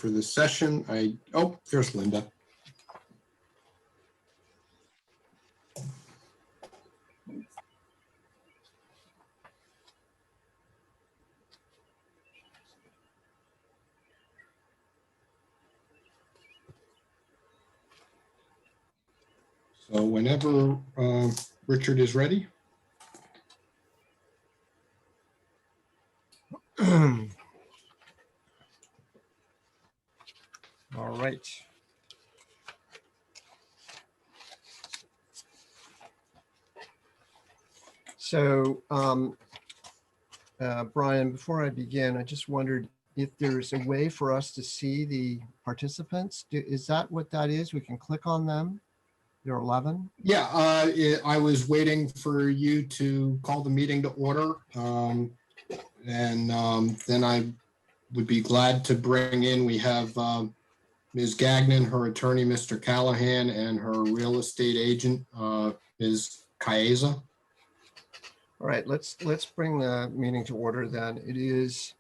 for the session. Oh, there's Linda. So whenever Richard is ready. All right. So, Brian, before I begin, I just wondered if there's a way for us to see the participants. Is that what that is? We can click on them. There are 11. Yeah, I was waiting for you to call the meeting to order. Then I would be glad to bring in, we have Ms. Gagnon, her attorney, Mr. Callahan, and her real estate agent, Ms. Caeza. All right, let's bring the meeting to order then. It is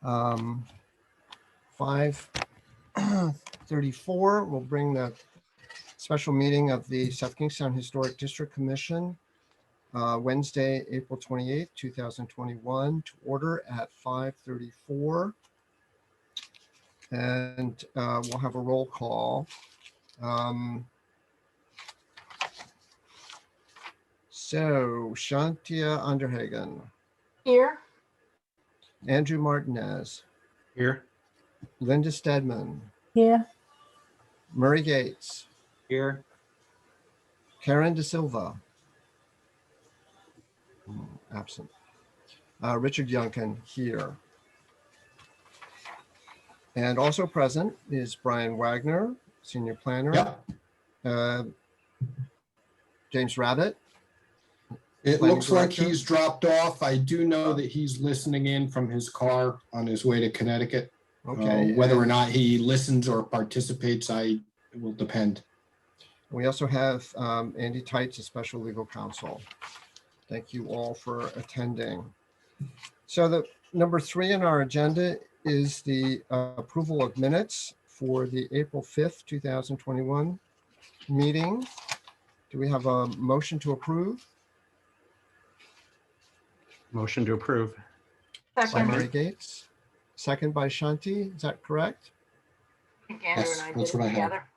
5:34. We'll bring the special meeting of the South Kingstown Historic District Commission, Wednesday, April 28th, 2021, to order at 5:34. And we'll have a roll call. So Shantia Underhagen. Here. Andrew Martinez. Here. Linda Stedman. Here. Murray Gates. Here. Karen De Silva. Absent. Richard Youngkin here. And also present is Brian Wagner, Senior Planner. Yep. James Rabbit. It Planning looks like Director. he's dropped off. I do know that he's listening in from his car on his way to Connecticut. Okay. Whether or and not he listens or participates, it will depend. we also have Andy Tights, a special legal counsel. Thank you all for attending. So the number 3 on our agenda is the approval of minutes for the April 5th, 2021 meeting. Do we have a motion to approve? Motion to approve. By Second. Murray Gates, second by Shanti. Is that correct? I think Andrew Yes, and I that's did what I it have. together.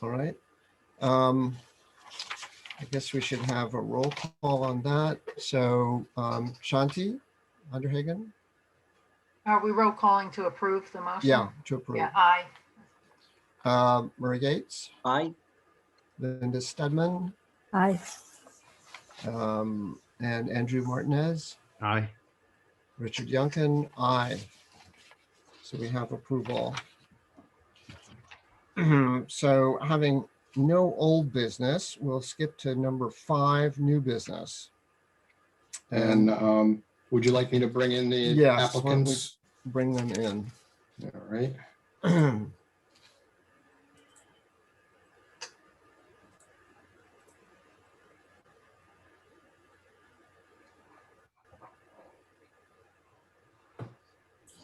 All right. I guess we should have a roll call on that. So Shanti Underhagen? Are we roll calling to approve the motion? Yeah, to approve. Yeah, aye. Murray Gates, Aye. Linda Stedman, Aye. and Andrew Martinez, Aye. Richard Youngkin, aye. So we have approval. So having no old business, we'll skip to number 5, new business. And would you like me to bring in the Yes, why don't we applicants? bring them in. All right.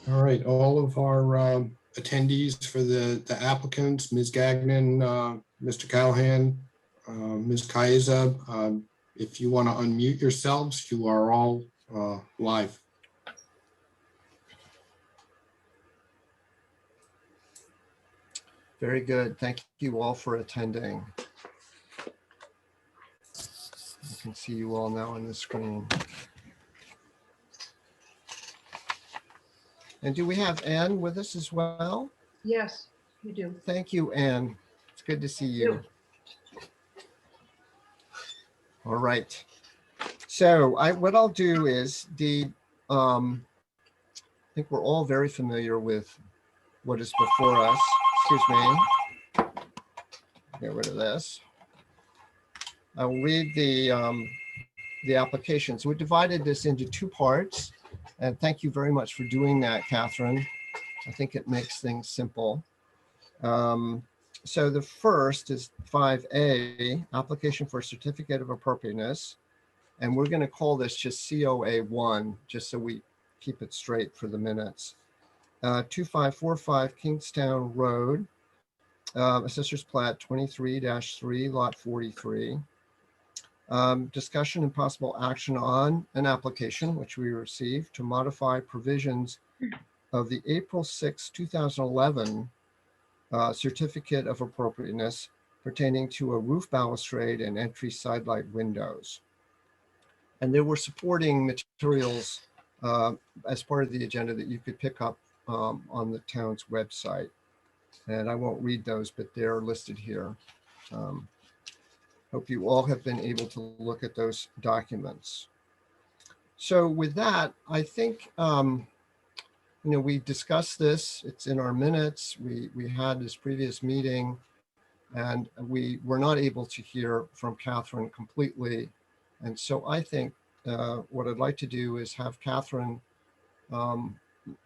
All right, all of our attendees for the applicants, Ms. Gagnon, Mr. Callahan, Ms. Caeza, if you want to unmute yourselves, you are all live. Very good. Thank you all for attending. I can see you all now on the screen. And do we have Ann with us as well? Yes, you do. Thank you, Ann. It's good to see you. All right. So what I'll do is I think we're all very familiar with what is before us. Excuse me. Get rid of this. I will read the application. So we divided this into 2 parts. And thank you very much for doing that, Catherine. I think it makes things simple. So the first is 5A, application for a certificate of appropriateness. And we're going to call this just COA1, just so we keep it straight for the minutes. 2545 Kingstown Road, Assessor's Plat 23-3, Lot 43. Discussion and possible action on an application which we received to modify provisions of the April 6, 2011 Certificate of Appropriateness pertaining to a roof balustrade and entry sidelight windows. And there were supporting materials as part of the agenda that you could pick up on the town's website. And I won't read those, but they're listed here. Hope you all have been able to look at those documents. So with that, I think, we discussed this, it's in our minutes. We had this previous meeting and we were not able to hear from Catherine completely. And so I think what I'd like to do is have Catherine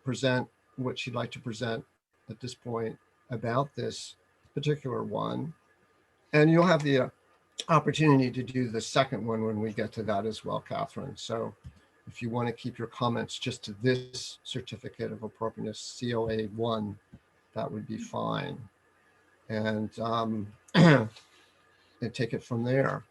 present what she'd like to present at this point about this particular one. And you'll have the opportunity to do the second one when we get to that as well, Catherine. So if you want to keep your comments just to this certificate of appropriateness, COA 1, that would be fine. And, and take it from there.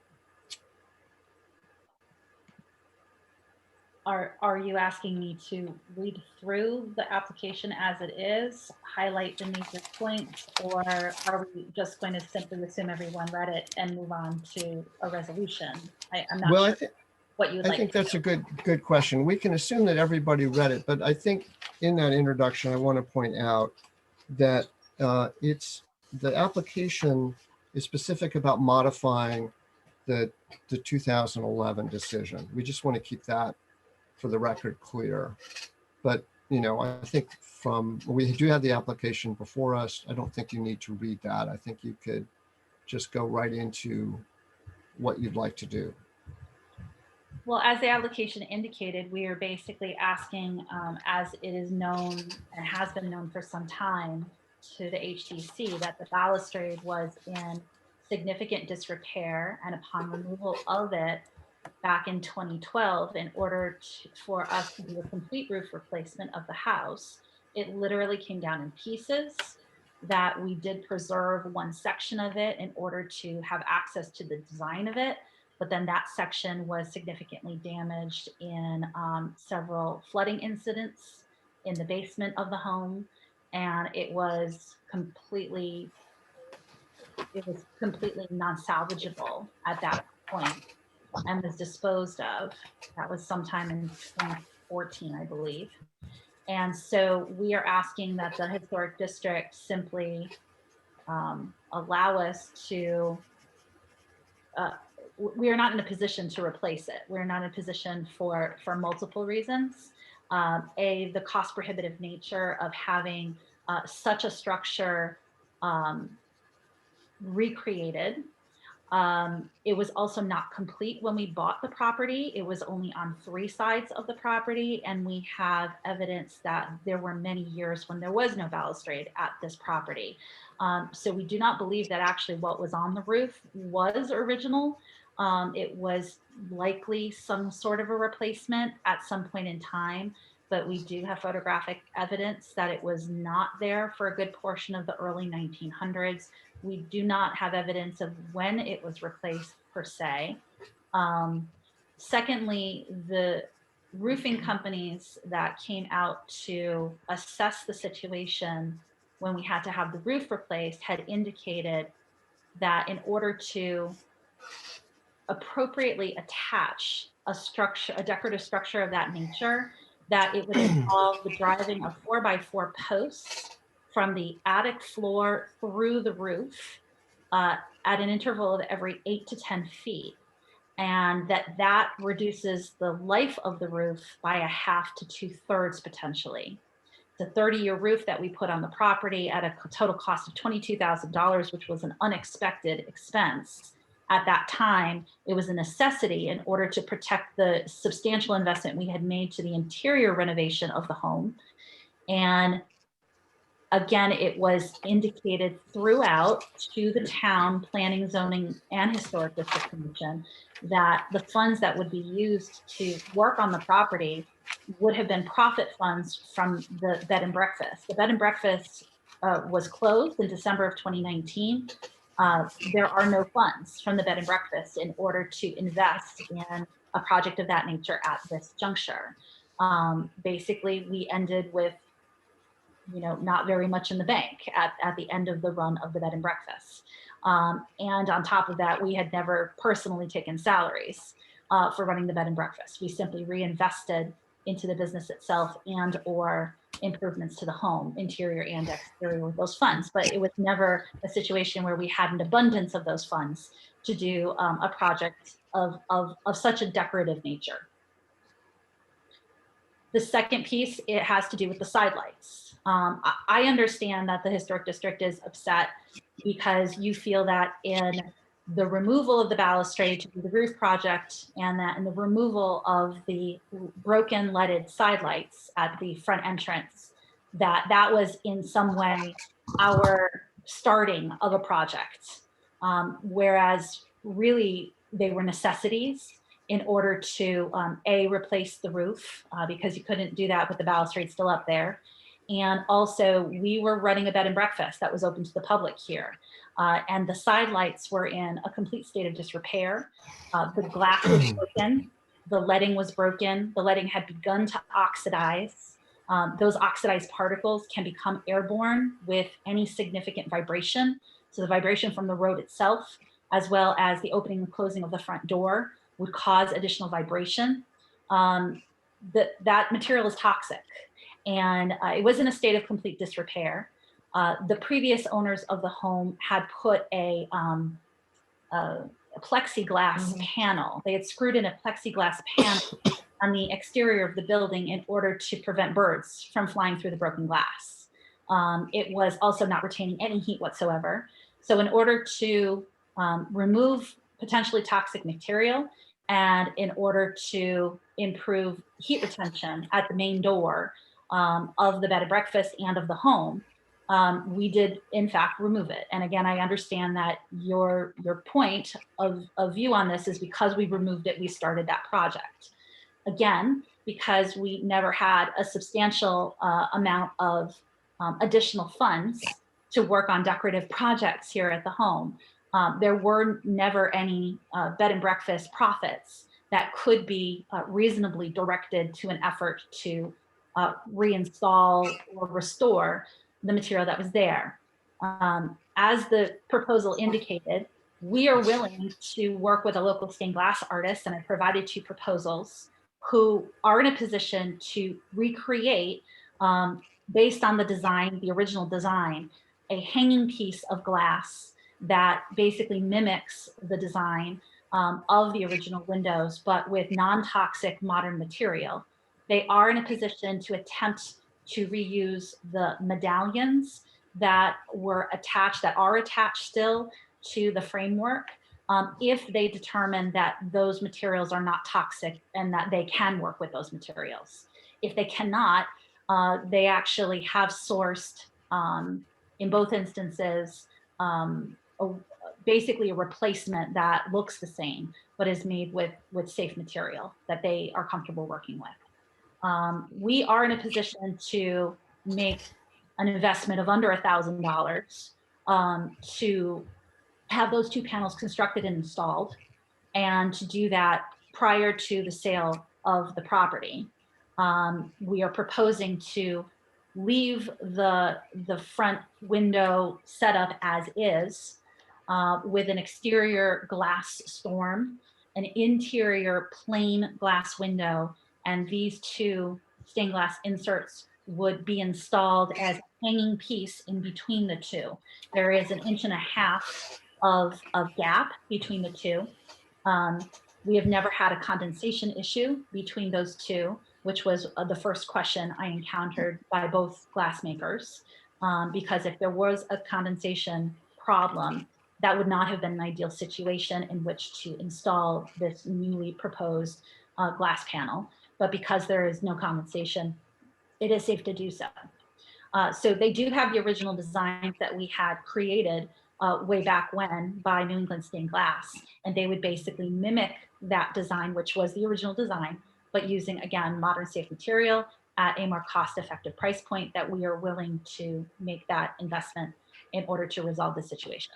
Are you asking me to read through the application as it is, highlight the major points, or are we just going to simply assume everyone read it and move on to a resolution? I'm not sure what you would like. I think that's a good question. We can assume that everybody read it, but I think in that introduction, I want to point out that the application is specific about modifying the 2011 decision. We just want to keep that for the record clear. But, I think we do have the application before us. I don't think you need to read that. I think you could just go right into what you'd like to do. Well, as the application indicated, we are basically asking, as it is known and has been known for some time to the HDC, that the balustrade was in significant disrepair, and upon removal of it back in 2012, in order for us to do a complete roof replacement of the house, it literally came down in pieces. That we did preserve one section of it in order to have access to the design of it, but then that section was significantly damaged in several flooding incidents in the basement of the home, and it was completely non-salvageable at that point and was disposed of. That was sometime in 2014, I believe. And so we are asking that the historic district simply allow us to, we are not in a position to replace it. We're not in a position for multiple reasons. The cost prohibitive nature of having such a structure recreated. It was also not complete when we bought the property. It was only on 3 sides of the property, and we have evidence that there were many years when there was no balustrade at this property. So we do not believe that actually what was on the roof was original. It was likely some sort of a replacement at some point in time, but we do have photographic evidence that it was not there for a good portion of the early 1900s. We do not have evidence of when it was replaced per se. Secondly, the roofing companies that came out to assess the situation when we had to have the roof replaced had indicated that in order to appropriately attach a decorative structure of that nature, that it would involve the driving of 4x4 posts from the attic floor through the roof at an interval of every 8 to 10 feet. And that reduces the life of the roof by 1/2 to 2/3 potentially. It's a 30-year roof that we put on the property at a total cost of $22,000, which was an unexpected expense. At that time, it was a necessity in order to protect the substantial investment we had made to the interior renovation of the home. And again, it was indicated throughout to the town planning, zoning, and historic district commission that the funds that would be used to work on the property would have been profit funds from the bed and breakfast. The bed and breakfast was closed in December of 2019. There are no funds from the bed and breakfast in order to invest in a project of that nature at this juncture. Basically, we ended with, not very much in the bank at the end of the run of the bed and breakfast. And on top of that, we had never personally taken salaries for running the bed and breakfast. We simply reinvested into the business itself and or improvements to the home, interior and exterior, with those funds. But it was never a situation where we had an abundance of those funds to do a project of such a decorative nature. The second piece, it has to do with the sidelights. I understand that the historic district is upset because you feel that in the removal of the balustrade to do the roof project, and that in the removal of the broken leaded sidelights at the front entrance, that was in some way our starting of a project. Whereas really they were necessities in order to replace the roof because you couldn't do that with the balustrade still up there. And also we were running a bed and breakfast that was open to the public here. And the side lights were in a complete state of disrepair. The glass was broken, the leading was broken, the leading had begun to oxidize. Those oxidized particles can become airborne with any significant vibration. So the vibration from the road itself, as well as the opening and closing of the front door, would cause additional vibration. That material is toxic, and it was in a state of complete disrepair. The previous owners of the home had put a plexiglass panel. They had screwed in a plexiglass panel on the exterior of the building in order to prevent birds from flying through the broken glass. It was also not retaining any heat whatsoever. So in order to remove potentially toxic material, and in order to improve heat retention at the main door of the bed and breakfast and of the home, we did in fact remove it. And again, I understand that your point of view on this is because we removed it, we started that project. Again, because we never had a substantial amount of additional funds to work on decorative projects here at the home. There were never any bed and breakfast profits that could be reasonably directed to an effort to reinstall or restore the material that was there. As the proposal indicated, we are willing to work with a local stained glass artist, and I provided 2 proposals, who are in a position to recreate, based on the design, the original design, a hanging piece of glass that basically mimics the design of the original windows, but with non-toxic modern material. They are in a position to attempt to reuse the medallions that were attached, that are attached still to the framework, if they determine that those materials are not toxic and that they can work with those materials. If they cannot, they actually have sourced, in both instances, basically a replacement that looks the same, but is made with safe material that they are comfortable working with. We are in a position to make an investment of under $1,000 to have those 2 panels constructed and installed, and to do that prior to the sale of the property. We are proposing to leave the front window setup as is, with an exterior glass storm, an interior plain glass window, and these 2 stained glass inserts would be installed as a hanging piece in between the 2. There is 1.5 inches of gap between the 2. We have never had a condensation issue between those 2, which was the first question I encountered by both glass makers, because if there was a condensation problem, that would not have been an ideal situation in which to install this newly proposed glass panel. But because there is no condensation, it is safe to do so. So they do have the original designs that we had created way back when by New England Stained Glass, and they would basically mimic that design, which was the original design, but using, again, modern safe material at a more cost-effective price point that we are willing to make that investment in order to resolve the situation.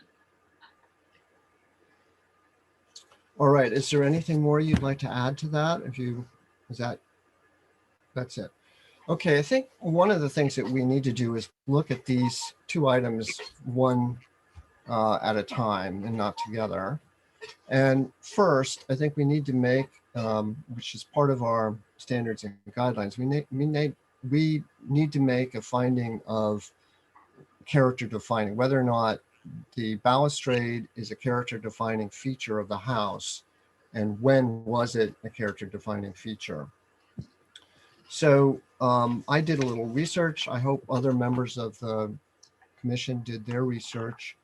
All right, is there anything more you'd like to add to that? That's it. Okay, I think one of the things that we need to do is look at these two items one at a time and not together. And first, I think we need to make, which is part of our standards and guidelines, we need to make a finding of character defining, whether or not the balustrade is a character defining feature of the house, and when was it a character defining feature. So I did a little research. I hope other members of the commission did their research.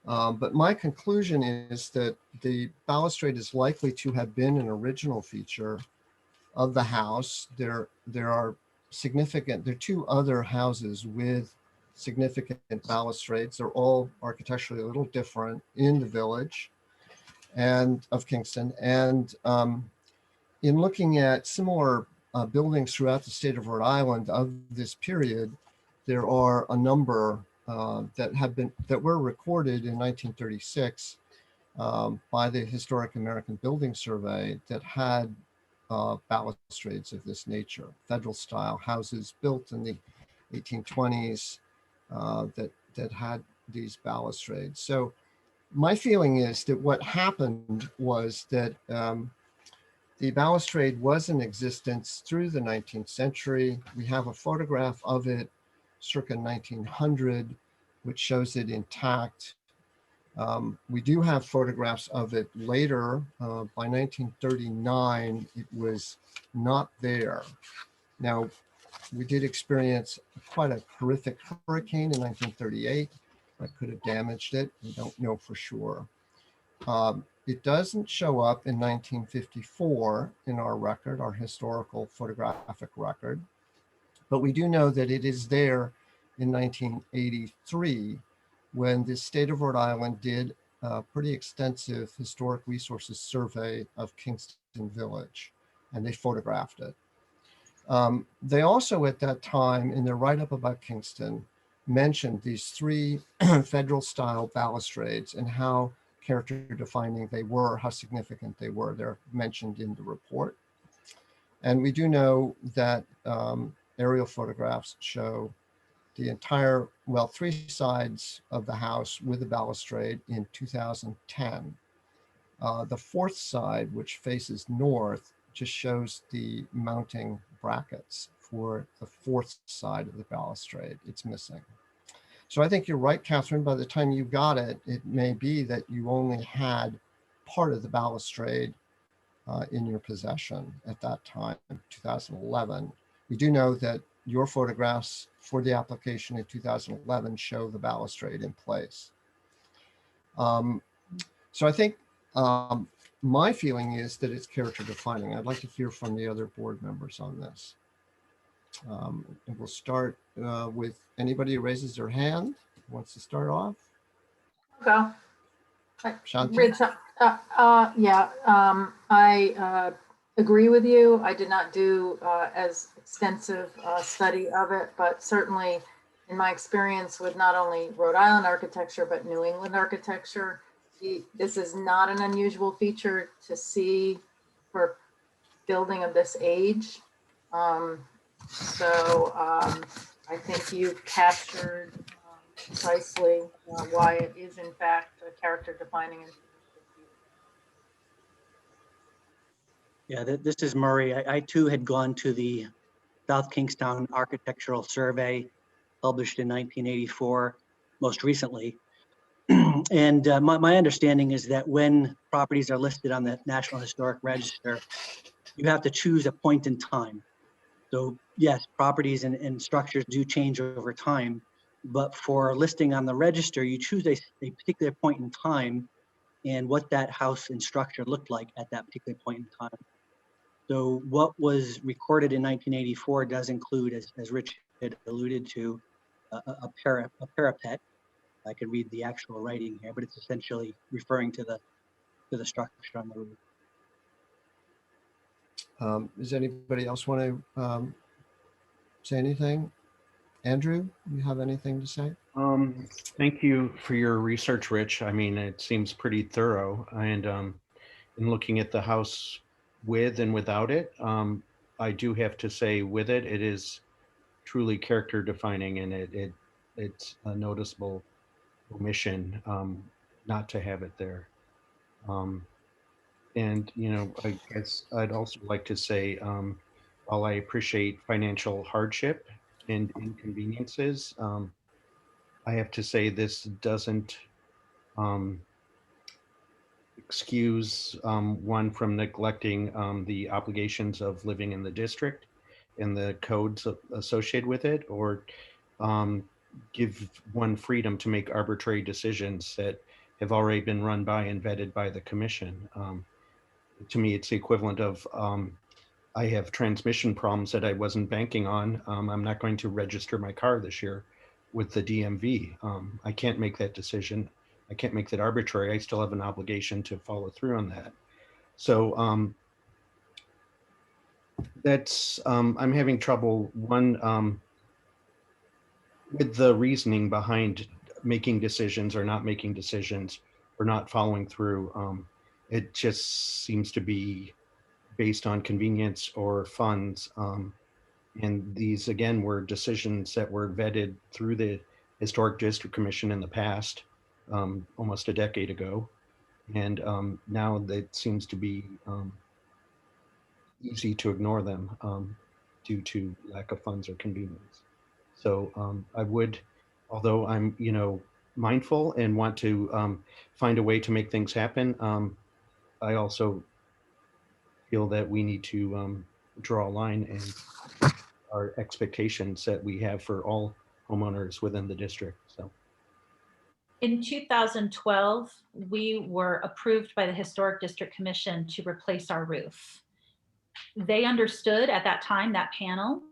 But my conclusion is that the balustrade is likely to have been an original feature of the house. There are two other houses with significant balustrades. They're all architecturally a little different in the village and of Kingston. And in looking at similar buildings throughout the state of Rhode Island of this period, there are a number that were recorded in 1936 by the Historic American Building Survey that had balustrades of this nature, federal style houses built in the 1820s that had these balustrades. So my feeling is that what happened was that the balustrade was in existence through the 19th century. We have a photograph of it circa 1900, which shows it intact. We do have photographs of it later. By 1939, it was not there. Now, we did experience quite a horrific hurricane in 1938 that could have damaged it. We don't know for sure. It doesn't show up in 1954 in our record, our historical photographic record, but we do know that it is there in 1983 when the state of Rhode Island did a pretty extensive historic resources survey of Kingston Village, and they photographed it. They also at that time in their write-up about Kingston mentioned these three federal style balustrades and how character defining they were, how significant they were. They're mentioned in the report. And we do know that aerial photographs show the entire, well, three sides of the house with the balustrade in 2010. The fourth side, which faces north, just shows the mounting brackets for the fourth side of the balustrade. It's missing. So I think you're right, Catherine. By the time you got it, it may be that you only had part of the balustrade in your possession at that time, 2011. We do know that your photographs for the application in 2011 show the balustrade in place. So I think my feeling is that it's character defining. I'd like to hear from the other board members on this. And we'll start with anybody who raises their hand, wants to start off. Go. Shanti? Rich, yeah, I agree with you. I did not do as extensive study of it, but certainly in my experience with not only Rhode Island architecture, but New England architecture, this is not an unusual feature to see for building of this age. I think you've captured precisely why it is in fact a character defining. Yeah, this is Murray. I too had gone to the South Kingstown Architectural Survey, published in 1984, most recently. And my understanding is that when properties are listed on the National Historic Register, you have to choose a point in time. So yes, properties and structures do change over time, but for listing on the register, you choose a particular point in time and what that house and structure looked like at that particular point in time. So what was recorded in 1984 does include, as Rich had alluded to, a parapet. I could read the actual writing here, but it's essentially referring to the structure on the roof. Does anybody else want to say anything? Andrew, you have anything to say? Thank you for your research, Rich. I mean, it seems pretty thorough. And in looking at the house with and without it, I do have to say with it, it is truly character defining, and it's a noticeable omission not to have it there. And, you know, I guess I'd also like to say, while I appreciate financial hardship and inconveniences, I have to say this doesn't um, excuse one from neglecting the obligations of living in the district and the codes associated with it, or um, give one freedom to make arbitrary decisions that have already been run by and vetted by the commission. To me, it's the equivalent of I have transmission problems that I wasn't banking on. I'm not going to register my car this year with the DMV. I can't make that decision. I can't make that arbitrary. I still have an obligation to follow through on that. So that's, I'm having trouble, one, with the reasoning behind making decisions or not making decisions or not following through. It just seems to be based on convenience or funds. And these, again, were decisions that were vetted through the Historic District Commission in the past, almost a decade ago. And now that seems to be easy to ignore them due to lack of funds or convenience. So I would, although I'm, you know, mindful and want to find a way to make things happen, I also feel that we need to draw a line and our expectations that we have for all homeowners within the district. So In 2012, we were approved by the Historic District Commission to replace our roof. They understood at that time, that panel,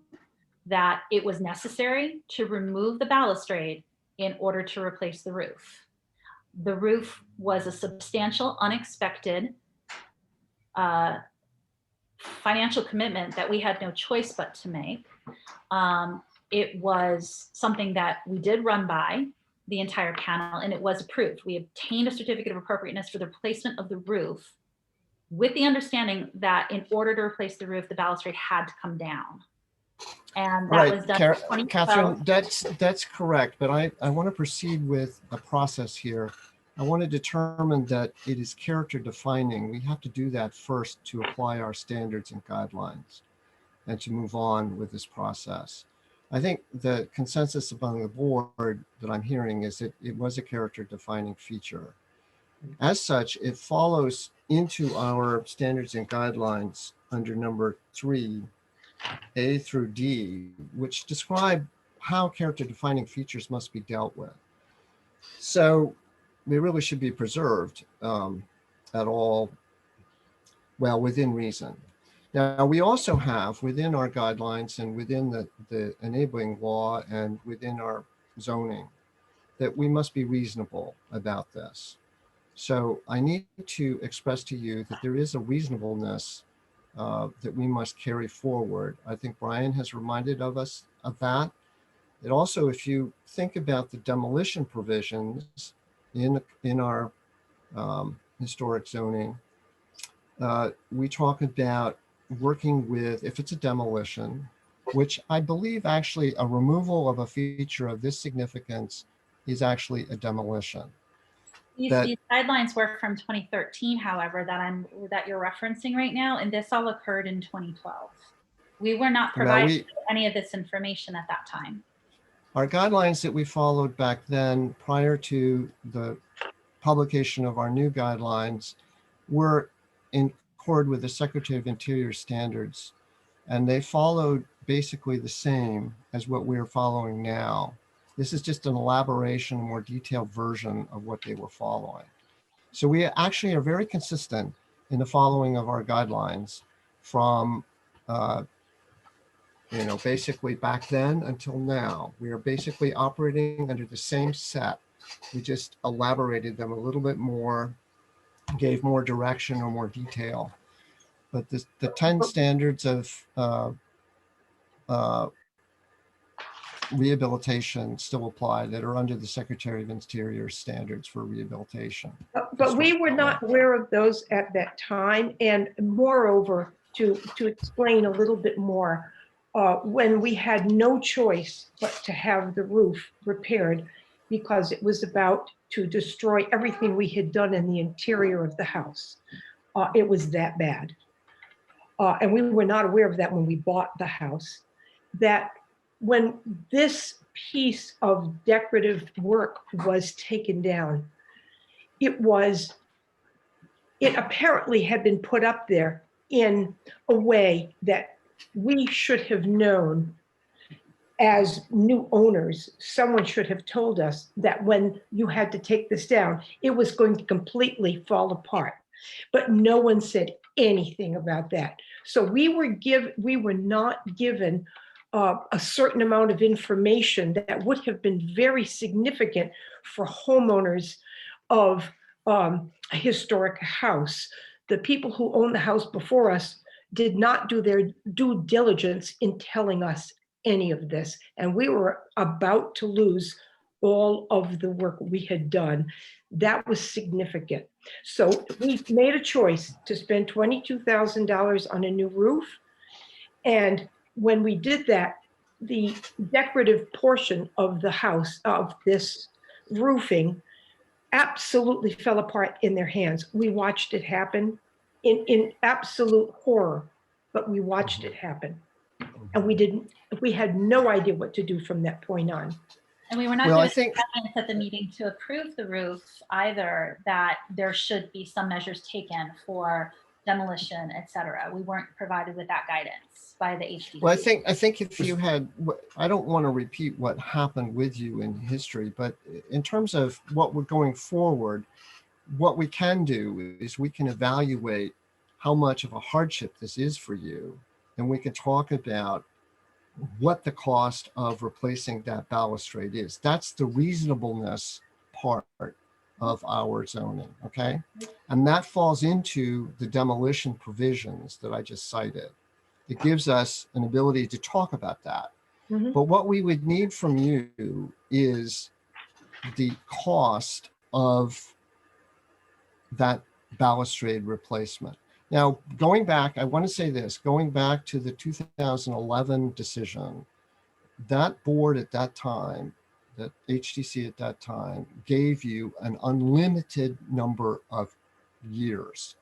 that it was necessary to remove the balustrade in order to replace the roof. The roof was a substantial, unexpected financial commitment that we had no choice but to make. It was something that we did run by the entire panel, and it was approved. We obtained a certificate of appropriateness for the replacement of the roof, with the understanding that in order to replace the roof, the balustrade had to come down. And that was done in 2012. Catherine, that's correct, but I want to proceed with a process here. I want to determine that it is character defining. We have to do that first to apply our standards and guidelines and to move on with this process. I think the consensus among the board that I'm hearing is that it was a character defining feature. As such, it follows into our standards and guidelines under number 3, A through D, which describe how character defining features must be dealt with. So they really should be preserved at all, well, within reason. Now, we also have within our guidelines and within the enabling law and within our zoning that we must be reasonable about this. So I need to express to you that there is a reasonableness that we must carry forward. I think Brian has reminded of us of that. It also, if you think about the demolition provisions in our historic zoning, we talk about working with, if it's a demolition, which I believe actually a removal of a feature of this significance is actually a demolition. These guidelines were from 2013, however, that you're referencing right now, and this all occurred in 2012. We were not provided any of this information at that time. Our guidelines that we followed back then, prior to the publication of our new guidelines, were in accord with the Secretary of Interior standards, and they followed basically the same as what we're following now. This is just an elaboration, a more detailed version of what they were following. So we actually are very consistent in the following of our guidelines from, basically back then until now. We are basically operating under the same set. We just elaborated them a little bit more, gave more direction or more detail. But the 10 standards of rehabilitation still apply that are under the Secretary of Interior standards for rehabilitation. But we were not aware of those at that time. And moreover, to explain a little bit more, when we had no choice but to have the roof repaired because it was about to destroy everything we had done in the interior of the house. It was that bad. And we were not aware of that when we bought the house, that when this piece of decorative work was taken down, it apparently had been put up there in a way that we should have known as new owners. Someone should have told us that when you had to take this down, it was going to completely fall apart. But no one said anything about that. So we were not given a certain amount of information that would have been very significant for homeowners of a historic house. The people who owned the house before us did not do their due diligence in telling us any of this. And we were about to lose all of the work we had done. That was significant. So we made a choice to spend $22,000 on a new roof. And when we did that, the decorative portion of the house, of this roofing, absolutely fell apart in their hands. We watched it happen in absolute horror, but we watched it happen. And we had no idea what to do from that point on. And we were not Well, I given think guidance at the meeting to approve the roof either, that there should be some measures taken for demolition, et cetera. We weren't provided with that guidance by the HDC. Well, I think if you had, I don't want to repeat what happened with you in history, but in terms of what we're going forward, what we can do is we can evaluate how much of a hardship this is for you, and we can talk about what the cost of replacing that balustrade is. That's the reasonableness part of our zoning, okay? And that falls into the demolition provisions that I just cited. It gives us an ability to talk about that. Mhm. But what we would need from you is the cost of that balustrade replacement. Now, going back, I want to say this, going back to the 2011 decision, that board at that time, that HTC at that time, gave you an unlimited number of years.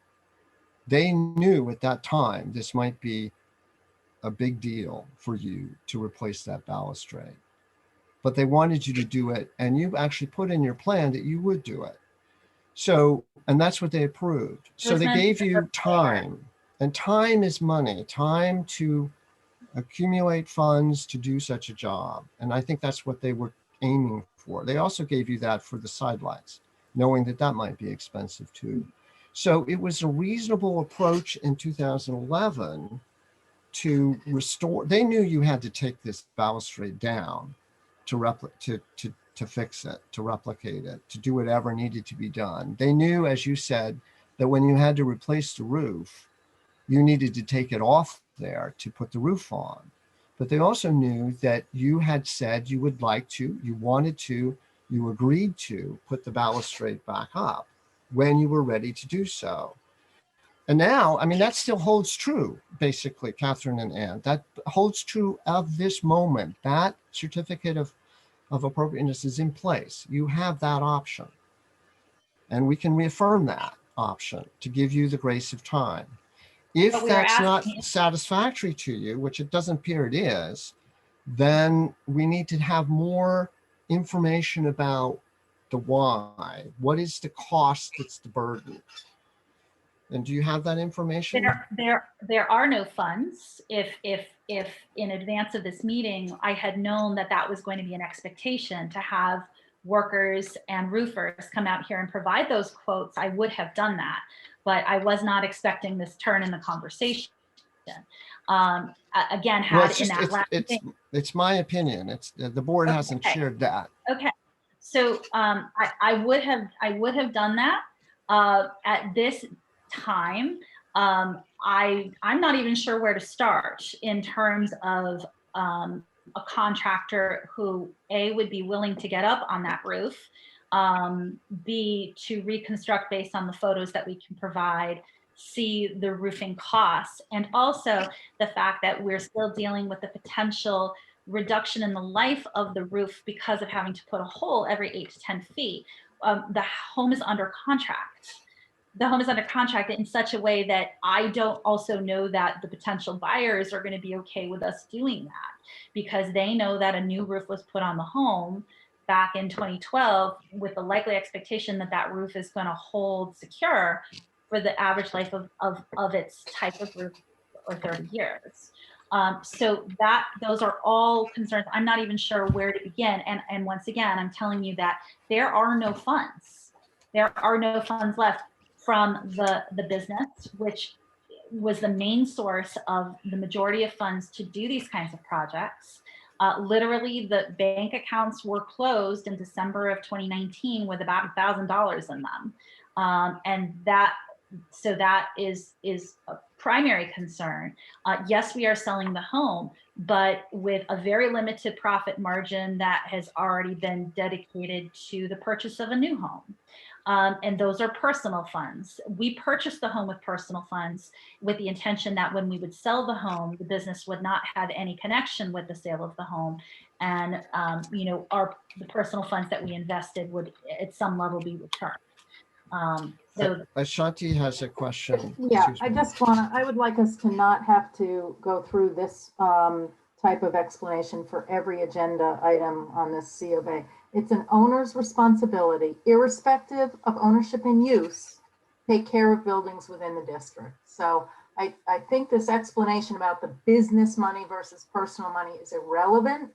They knew at that time this might be a big deal for you to replace that balustrade, but they wanted you to do it, and you actually put in your plan that you would do it. So, and that's what they approved. So they gave you time, and time is money, time to accumulate funds to do such a job. And I think that's what they were aiming for. They also gave you that for the sidelights, knowing that that might be expensive too. So it was a reasonable approach in 2011 to restore. They knew you had to take this balustrade down to fix it, to replicate it, to do whatever needed to be done. They knew, as you said, that when you had to replace the roof, you needed to take it off there to put the roof on. But they also knew that you had said you would like to, you wanted to, you agreed to put the balustrade back up when you were ready to do so. And now, I mean, that still holds true, basically, Catherine and Ann. That holds true of this moment. That certificate of appropriateness is in place. You have that option. And we can reaffirm that option to give you the grace of time. If that's not satisfactory to you, which it doesn't appear it is, then we need to have more information about the why. What is the cost that's the burden? And do you have that information? There are no funds. If in advance of this meeting, I had known that that was going to be an expectation to have workers and roofers come out here and provide those quotes, I would have done that. But I was not expecting this turn in the conversation. Again, it's my opinion. It's the board hasn't shared that. Okay, so I would have done that at this time. I'm not even sure where to start in terms of a contractor who A, would be willing to get up on that roof, B, to reconstruct based on the photos that we can provide, C, the roofing costs, and also the fact that we're still dealing with the potential reduction in the life of the roof because of having to put a hole every 8 to 10 feet. The home is under contract. The home is under contract in such a way that I don't also know that the potential buyers are going to be okay with us doing that, because they know that a new roof was put on the home back in 2012 with the likely expectation that that roof is going to hold secure for the average life of its type of roof, or 30 years. So those are all concerns. I'm not even sure where to begin. And once again, I'm telling you that there are no funds. There are no funds left from the business, which was the main source of the majority of funds to do these kinds of projects. Literally, the bank accounts were closed in December of 2019 with about $1,000 in them. And that is a primary concern. Yes, we are selling the home, but with a very limited profit margin that has already been dedicated to the purchase of a new home. And those are personal funds. We purchased the home with personal funds with the intention that when we would sell the home, the business would not have any connection with the sale of the home. And the personal funds that we invested would at some level be returned. So Ashanti has a question. Yeah, Excuse me. I would like us to not have to go through this type of explanation for every agenda item on this C of A. It's an owner's responsibility, irrespective of ownership and use, take care of buildings within the district. So I think this explanation about the business money versus personal money is irrelevant.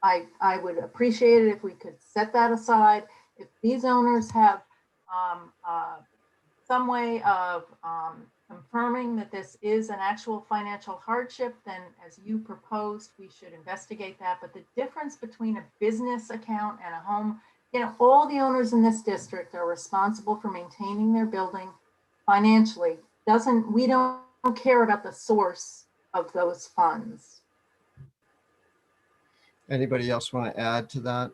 I would appreciate it if we could set that aside. If these owners have some way of confirming that this is an actual financial hardship, then as you proposed, we should investigate that. But the difference between a business account and a home, all the owners in this district are responsible for maintaining their building financially. We don't care about the source of those funds. Anybody else want to add to that?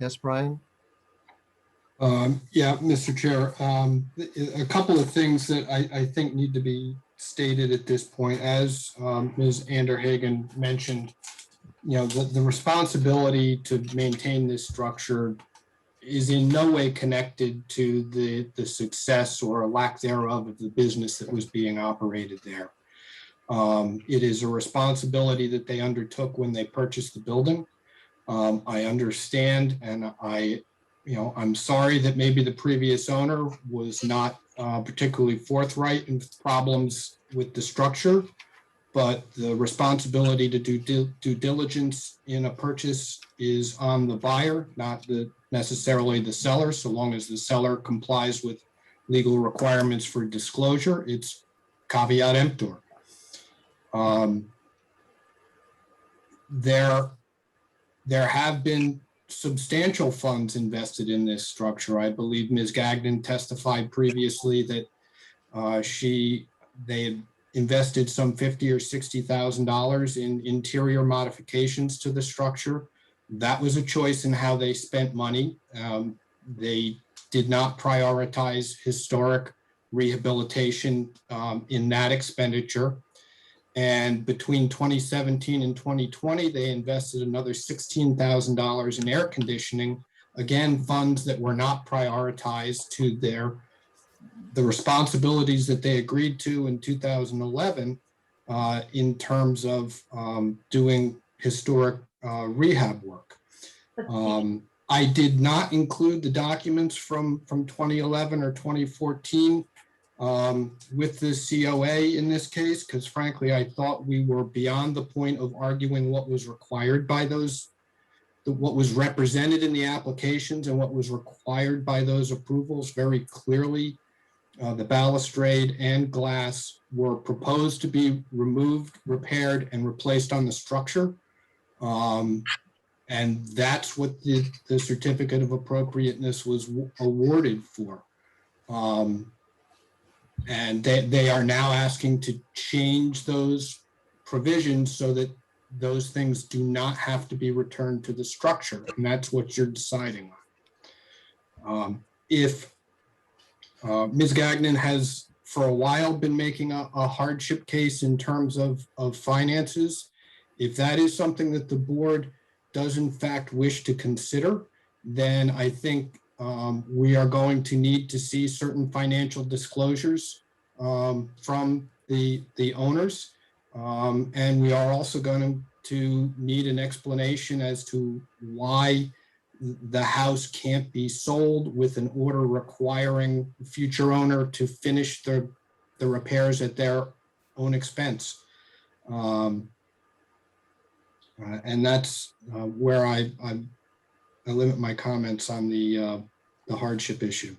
Yes, Brian? Yeah, Mr. Chair, a couple of things that I think need to be stated at this point. As Ms. Anderhagen mentioned, the responsibility to maintain this structure is in no way connected to the success or a lack thereof of the business that was being operated there. It is a responsibility that they undertook when they purchased the building. I understand, and I'm sorry that maybe the previous owner was not particularly forthright in problems with the structure, but the responsibility to do due diligence in a purchase is on the buyer, not necessarily the seller. So long as the seller complies with legal requirements for disclosure, it's caveat emptor. There have been substantial funds invested in this structure. I believe Ms. Gagnon testified previously that they had invested some $50,000 or $60,000 in interior modifications to the structure. That was a choice in how they spent money. They did not prioritize historic rehabilitation in that expenditure. And between 2017 and 2020, they invested another $16,000 in air conditioning. Again, funds that were not prioritized to the responsibilities that they agreed to in 2011 in terms of doing historic rehab work. I did not include the documents from 2011 or 2014 with the COA in this case, because frankly, I thought we were beyond the point of arguing what was required by what was represented in the applications and what was required by those approvals. Very clearly, the balustrade and glass were proposed to be removed, repaired, and replaced on the structure. And that's what the certificate of appropriateness was awarded for. And they are now asking to change those provisions so that those things do not have to be returned to the structure. And that's what you're deciding on. If Ms. Gagnon has for a while been making a hardship case in terms of finances, if that is something that the board does in fact wish to consider, then I think we are going to need to see certain financial disclosures from the owners. And we are also going to need an explanation as to why the house can't be sold with an order requiring the future owner to finish the repairs at their own expense. And that's where I limit my comments on the hardship issue.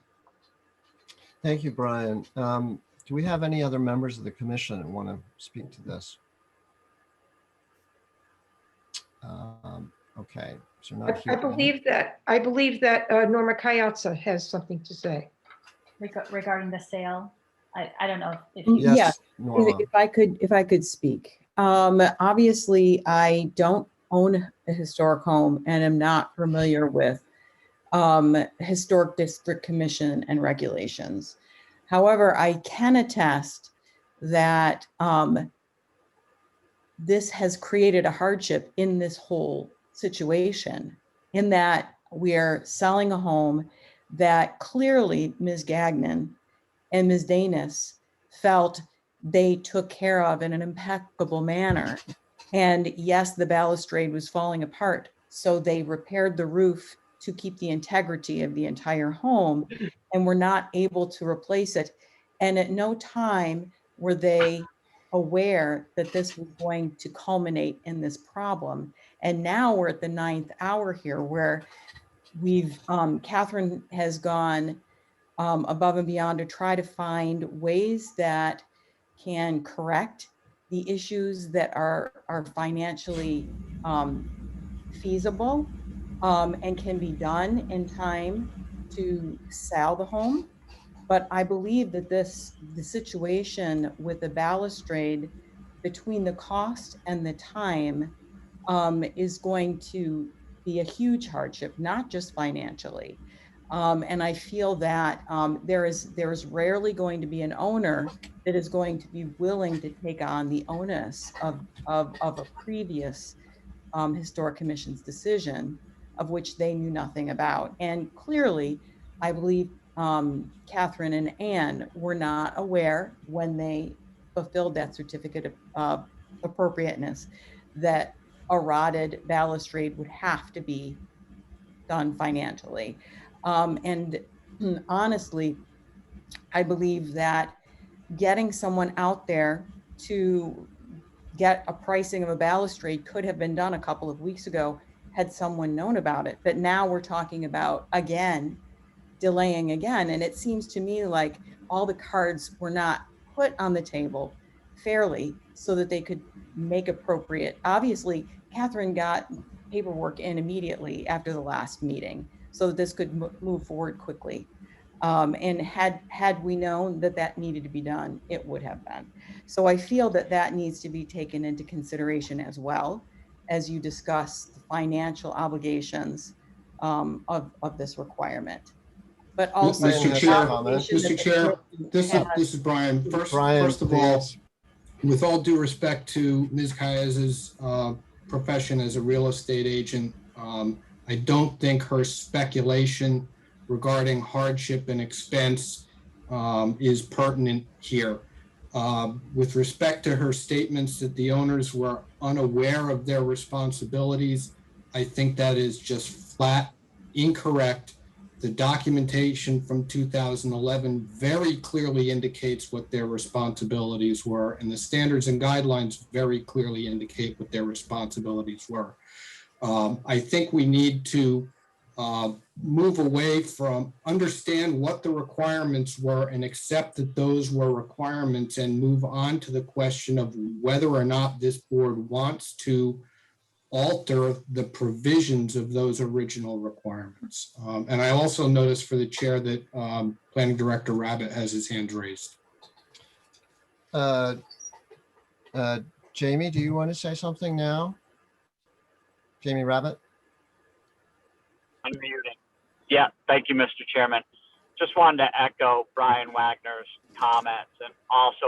Thank you, Brian. Do we have any other members of the commission that want to speak to this? Okay, so not I believe that Norma Kayatsa has something to say. Regarding the sale. I don't know if you. Yes, Yeah, Norma. if I could speak. Obviously, I don't own a historic home and am not familiar with historic district commission and regulations. However, I can attest that this has created a hardship in this whole situation, in that we are selling a home that clearly Ms. Gagnon and Ms. Danis felt they took care of in an impeccable manner. And yes, the balustrade was falling apart, so they repaired the roof to keep the integrity of the entire home, and were not able to replace it. And at no time were they aware that this was going to culminate in this problem. And now we're at the 9th hour here, where we've Catherine has gone above and beyond to try to find ways that can correct the issues that are financially feasible and can be done in time to sell the home. But I believe that the situation with the balustrade, between the cost and the time, is going to be a huge hardship, not just financially. And I feel that there is rarely going to be an owner that is going to be willing to take on the onus of a previous historic commission's decision, of which they knew nothing about. And clearly, I believe Catherine and Anne were not aware, when they fulfilled that certificate of appropriateness, that a rotted balustrade would have to be done financially. And honestly, I believe that getting someone out there to get a pricing of a balustrade could have been done a couple of weeks ago had someone known about it. But now we're talking about, again, delaying again. And it seems to me like all the cards were not put on the table fairly so that they could make appropriate. Obviously, Catherine got paperwork in immediately after the last meeting so that this could move forward quickly. And had we known that that needed to be done, it would have been. So I feel that that needs to be taken into consideration as well as you discuss the financial obligations of this requirement. But also, Mr. Chair, this is Brian. First of all, with all due respect to Ms. Kaez's profession as a real estate agent, I don't think her speculation regarding hardship and expense is pertinent here. With respect to her statements that the owners were unaware of their responsibilities, I think that is just flat incorrect. The documentation from 2011 very clearly indicates what their responsibilities were, and the standards and guidelines very clearly indicate what their responsibilities were. I think we need to move away from understand what the requirements were and accept that those were requirements, and move on to the question of whether or not this board wants to alter the provisions of those original requirements. And I also noticed for the chair that Planning Director Rabbit has his hand raised. uh, Jamie, do you want to say something now? Jamie Rabbit? Unmuting. Yeah, thank you, Mr. Chairman. Just wanted to echo Brian Wagner's comments, and also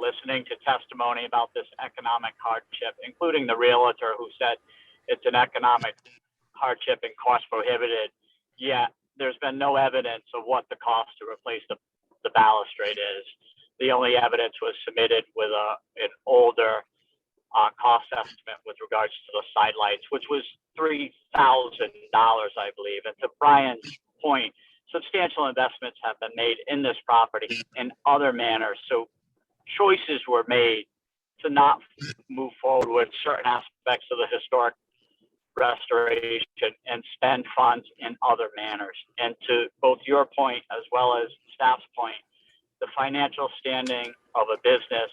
listening to testimony about this economic hardship, including the realtor who said it's an economic hardship and cost prohibited. Yet there's been no evidence of what the cost to replace the balustrade is. The only evidence was submitted with an older cost estimate with regards to the sidelights, which was $3,000, I believe. And to Brian's point, substantial investments have been made in this property in other manners. So choices were made to not move forward with certain aspects of the historic restoration and spend funds in other manners. And to both your point as well as staff's point, the financial standing of a business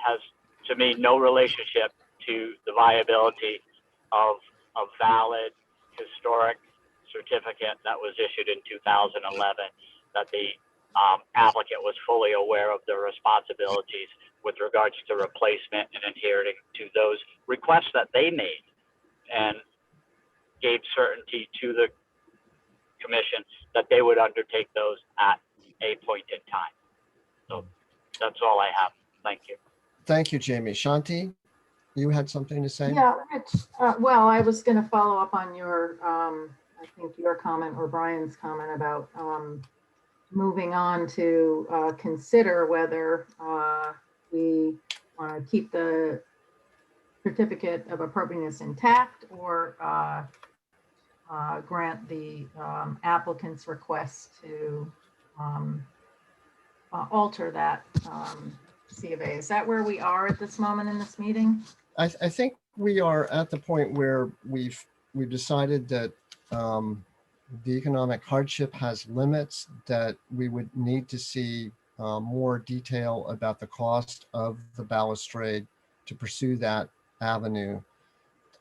has, to me, no relationship to the viability of a valid historic certificate that was issued in 2011, that the applicant was fully aware of their responsibilities with regards to replacement and adhering to those requests that they made, and gave certainty to the commission that they would undertake those at a point in time. So that's all I have. Thank you. Thank you, Jamie. Shanti, you had something to say? Yeah, Rich, well, I was going to follow up on your, I think your comment or Brian's comment about moving on to consider whether we want to keep the certificate of appropriateness intact or grant the applicant's request to alter that C of A. Is that where we are at this moment in this meeting? I think we are at the point where we've decided that the economic hardship has limits, that we would need to see more detail about the cost of the balustrade to pursue that avenue.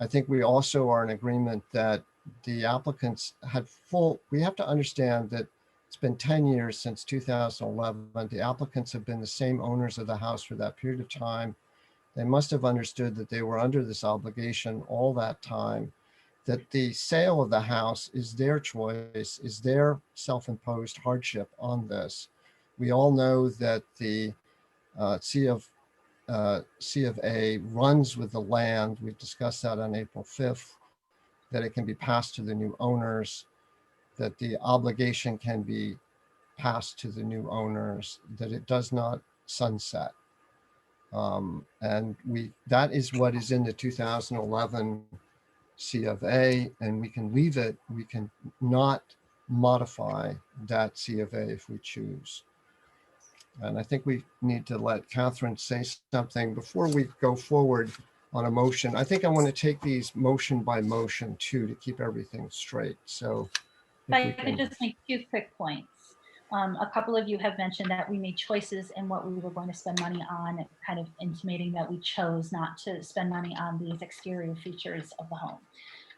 I think we also are in agreement that the applicants had we have to understand that it's been 10 years since 2011. The applicants have been the same owners of the house for that period of time. They must have understood that they were under this obligation all that time, that the sale of the house is their choice, is their self-imposed hardship on this. We all know that the C of A runs with the land. We discussed that on April 5th, that it can be passed to the new owners, that the obligation can be passed to the new owners, that it does not sunset. And that is what is in the 2011 C of A, and we can leave it. We can not modify that C of A if we choose. And I think we need to let Catherine say something before we go forward on a motion. I think I want to take these motion by motion too, to keep everything straight. So If I could just make 2 quick points. A couple of you have mentioned that we made choices in what we were going to spend money on, kind of intimating that we chose not to spend money on these exterior features of the home.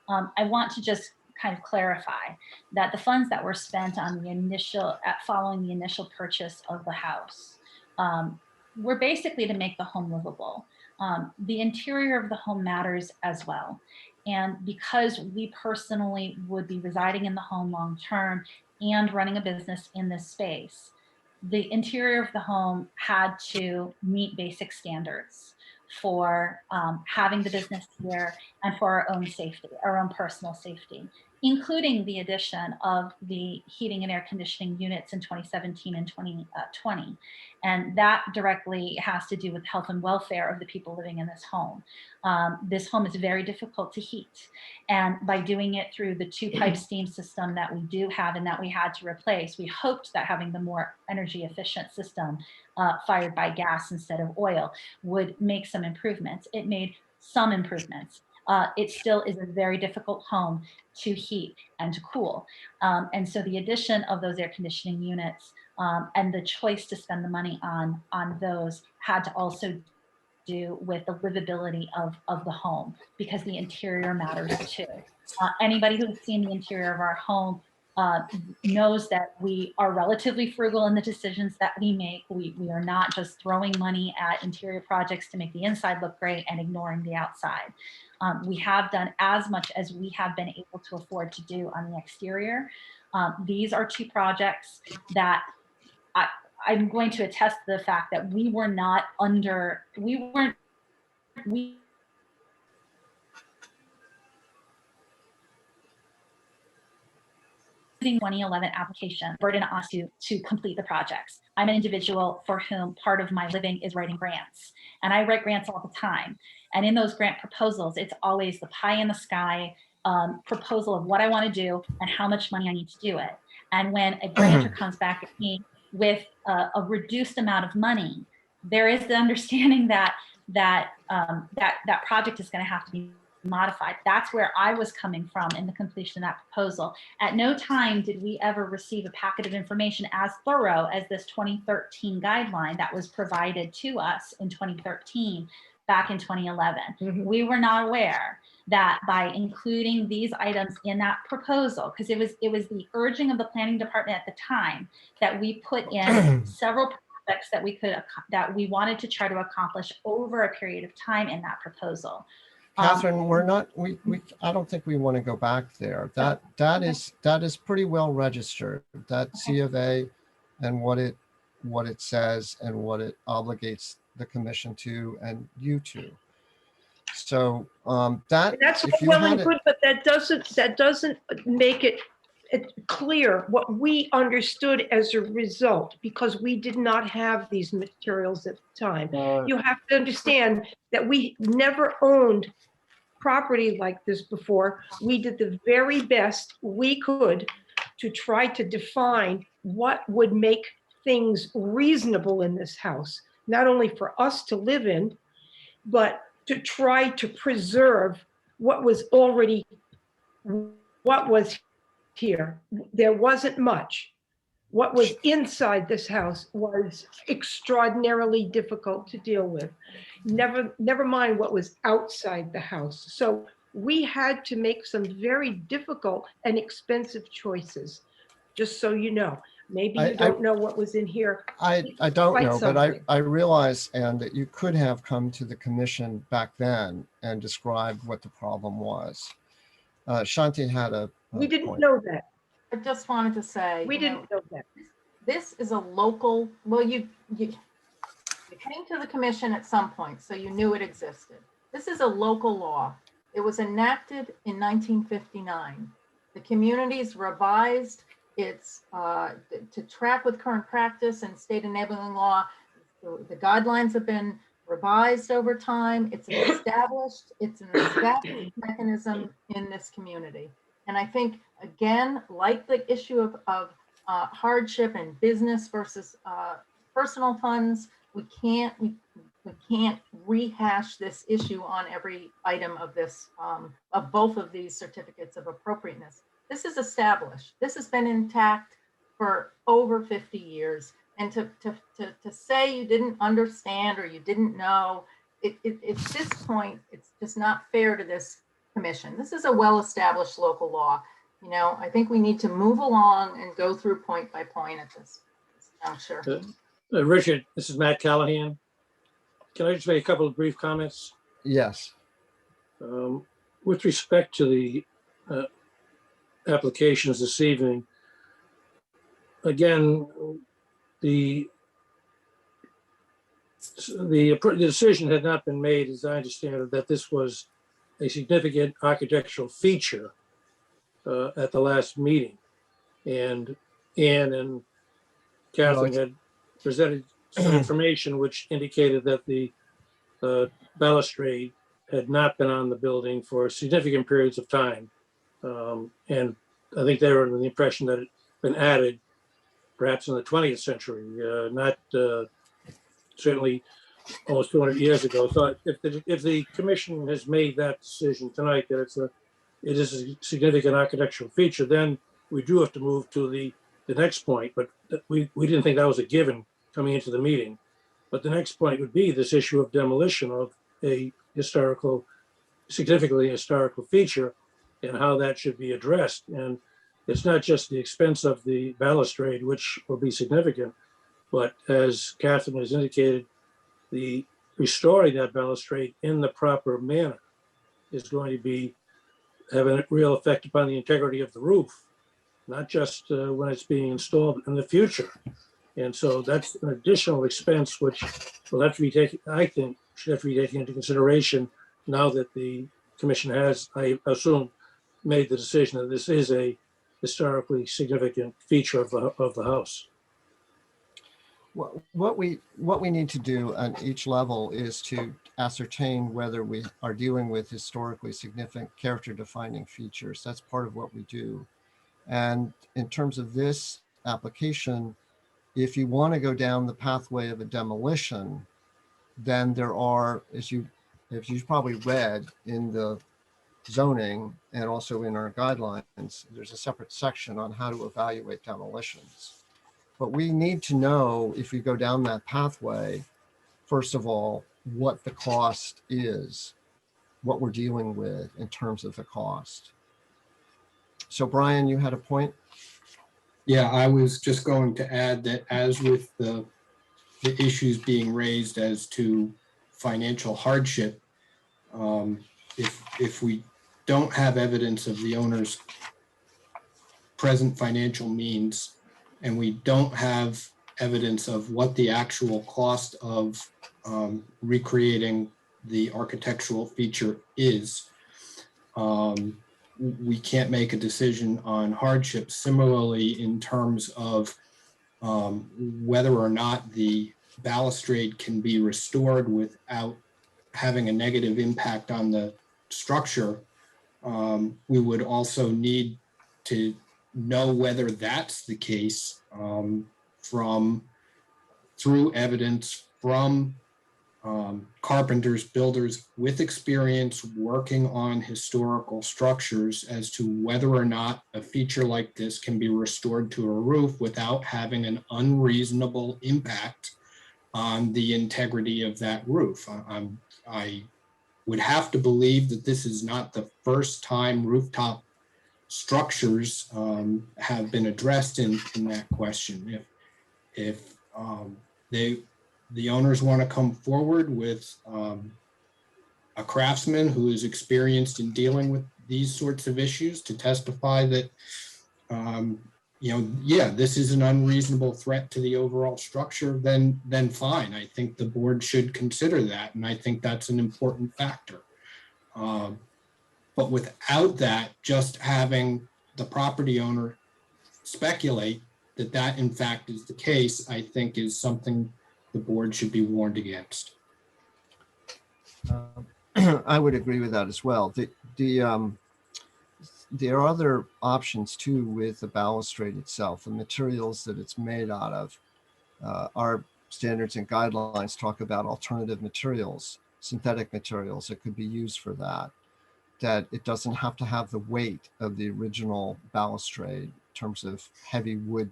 I want to just kind of clarify that the funds that were spent on the following the initial purchase of the house were basically to make the home livable. The interior of the home matters as well. And because we personally would be residing in the home long term and running a business in this space, the interior of the home had to meet basic standards for having the business here and for our own safety, our own personal safety, including the addition of the heating and air conditioning units in 2017 and 2020. And that directly has to do with health and welfare of the people living in this home. This home is very difficult to heat. And by doing it through the 2-pipe steam system that we do have and that we had to replace, we hoped that having the more energy efficient system fired by gas instead of oil would make some improvements. It made some improvements. It still is a very difficult home to heat and to cool. And so the addition of those air conditioning units and the choice to spend the money on those had to also do with the livability of the home, because the interior matters too. Anybody who's seen the interior of our home knows that we are relatively frugal in the decisions that we make. We are not just throwing money at interior projects to make the inside look great and ignoring the outside. We have done as much as we have been able to afford to do on the exterior. These are two projects that I'm going to attest to the fact that we we 2011 application burden us to complete the projects. I'm an individual for whom part of my living is writing grants, and I write grants all the time. And in those grant proposals, it's always the pie in the sky proposal of what I want to do and how much money I need to do it. And when a grantor comes back at me with a reduced amount of money, there is the understanding that that project is going to have to be modified. That's where I was coming from in the completion of that proposal. At no time did we ever receive a packet of information as thorough as this 2013 guideline that was provided to us in 2013 back in 2011. Mhm. We were not aware that by including these items in that proposal, because it was the urging of the planning department at the time that we put in several projects that we wanted to try to accomplish over a period of time in that proposal. Catherine, I don't think we want to go back there. That is pretty well registered, that C of A and what it says and what it obligates the commission to and you to. So that That's if you well had and good, but that doesn't make it clear what we understood as a result, because we did not have these materials at the time. You have to understand that we never owned property like this before. We did the very best we could to try to define what would make things reasonable in this house, not only for us to live in, but to try to preserve what was here. There wasn't much. What was inside this house was extraordinarily difficult to deal with. Never mind what was outside the house. So we had to make some very difficult and expensive choices, just so you know. Maybe you don't know what was in here. I don't Quite know, but something. I realize, Anne, that you could have come to the commission back then and described what the problem was. Shanti had a We didn't point. know that. I just wanted to say, We you know, didn't know that. this is a local, well, you came to the commission at some point, so you knew it existed. This is a local law. It was enacted in 1959. The communities revised its to track with current practice and state enabling law. The guidelines have been revised over time. It's an established mechanism in this community. And I think, again, like the issue of hardship and business versus personal funds, we can't rehash this issue on every item of this of both of these certificates of appropriateness. This is established. This has been intact for over 50 years. And to say you didn't understand or you didn't know, at this point, it's just not fair to this commission. This is a well-established local law. You know, I think we need to move along and go through point by point at this juncture. Richard, this is Matt Callahan. Can I just make a couple of brief comments? Yes. With respect to the applications this evening, again, the decision had not been made, as I understand it, that this was a significant architectural feature at the last meeting. And Ann and Catherine had presented some information which indicated that the balustrade had not been on the building for significant periods of time. And I think they were under the impression that it had been added perhaps in the 20th century, not certainly almost 200 years ago. So if the commission has made that decision tonight that it is a significant architectural feature, then we do have to move to the next point. But we didn't think that was a given coming into the meeting. But the next point would be this issue of demolition of a significantly historical feature and how that should be addressed. And it's not just the expense of the balustrade, which will be significant, but as Catherine has indicated, the restoring that balustrade in the proper manner is going to be have a real effect upon the integrity of the roof, not just when it's being installed in the future. And so that's an additional expense which will have to be taken, I think, should have to be taken into consideration now that the commission has, I assume, made the decision that this is a historically significant feature of the house. What we need to do on each level is to ascertain whether we are dealing with historically significant character defining features. That's part of what we do. And in terms of this application, if you want to go down the pathway of a demolition, then there are, as you've probably read in the zoning and also in our guidelines, there's a separate section on how to evaluate demolitions. But we need to know, if we go down that pathway, first of all, what the cost is, what we're dealing with in terms of the cost. So Brian, you had a point? Yeah, I was just going to add that as with the issues being raised as to financial hardship, if we don't have evidence of the owner's present financial means, and we don't have evidence of what the actual cost of recreating the architectural feature is, we can't make a decision on hardship. Similarly, in terms of whether or not the balustrade can be restored without having a negative impact on the structure, we would also need to know whether that's the case through evidence from carpenters, builders with experience working on historical structures as to whether or not a feature like this can be restored to a roof without having an unreasonable impact on the integrity of that roof. I would have to believe that this is not the first time rooftop structures have been addressed in that question. If the owners want to come forward with a craftsman who is experienced in dealing with these sorts of issues to testify that, yeah, this is an unreasonable threat to the overall structure, then fine. I think the board should consider that, and I think that's an important factor. But without that, just having the property owner speculate that in fact is the case, I think is something the board should be warned against. I would agree with that as well. There are other options too with the balustrade itself, the materials that it's made out of. Our standards and guidelines talk about alternative materials, synthetic materials that could be used for that it doesn't have to have the weight of the original balustrade in terms of heavy wood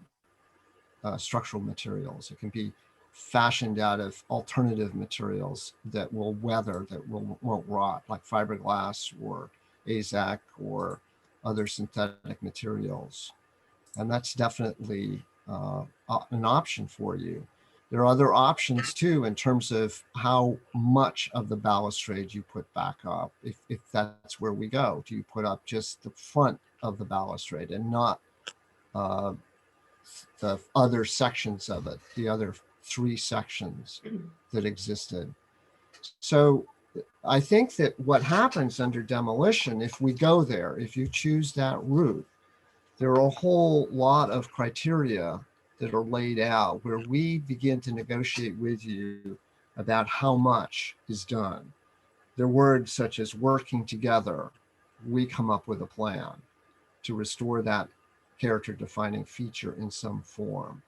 structural materials. It can be fashioned out of alternative materials that will weather, that won't rot, like fiberglass or AZEK or other synthetic materials. And that's definitely an option for you. There are other options too in terms of how much of the balustrade you put back up, if that's where we go. Do you put up just the front of the balustrade and not the other sections of it, the other 3 sections that existed? So I think that what happens under demolition, if we go there, if you choose that route, there are a whole lot of criteria that are laid out where we begin to negotiate with you about how much is done. There are words such as working together. We come up with a plan to restore that character defining feature in some form.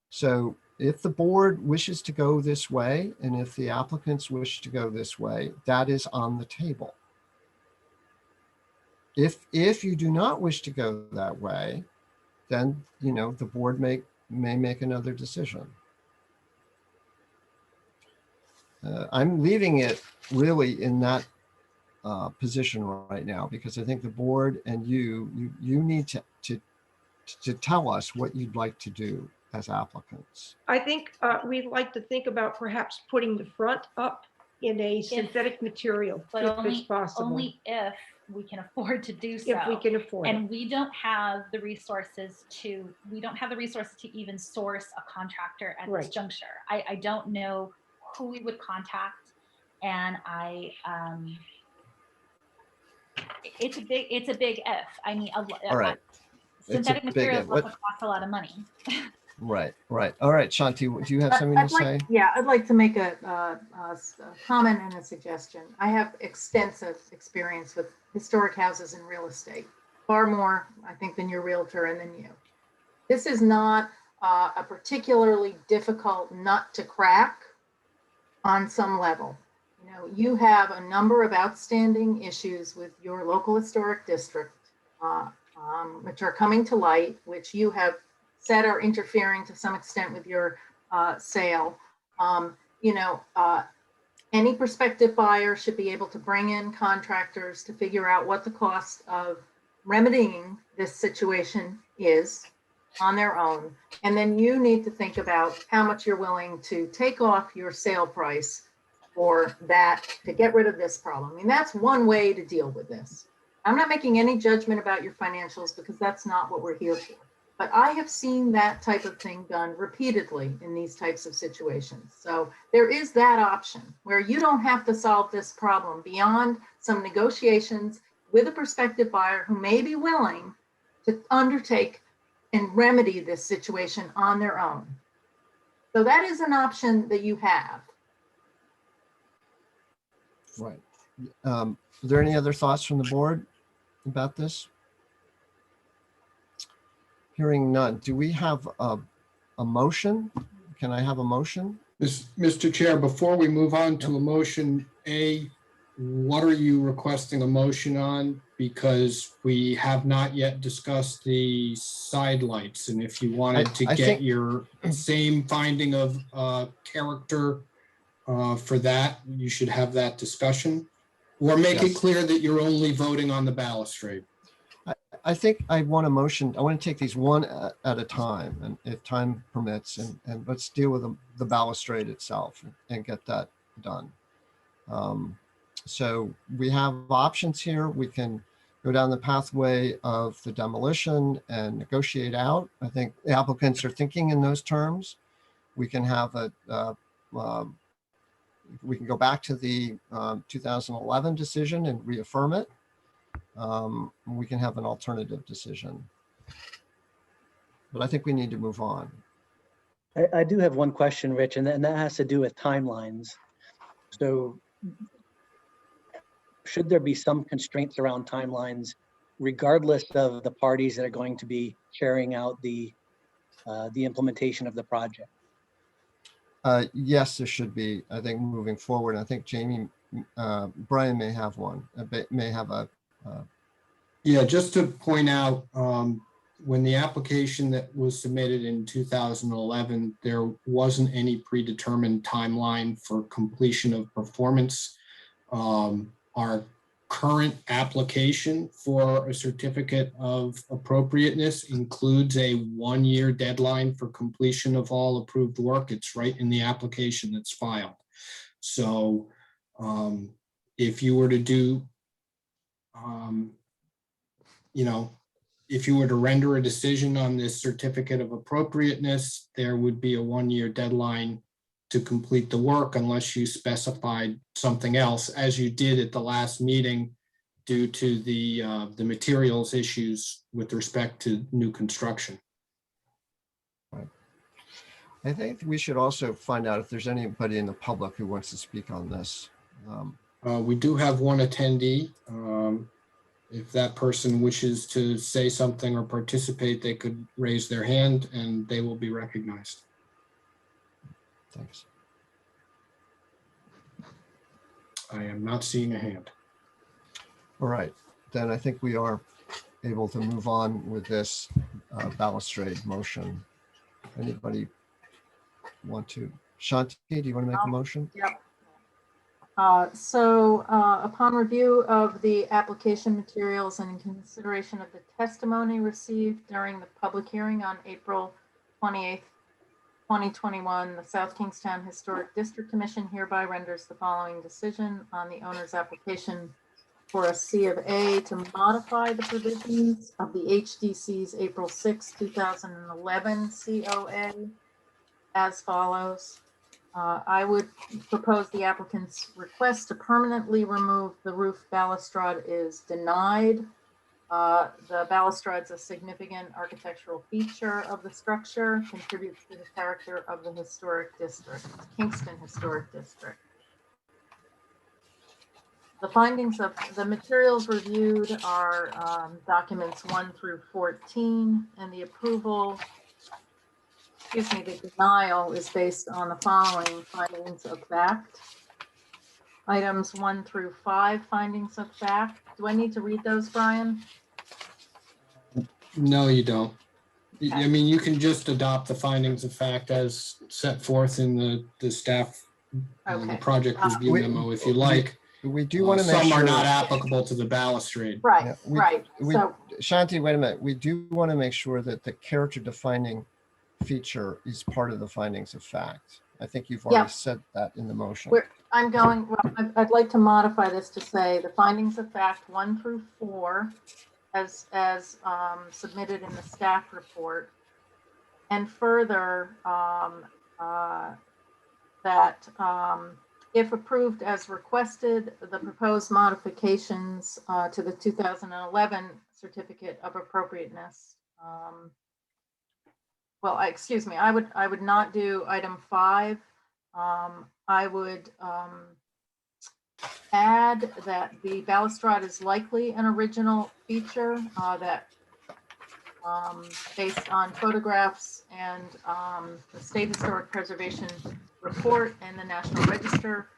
So if the board wishes to go this way, and if the applicants wish to go this way, that is on the table. If you do not wish to go that way, then the board may make another decision. I'm leaving it really in that position right now, because I think the board and you need to tell us what you'd like to do as applicants. I think we'd like to think about perhaps putting the front up in a synthetic material, But if it's only, possible, only if we can afford to do so. if we can afford it. And we don't have the resources to even source a contractor at this Right. juncture. I don't know who we would contact, and it's a big if. I mean, All right. synthetic big materials if. also cost a lot of money. Right. All right, Shanti, do you have something to say? I'd like to make a comment and a suggestion. I have extensive experience with historic houses and real estate, far more, I think, than your realtor and than you. This is not a particularly difficult nut to crack on some level. You know, you have a number of outstanding issues with your local historic district, which are coming to light, which you have said are interfering to some extent with your sale. Any prospective buyer should be able to bring in contractors to figure out what the cost of remedying this situation is on their own. And then you need to think about how much you're willing to take off your sale price for that, to get rid of this problem. I mean, that's one way to deal with this. I'm not making any judgment about your financials, because that's not what we're here for. But I have seen that type of thing done repeatedly in these types of situations. So there is that option where you don't have to solve this problem beyond some negotiations with a prospective buyer who may be willing to undertake and remedy this situation on their own. So that is an option that you have. Right. Are there any other thoughts from the board about this? Hearing none. Do we have a motion? Can I have a motion? Mr. Chair, before we move on to a motion, what are you requesting a motion on? Because we have not yet discussed the side lights, and if you wanted to get your same finding of character for that, you should have that discussion, or make it clear that you're only voting on the balustrade. I think I want a motion. I want to take these one at a time, and if time permits, and let's deal with the balustrade itself and get that done. So we have options here. We can go down the pathway of the demolition and negotiate out. I think the applicants are thinking in those terms. We can have we can go back to the 2011 decision and reaffirm it. We can have an alternative decision. But I think we need to move on. I do have one question, Rich, and that has to do with timelines. So should there be some constraints around timelines, regardless of the parties that are going to be carrying out the implementation of the project? Yes, there should be, I think, moving forward. I think Brian may have one, may have a. Yeah, just to point out, when the application that was submitted in 2011, there wasn't any predetermined timeline for completion of performance. Our current application for a certificate of appropriateness includes a 1-year deadline for completion of all approved work. It's right in the application that's filed. So if you were to do, if you were to render a decision on this certificate of appropriateness, there would be a 1-year deadline to complete the work unless you specified something else, as you did at the last meeting due to the materials issues with respect to new construction. Right. I think we should also find out if there's anybody in the public who wants to speak on this. We do have one attendee. If that person wishes to say something or participate, they could raise their hand and they will be recognized. Thanks. I am not seeing a hand. All right, then I think we are able to move on with this balustrade motion. Anybody want to? Shanti, do you want to make a motion? Yep. Upon review of the application materials and in consideration of the testimony received during the public hearing on April 28th, 2021, the South Kingstown Historic District Commission hereby renders the following decision on the owner's application for a C of A to modify the provisions of the HDC's April 6, 2011 COA as follows. I would propose the applicant's request to permanently remove the roof balustrade is denied. The balustrade is a significant architectural feature of the structure, contributes to the character of the historic district, Kingston Historic District. The findings of the materials reviewed are documents 1 through 14, and the approval, the denial is based on the following findings of fact. Items 1 through 5, findings of fact. Do I need to read those, Brian? No, you don't. I Okay. mean, you can just adopt the findings of fact as set forth in the staff, the Okay. project review We- memo, if you like. We do want to make Some sure. are not applicable to the balustrade. Right, Yeah, right. So, Shanti, wait a minute. We do want to make sure that the character defining feature is part of the findings of fact. I think you've already Yeah. said that in the motion. I'm going, well, I'd like to modify this to say the findings of fact 1 through 4 as submitted in the staff report. And further, that if approved as requested, the proposed modifications to the 2011 certificate of appropriateness. Excuse me, I would not do item 5. I would add that the balustrade is likely an original feature that based on photographs and the State Historic Preservation Report and the National Register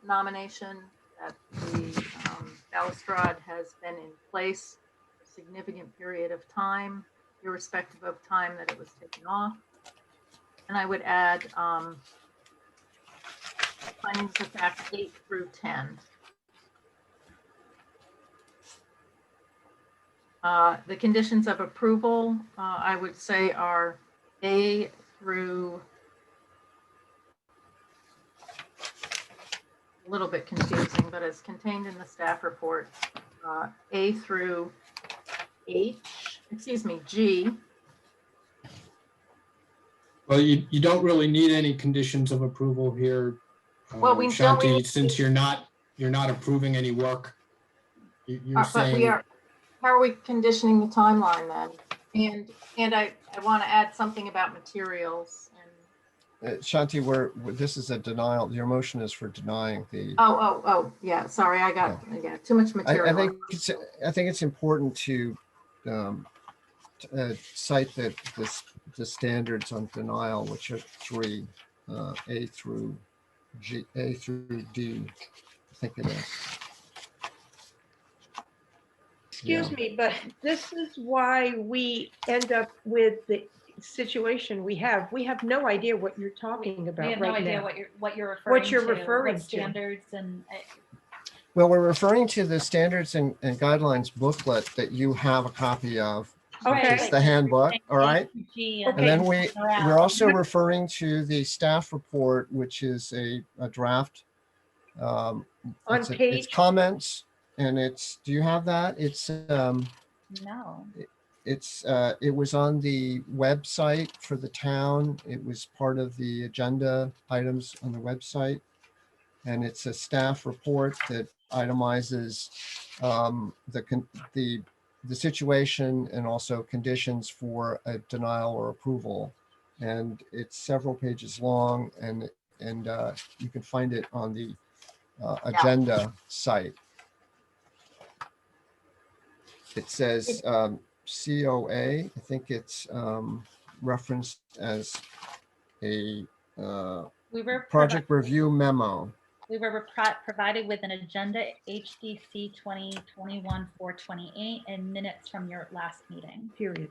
nomination, that the balustrade has been in place for a significant period of time, irrespective of time that it was taken off. And I would add findings of fact 8 through 10. The conditions of approval, I would say, are A through, a little bit confusing, but as contained in the staff report, A through G. Well, you don't really need any conditions of approval here. Well, we don't. Shanti, since you're not approving any work. You're But we saying, are. How are we conditioning the timeline then? And I want to add something about materials. And Shanti, this is a denial. Your motion is for denying the. Oh, yeah. Sorry, I got too much material. I think it's important to cite that the standards on denial, which are 3, A through D. I think it is. Excuse me, but this is why we end up with the situation we have. We have no idea what you're talking about We have right no idea now. what you're referring to. What you're referring what to. standards and. Well, we're referring to the standards and guidelines booklet that you have a copy of. Okay. Which is the handbook, all right? And then we're also referring to the staff report, which is a draft. On It's page. comments, and do you have that? It's No. it was on the website for the town. It was part of the agenda items on the website. And it's a staff report that itemizes the situation and also conditions for a denial or approval. And it's several pages long, and you can find it on the agenda site. It says COA. I think it's referenced as a project review memo. We were provided with an agenda HDC 2021-428 and minutes from your last meeting. Period.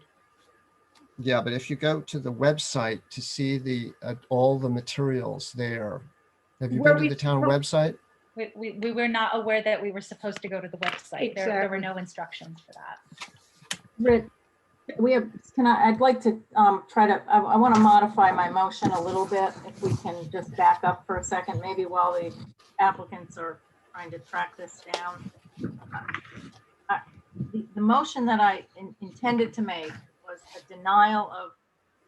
Yeah, but if you go to the website to see all the materials there, Have you Were been to we the town supposed- website? We were not aware that we were supposed to go to the website. There were Exactly. no instructions for that. Rick, I'd like to I want to modify my motion a little bit. If we can just back up for a second, maybe while the applicants are trying to track this down. The motion that I intended to make was a denial of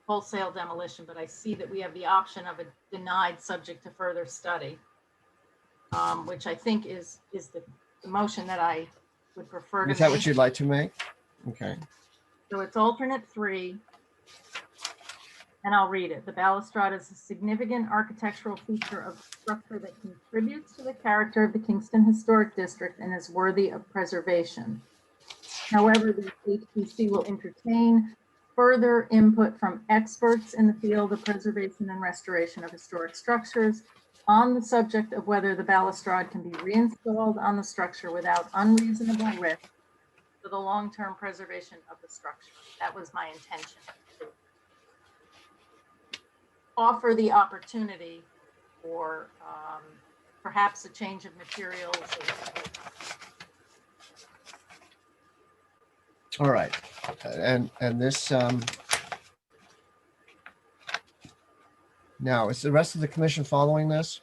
wholesale demolition, but I see that we have the option of a denied subject to further study, which I think is the motion that I would prefer to Is that make. what you'd like to make? Okay. So it's alternate 3, and I'll read it. The balustrade is a significant architectural feature of structure that contributes to the character of the Kingston Historic District and is worthy of preservation. However, the HPC will entertain further input from experts in the field of preservation and restoration of historic structures on the subject of whether the balustrade can be reinstalled on the structure without unreasonable risk for the long-term preservation of the structure. That was my intention. Offer the opportunity for perhaps a change of materials. All right. And this, now, is the rest of the commission following this?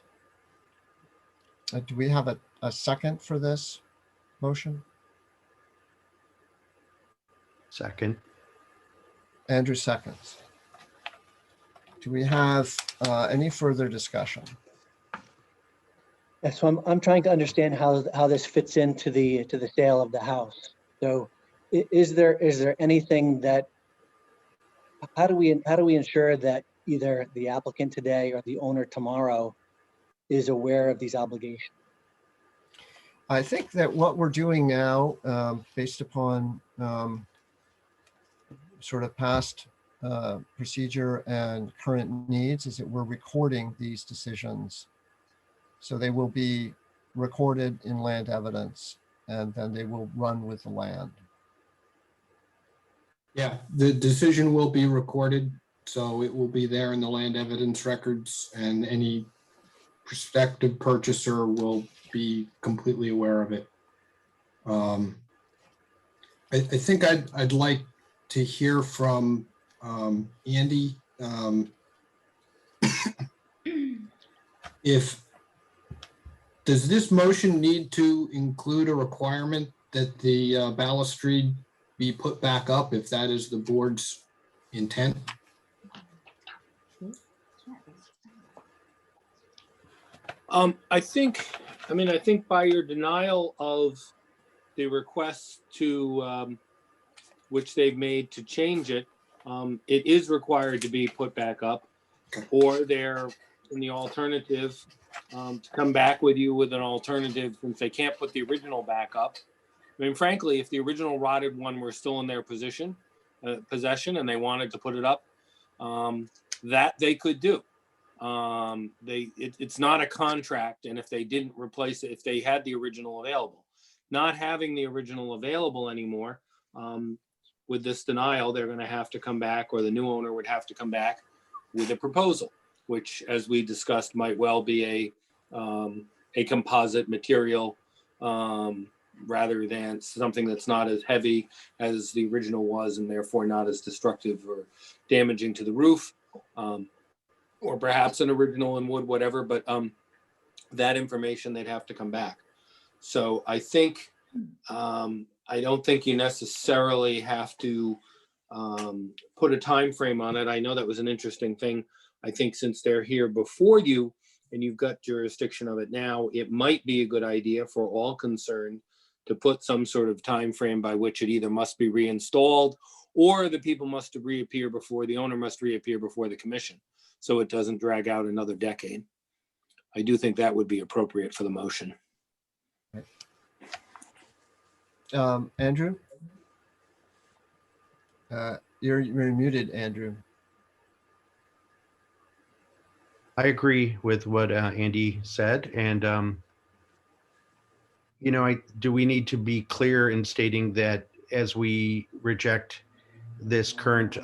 Do we have a second for this motion? Second. Andrew seconds. Do we have any further discussion? Yeah, so I'm trying to understand how this fits into the sale of the house. So is there anything that, how do we ensure that either the applicant today or the owner tomorrow is aware of these obligations? I think that what we're doing now, based upon sort of past procedure and current needs, is that we're recording these decisions. So they will be recorded in land evidence, and then they will run with the land. Yeah, the decision will be recorded, so it will be there in the land evidence records, and any prospective purchaser will be completely aware of it. I think I'd like to hear from Andy. Does this motion need to include a requirement that the balustrade be put back up if that is the board's intent? I think by your denial of the request to, which they've made to change it, it is required to be put back up, or they're in the alternative, to come back with you with an alternative since they can't put the original back up. I mean, frankly, if the original rotted one were still in their possession and they wanted to put it up, that they could do. It's not a contract, and if they didn't replace it, if they had the original available, not having the original available anymore, with this denial, they're going to have to come back, or the new owner would have to come back with a proposal, which, as we discussed, might well be a composite material, rather than something that's not as heavy as the original was, and therefore not as destructive or damaging to the roof, or perhaps an original in wood, whatever. But that information, they'd have to come back. So I think I don't think you necessarily have to put a time frame on it. I know that was an interesting thing. I think since they're here before you and you've got jurisdiction of it now, it might be a good idea for all concerned to put some sort of time frame by which it either must be reinstalled, or the people must reappear before, the owner must reappear before the commission, so it doesn't drag out another decade. I do think that would be appropriate for the motion. Andrew? You're muted, Andrew. I agree with what Andy said. And, do we need to be clear in stating that as we reject this current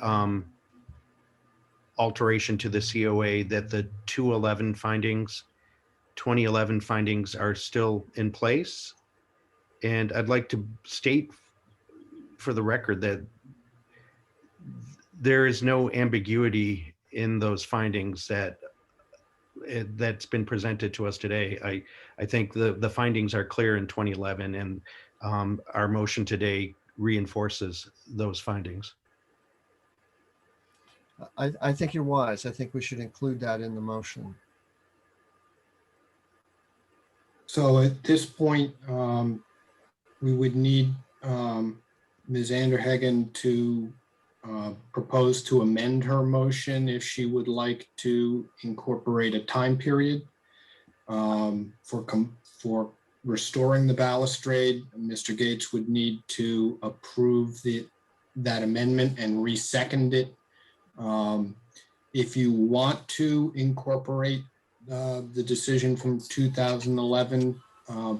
alteration to the COA, that the 211 findings 2011 findings are still in place. And I'd like to state for the record that there is no ambiguity in those findings that's been presented to us today. I think the findings are clear in 2011, and our motion today reinforces those findings. I think you're wise. I think we should include that in the motion. So at this point, we would need Ms. Anderhagen to propose to amend her motion if she would like to incorporate a time period for restoring the balustrade. Mr. Gates would need to approve that amendment and resecond it. If you want to incorporate the decision from 2011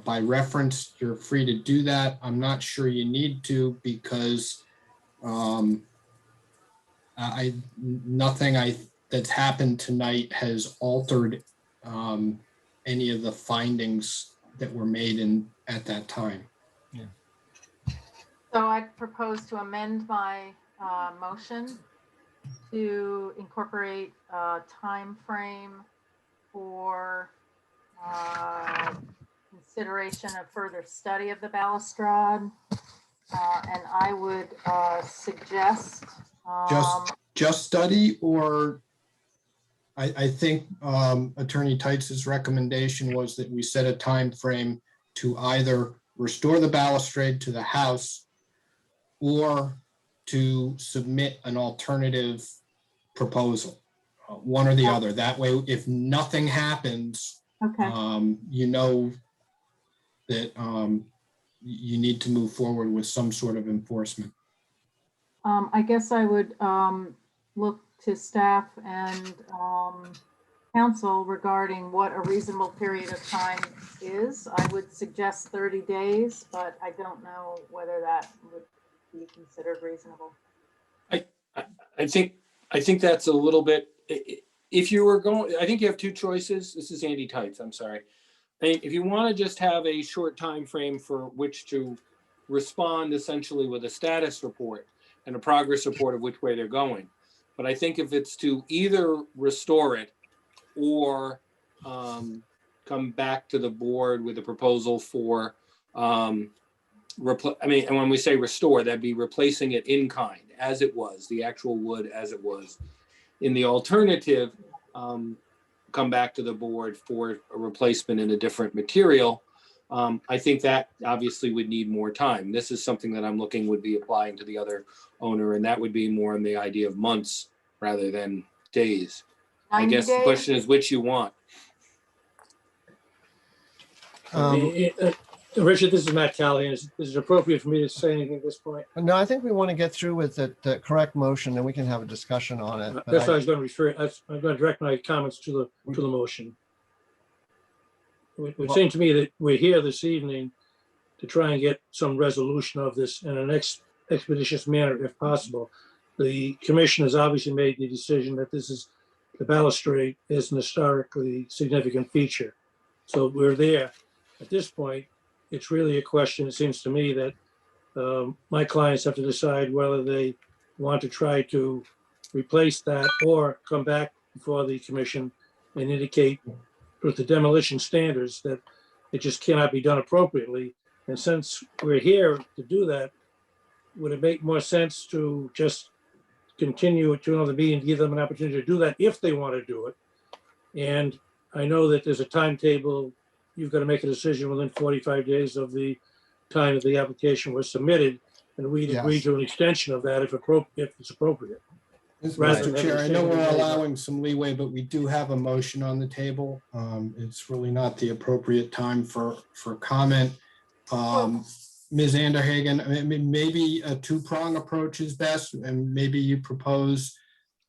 by reference, you're free to do that. I'm not sure you need to, because nothing that's happened tonight has altered any of the findings that were made at that time. So I'd propose to amend my motion to incorporate a time frame for consideration of further study of the balustrade. And I would suggest Just study, or I think Attorney Teitz's recommendation was that we set a time frame to either restore the balustrade to the house or to submit an alternative proposal, one or the other. That way, if nothing happens, okay. you know that you need to move forward with some sort of enforcement. I guess I would look to staff and council regarding what a reasonable period of time is. I would suggest 30 days, but I don't know whether that would be considered reasonable. I think that's a little bit, if you were going, I think you have two choices. This is Andy Tights, I'm sorry. If you want to just have a short time frame for which to respond essentially with a status report and a progress report of which way they're going. But I think if it's to either restore it or come back to the board with a proposal for, and when we say restore, that'd be replacing it in kind, as it was, the actual wood as it was. In the alternative, come back to the board for a replacement in a different material. I think that obviously would need more time. This is something that I'm looking would be applying to the other owner, and that would be more in the idea of months rather than days. I guess the question is which you want. Richard, this is Matt Callahan. Is it appropriate for me to say anything at this point? No, I think we want to get through with the correct motion, and we can have a discussion on it. But That's what I was going to refer. I'm going to direct my comments to the motion. It would seem to me that we're here this evening to try and get some resolution of this in an expeditious manner, if possible. The commission has obviously made the decision that the balustrade is an historically significant feature. So we're there. At this point, it's really a question, it seems to me, that my clients have to decide whether they want to try to replace that or come back before the commission and indicate with the demolition standards that it just cannot be done appropriately. And since we're here to do that, would it make more sense to just continue to another meeting to give them an opportunity to do that if they want to do it? And I know that there's a timetable. You've got to make a decision within 45 days of the time that the application was submitted, and we'd agree to an extension of that if it's appropriate. Mr. Chair, I know we're allowing some leeway, but we do have a motion on the table. It's really not the appropriate time for comment. Ms. Anderhagen, maybe a two-prong approach is best, and maybe you propose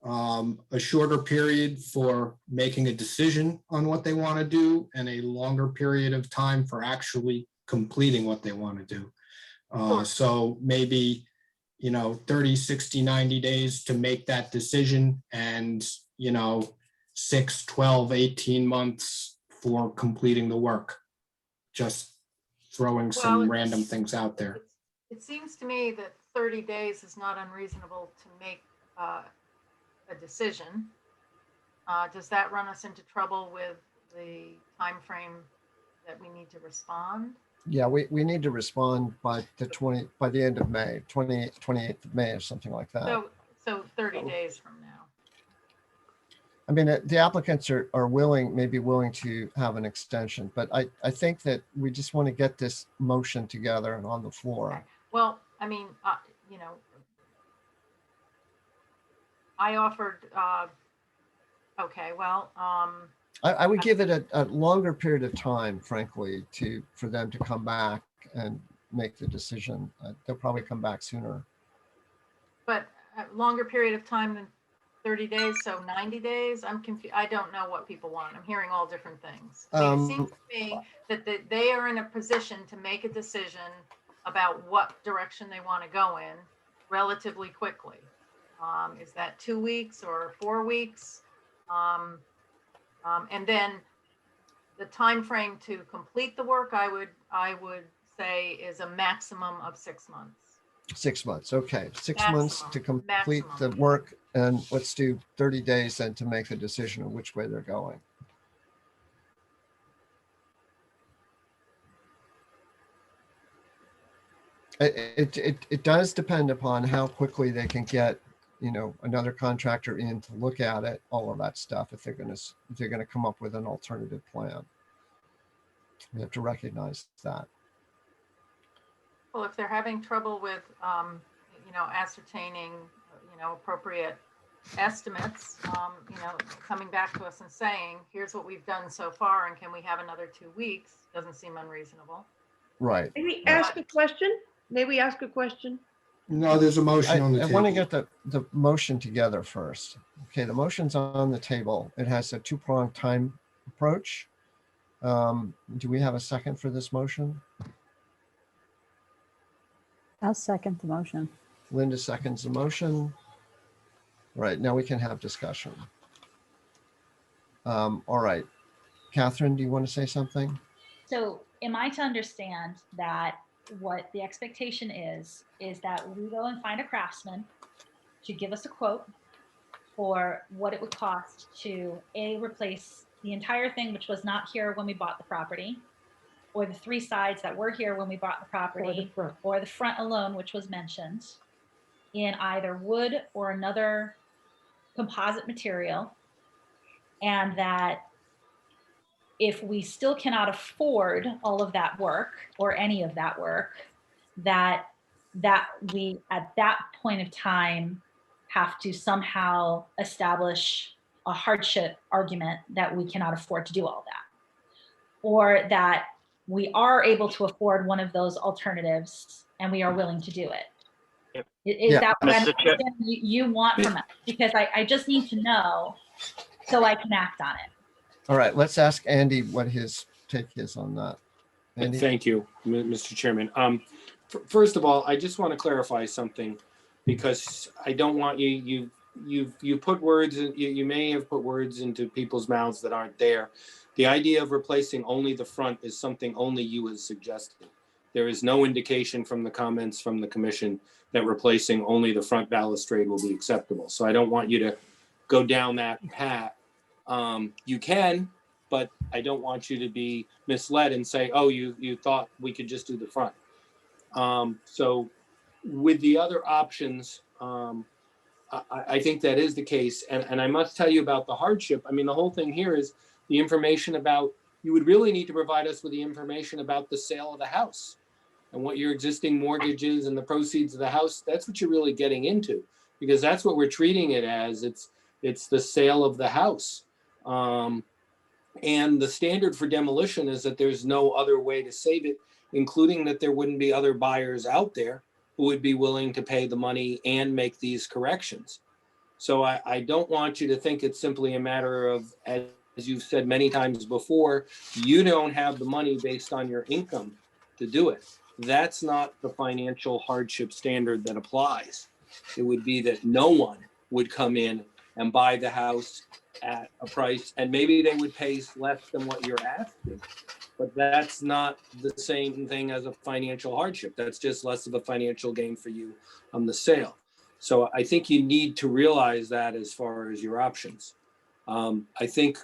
a shorter period for making a decision on what they want to do and a longer period of time for actually completing what they want to do. So maybe, 30, 60, 90 days to make that decision, and, 6, 12, 18 months for completing the work. Just throwing some Well, random things out there. It seems to me that 30 days is not unreasonable to make a decision. Does that run us into trouble with the time frame that we need to respond? Yeah, we need to respond by the end of May, 28th of May or something like that. So 30 days from now. I mean, the applicants are maybe willing to have an extension, but I think that we just want to get this motion together and on the floor. Okay. Well, I mean, you know, I offered, okay, well, I would give it a longer period of time, frankly, for them to come back and make the decision. They'll probably come back sooner. but a longer period of time than 30 days, so 90 days. I'm confused. I don't know what people want. I'm hearing all different things. I mean, it seems to me that they are in a position to make a decision about what direction they want to go in relatively quickly. Is that 2 weeks or 4 weeks? And then the time frame to complete the work, I would say, is a maximum of 6 months. 6 months. Okay. 6 Maximum, months to complete the maximum. work, and let's do 30 days then to make the decision of which way they're going. It does depend upon how quickly they can get, you know, another contractor in to look at it, all of that stuff, if they're going to come up with an alternative plan. We have to recognize that. Well, if they're having trouble with, you know, ascertaining, you know, appropriate estimates, you know, coming back to us and saying, here's what we've done so far, and can we have another 2 weeks? Doesn't seem unreasonable. Right. May we ask a question? May we ask a question? No, there's a motion on the I table. want to get the motion together first. Okay, the motion's on the table. It has a two-pronged time approach. Do we have a second for this motion? I'll second the motion. Linda seconds the motion. Right, now we can have discussion. All right. Catherine, do you want to say something? So am I to understand that what the expectation is that we go and find a craftsman to give us a quote for what it would cost to replace the entire thing, which was not here when we bought the property, or the 3 sides that were here when we bought the property, or the front alone, which was mentioned, in either wood or another composite material, and that if we still cannot afford all of that work or any of that work, that we at that point of time have to somehow establish a hardship argument that we cannot afford to do all that, or that we are able to afford one of those alternatives and we are willing to do it. Is that what you want from us? Because I just need to know so I can act on it. All right, let's ask Andy what his take is on that. Andy? Thank you, Mr. Chairman. First of all, I just want to clarify something, because I don't want you put words, you may have put words into people's mouths that aren't there. The idea of replacing only the front is something only you has suggested. There is no indication from the comments from the commission that replacing only the front balustrade will be acceptable. So I don't want you to go down that path. You can, but I don't want you to be misled and say, oh, you thought we could just do the front. So with the other options, I think that is the case. And I must tell you about the hardship. I mean, the whole thing here is the information about, you would really need to provide us with the information about the sale of the house and what your existing mortgage is and the proceeds of the house. That's what you're really getting into, because that's what we're treating it as. It's the sale of the house. And the standard for demolition is that there's no other way to save it, including that there wouldn't be other buyers out there who would be willing to pay the money and make these corrections. So I don't want you to think it's simply a matter of, as you've said many times before, you don't have the money based on your income to do it. That's not the financial hardship standard that applies. It would be that no one would come in and buy the house at a price, and maybe they would pay less than what you're asking. But that's not the same thing as a financial hardship. That's just less of a financial gain for you on the sale. So I think you need to realize that as far as your options. I think,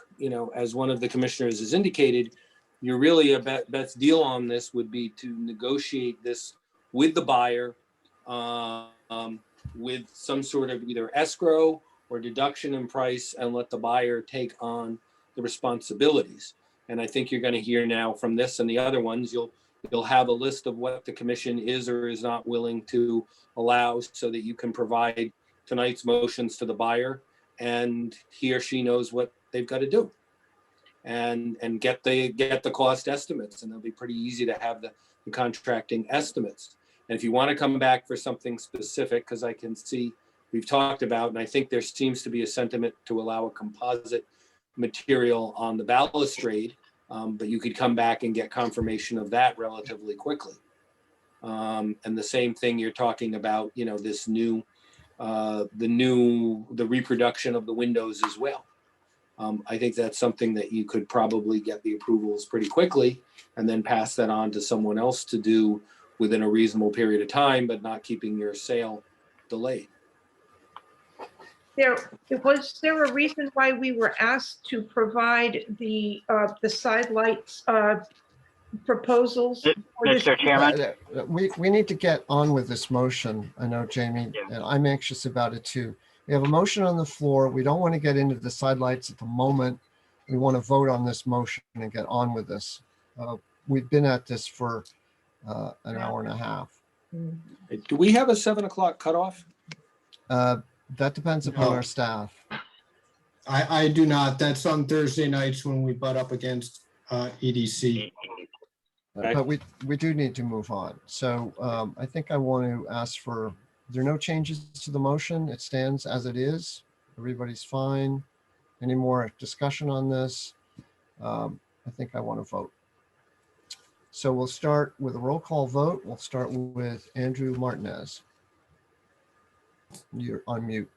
as one of the commissioners has indicated, you're really best deal on this would be to negotiate this with the buyer, with some sort of either escrow or deduction in price, and let the buyer take on the responsibilities. And I think you're going to hear now from this and the other ones, you'll have a list of what the commission is or is not willing to allow, so that you can provide tonight's motions to the buyer, and he or she knows what they've got to do, and get the cost estimates, and they'll be pretty easy to have the contracting estimates. And if you want to come back for something specific, because I can see we've talked about, and I think there seems to be a sentiment to allow a composite material on the balustrade, but you could come back and get confirmation of that relatively quickly. And the same thing you're talking about, this new, the reproduction of the windows as well. I think that's something that you could probably get the approvals pretty quickly, and then pass that on to someone else to do within a reasonable period of time, but not keeping your sale delayed. Was there a reason why we were asked to provide the side lights proposals? Mr. Chairman? We need to get on with this motion. I know, Jamie, and I'm anxious about it too. We have a motion on the floor. We don't want to get into the sidelights at the moment. We want to vote on this motion and get on with this. We've been at this for an hour and a half. Do we have a 7 o'clock cutoff? That depends upon No. our staff. I do not. That's on Thursday nights when we butt up against EDC. Okay. But we do need to move on. So I think I want to ask for, there are no changes to the motion. It stands as it is. Everybody's fine. Any more discussion on this? I think I want to vote. So we'll start with a roll call vote. We'll start with Andrew Martinez. You're on mute.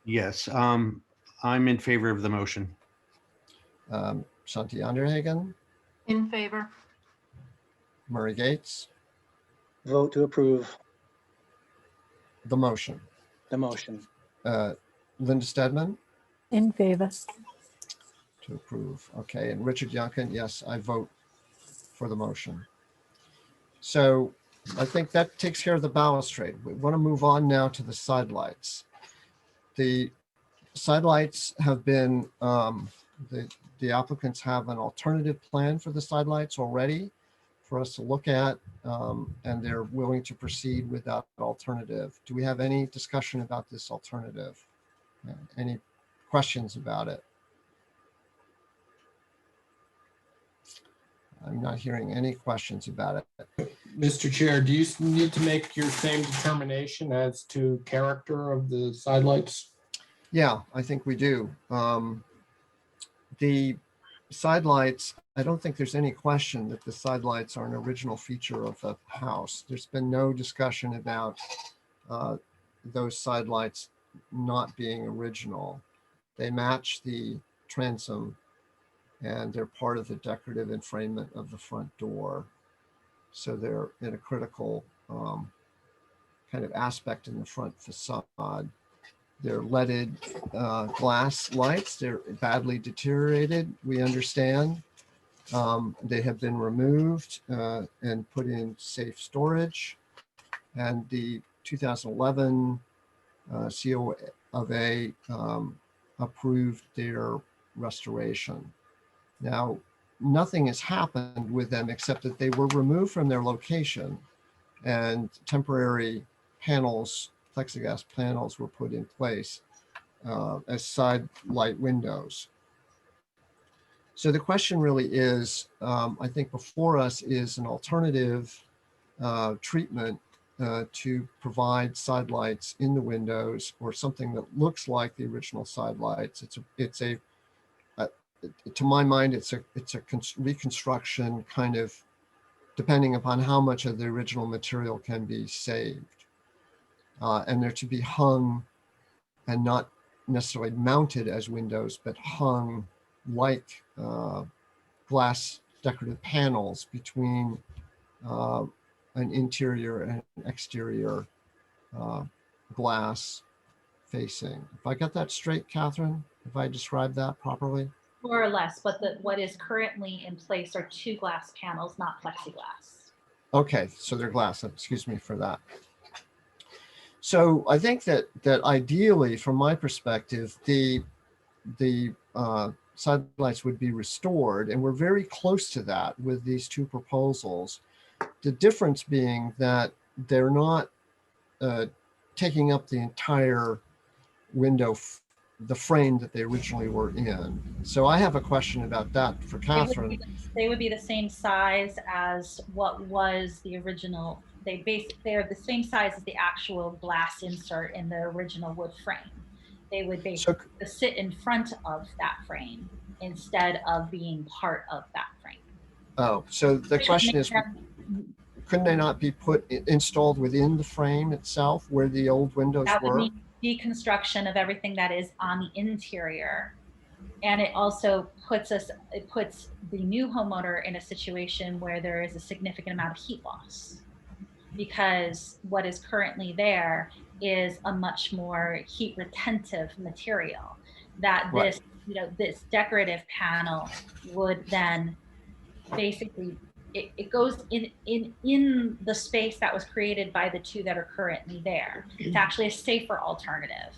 Yes, I'm in favor of the motion. Shanti Anderhagen, In favor. Murray Gates, Vote to approve the motion. the motion. Linda Stedman, In favor. to approve. Okay, and Richard Youngkin, yes, I vote for the motion. So I think that takes care of the balustrade. We want to move on now to the sidelights. The sidelights have been, the applicants have an alternative plan for the sidelights already for us to look at, and they're willing to proceed with that alternative. Do we have any discussion about this alternative? Any questions about it? I'm not hearing any questions about it. Mr. Chair, do you need to make your same determination as to character of the sidelights? Yeah, I think we do. The sidelights, I don't think there's any question that the sidelights are an original feature of the house. There's been no discussion about those sidelights not being original. They match the transom, and they're part of the decorative enfrainment of the front door. So they're in a critical kind of aspect in the front facade. They're leaded glass lights. They're badly deteriorated, we understand. They have been removed and put in safe storage. And the 2011 CO of A approved their restoration. Now, nothing has happened with them except that they were removed from their location, and temporary panels, plexiglass panels, were put in place as side light windows. So the question really is, I think before us is an alternative treatment to provide side lights in the windows, or something that looks like the original side lights. To my mind, it's a reconstruction, kind of depending upon how much of the original material can be saved. And they're to be hung and not necessarily mounted as windows, but hung like glass decorative panels between an interior and exterior glass facing. If I got that straight, Catherine, if I described that properly? More or less, but what is currently in place are 2 glass panels, not plexiglass. Okay, so they're glass. Excuse me for that. So I think that ideally, from my perspective, the sidelights would be restored, and we're very close to that with these 2 proposals. The difference being that they're not taking up the entire window, the frame that they originally were in. So I have a question about that for Catherine. They would be the same size as what was the original. They're the same size as the actual glass insert in the original wood frame. They would basically sit in front of that frame instead of being part of that frame. Oh, so the question is, couldn't they not be installed within the frame itself where the old windows that would were? mean deconstruction of everything that is on the interior. And it also puts the new homeowner in a situation where there is a significant amount of heat loss, because what is currently there is a much more heat retentive material that this, this decorative panel would then basically, it goes in the space that was created by the 2 that are currently there. It's actually a safer alternative.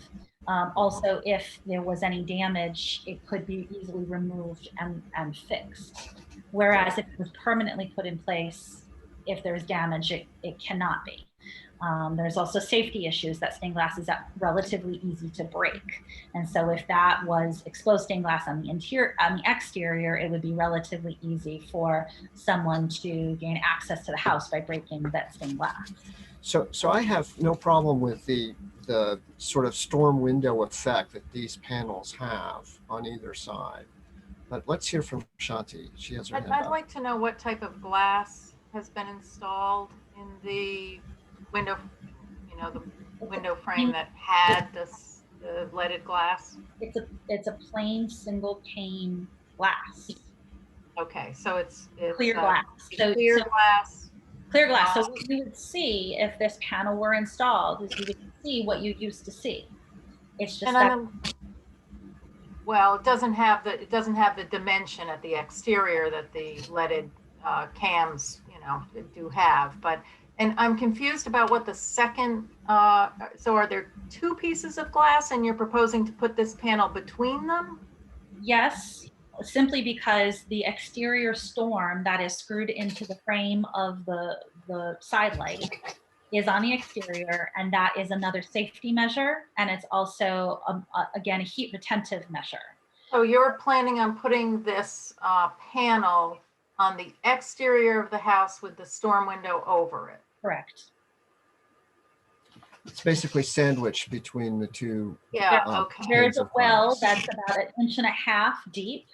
Also, if there was any damage, it could be easily removed and fixed. Whereas if it was permanently put in place, if there's damage, it cannot be. There's also safety issues that stained glass is relatively easy to break. And so if that was exposed stained glass on the exterior, it would be relatively easy for someone to gain access to the house by breaking that stained glass. So I have no problem with the sort of storm window effect that these panels have on either side. But let's hear from Shanti. She has her hand I'd up. like to know what type of glass has been installed in the window, the window frame that had the leaded glass. It's a plain single pane glass. Okay, so it's clear glass. Clear glass. Clear glass. So what you would see if this panel were installed is you would see what you used to see. It's just well, it doesn't have the dimension at the exterior that the leaded cams, do have. And I'm confused about what the second. So are there 2 pieces of glass, and you're proposing to put this panel between them? Yes, simply because the exterior storm that is screwed into the frame of the side light is on the exterior, and that is another safety measure, and it's also again a heat retentive measure. So you're planning on putting this panel on the exterior of the house with the storm window over it? Correct. It's basically sandwiched between the 2. Yeah. Okay. There's a well that's about 1.5 inches deep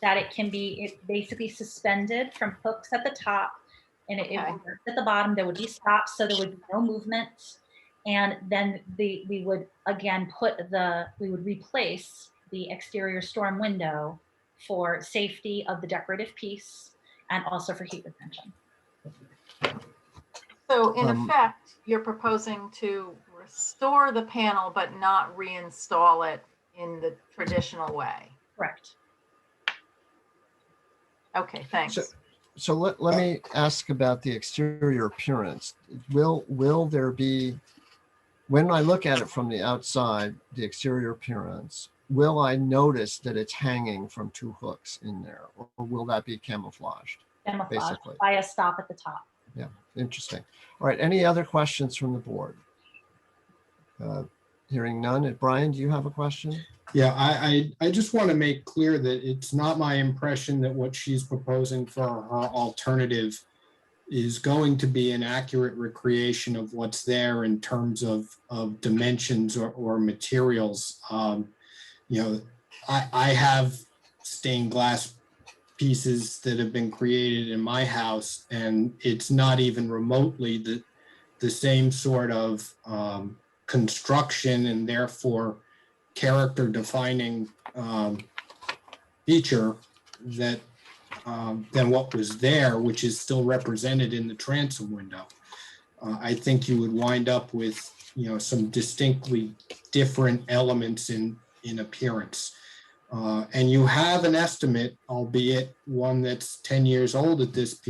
that it can be basically suspended from hooks at the top, and it works at the bottom. There would be stops, so there would be no movement. And then we would again we would replace the exterior storm window for safety of the decorative piece and also for heat retention. So in effect, you're proposing to restore the panel but not reinstall it in the traditional way. Correct. Okay, thanks. So let me ask about the exterior appearance. Will there be, when I look at it from the outside, the exterior appearance, will I notice that it's hanging from 2 hooks in there, or will that be camouflaged? Camouflaged basically by a stop at the top. Yeah, interesting. All right, any other questions from the board? Hearing none. Brian, do you have a question? Yeah, I just want to make clear that it's not my impression that what she's proposing for her alternative is going to be an accurate recreation of what's there in terms of dimensions or materials. I have stained glass pieces that have been created in my house, and it's not even remotely the same sort of construction, and therefore character defining feature that than what was there, which is still represented in the transom window. I think you would wind up with, some distinctly different elements in appearance. And you have an estimate, albeit one that's 10 years old at this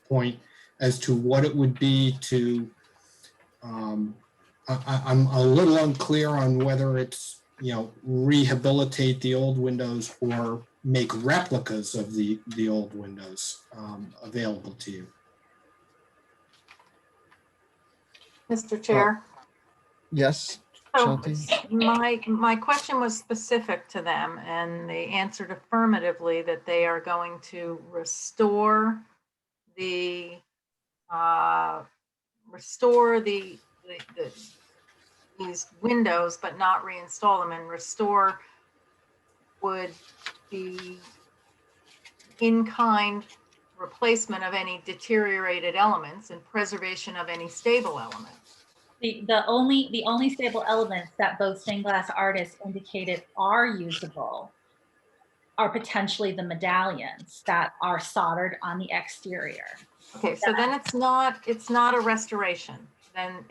point, as to what it would be to, I'm a little unclear on whether it's, rehabilitate the old windows or make replicas of the old windows available to you. Mr. Chair. Yes, So Shanti? my question was specific to them, and they answered affirmatively that they are going to restore the these windows, but not reinstall them. And restore would be in-kind replacement of any deteriorated elements and preservation of any stable elements. The only stable elements that both stained glass artists indicated are usable are potentially the medallions that are soldered on the exterior. Okay, so then it's not a restoration.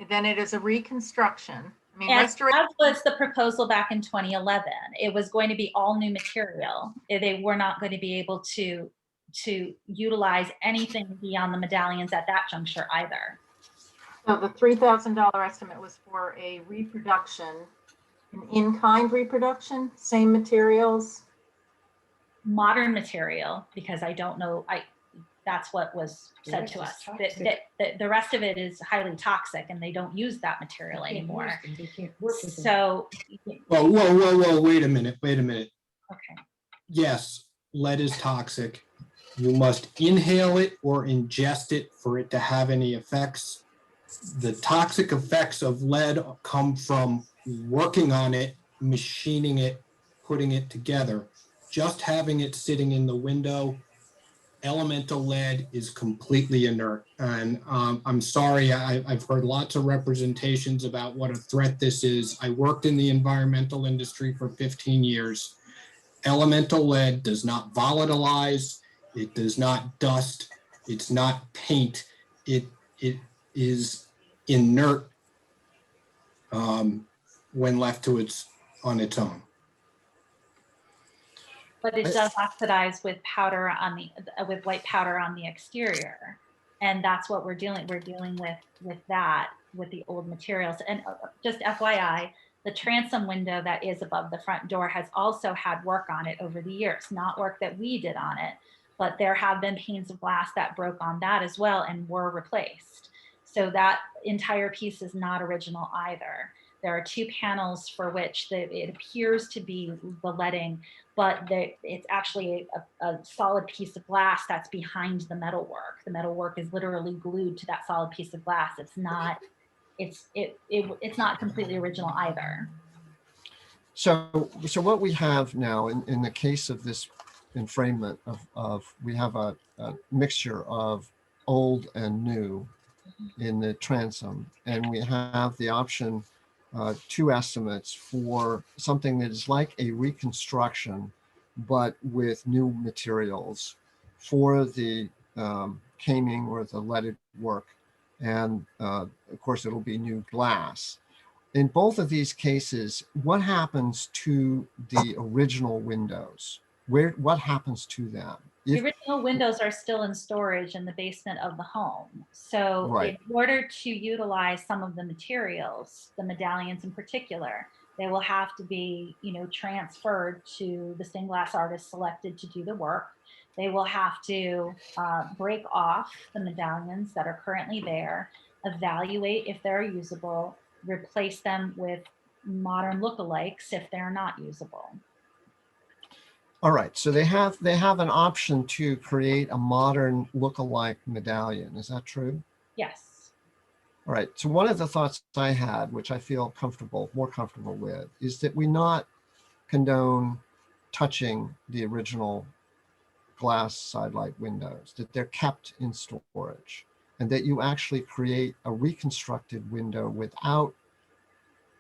Then it is a reconstruction. I mean, restoration. That was the proposal back in 2011. It was going to be all new material. They were not going to be able to utilize anything beyond the medallions at that juncture either. So the $3,000 estimate was for a reproduction, an in-kind reproduction, same materials? Modern material, because I don't know, that's what was said to us. The rest of it is highly toxic and they don't use that material anymore. So. Whoa, wait a minute. Okay. Yes, lead is toxic. You must inhale it or ingest it for it to have any effects. The toxic effects of lead come from working on it, machining it, putting it together. Just having it sitting in the window, elemental lead is completely inert. And I'm sorry, I've heard lots of representations about what a threat this is. I worked in the environmental industry for 15 years. Elemental lead does not volatilize. It does not dust. It's not paint. It is inert when left on its own. But it does oxidize with powder with white powder on the exterior, and that's what we're dealing with the old materials. And just FYI, the transom window that is above the front door has also had work on it over the years, not work that we did on it, but there have been panes of glass that broke on that as well and were replaced. So that entire piece is not original either. There are two panels for which it appears to be the leading, but it's actually a solid piece of glass that's behind the metalwork. The metalwork is literally glued to that solid piece of glass. It's not completely original either. So what we have now in the case of this enframement we have a mixture of old and new in the transom, and we have the option, two estimates for something that is like a reconstruction, but with new materials for the camming or the leaded work. And of course, it'll be new glass. In both of these cases, what happens to the original windows? What happens to them? The original windows are still in storage in the basement of the home. So right. In order to utilize some of the materials, the medallions in particular, they will have to be, transferred to the stained glass artist selected to do the work. They will have to break off the medallions that are currently there, evaluate if they're usable, replace them with modern lookalikes if they're not usable. All right, so they have an option to create a modern look-alike medallion. Is that true? Yes. All right, so one of the thoughts I had, which I feel more comfortable with, is that we not condone touching the original glass sidelight windows, that they're kept in storage, and that you actually create a reconstructed window without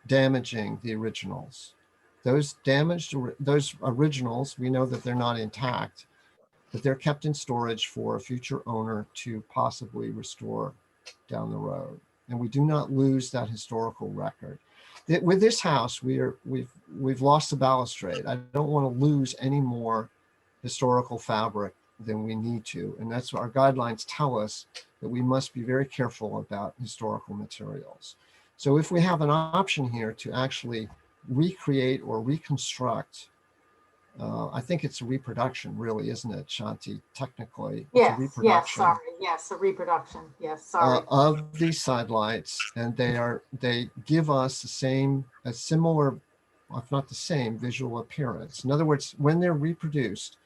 damaging the originals. those damaged, those originals, we know that they're not intact, but they're kept in storage for a future owner to possibly restore down the road. And we do not lose that historical record. With this house, we've lost the balustrade. I don't want to lose any more historical fabric than we need to. And that's what our guidelines tell us, that we must be very careful about historical materials. So if we have an option here to actually recreate or reconstruct, I think it's a reproduction, really, isn't it, Shanti? Technically, it's a Yes, reproduction. sorry. Yes, a reproduction. Yes, sorry. Of these sidelights, and they give us a similar, if not the same, visual appearance. In other words, when they're reproduced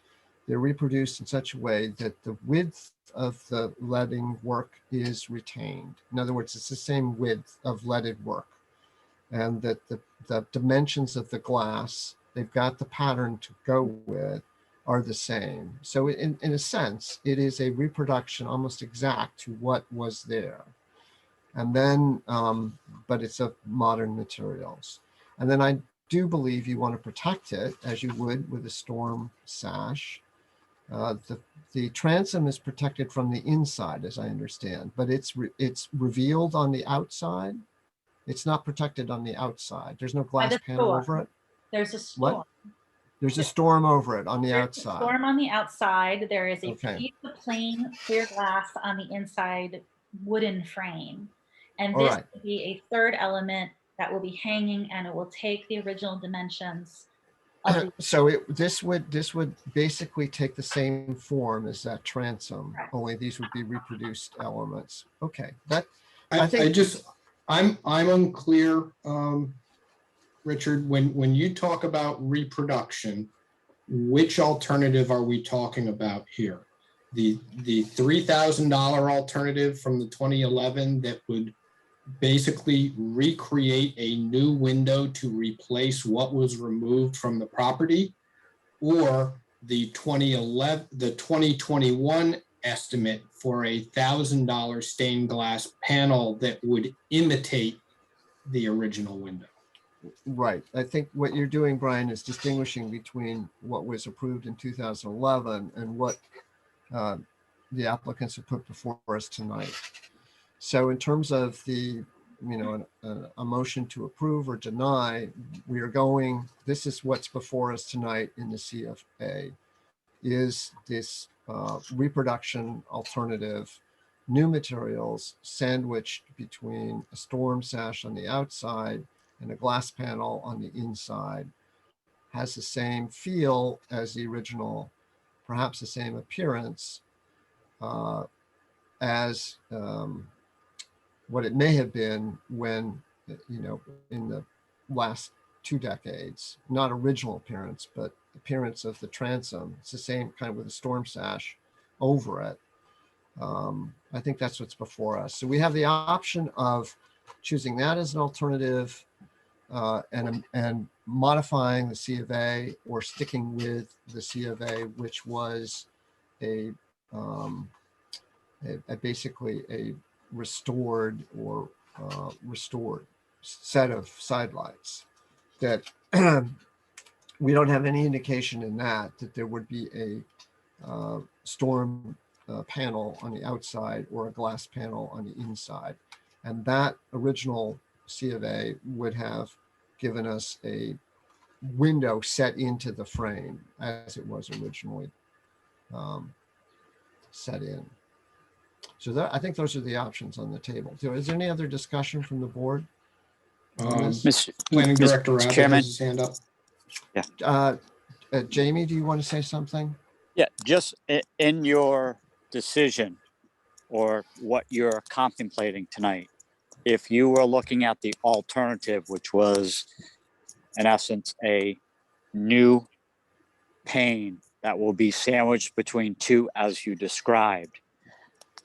in such a way that the width of the leading work is retained. In other words, it's the same width of leaded work, and that the dimensions of the glass, they've got the pattern to go with, are the same. So in a sense, it is a reproduction almost exact to what was there. And then, but it's of modern materials. And then I do believe you want to protect it as you would with a storm sash. The transom is protected from the inside, as I understand, but it's revealed on the outside. It's not protected on the outside. There's no glass panel over it. There's a storm. What? There's a storm over it on the There's outside. a storm on the outside. There is a Okay. piece of plain clear glass on the inside wooden frame. And All this right. will be a third element that will be hanging, and it will take the original dimensions of the So this would basically take the same form as that transom, Correct. only these would be reproduced elements. Okay, I'm unclear, Richard, when you talk about reproduction, which alternative are we talking about here? The $3,000 alternative from the 2011 that would basically recreate a new window to replace what was removed from the property, or the 2021 estimate for $1,000 stained glass panel that would imitate the original window? Right. I think what you're doing, Brian, is distinguishing between what was approved in 2011 and what the applicants have put before us tonight. So in terms of the, a motion to approve or deny, this is what's before us tonight in the CFA, is this reproduction alternative, new materials sandwiched between a storm sash on the outside and a glass panel on the inside. Has the same feel as the original, perhaps the same appearance as what it may have been when, in the last 2 decades, not original appearance, but appearance of the transom. It's the same kind of with a storm sash over it. I think that's what's before us. So we have the option of choosing that as an alternative and modifying the C of A, or sticking with the C of A, which was basically a restored set of sidelights that we don't have any indication in that there would be a storm panel on the outside or a glass panel on the inside. And that original C of A would have given us a window set into the frame as it was originally set in. So I think those are the options on the table. So is there any other discussion from the board? Planning Director Abbott has his hand up. Yeah. Jamie, do you want to say something? Yeah, just in your decision or what you're contemplating tonight, if you were looking at the alternative, which was in essence a new pane that will be sandwiched between two as you described,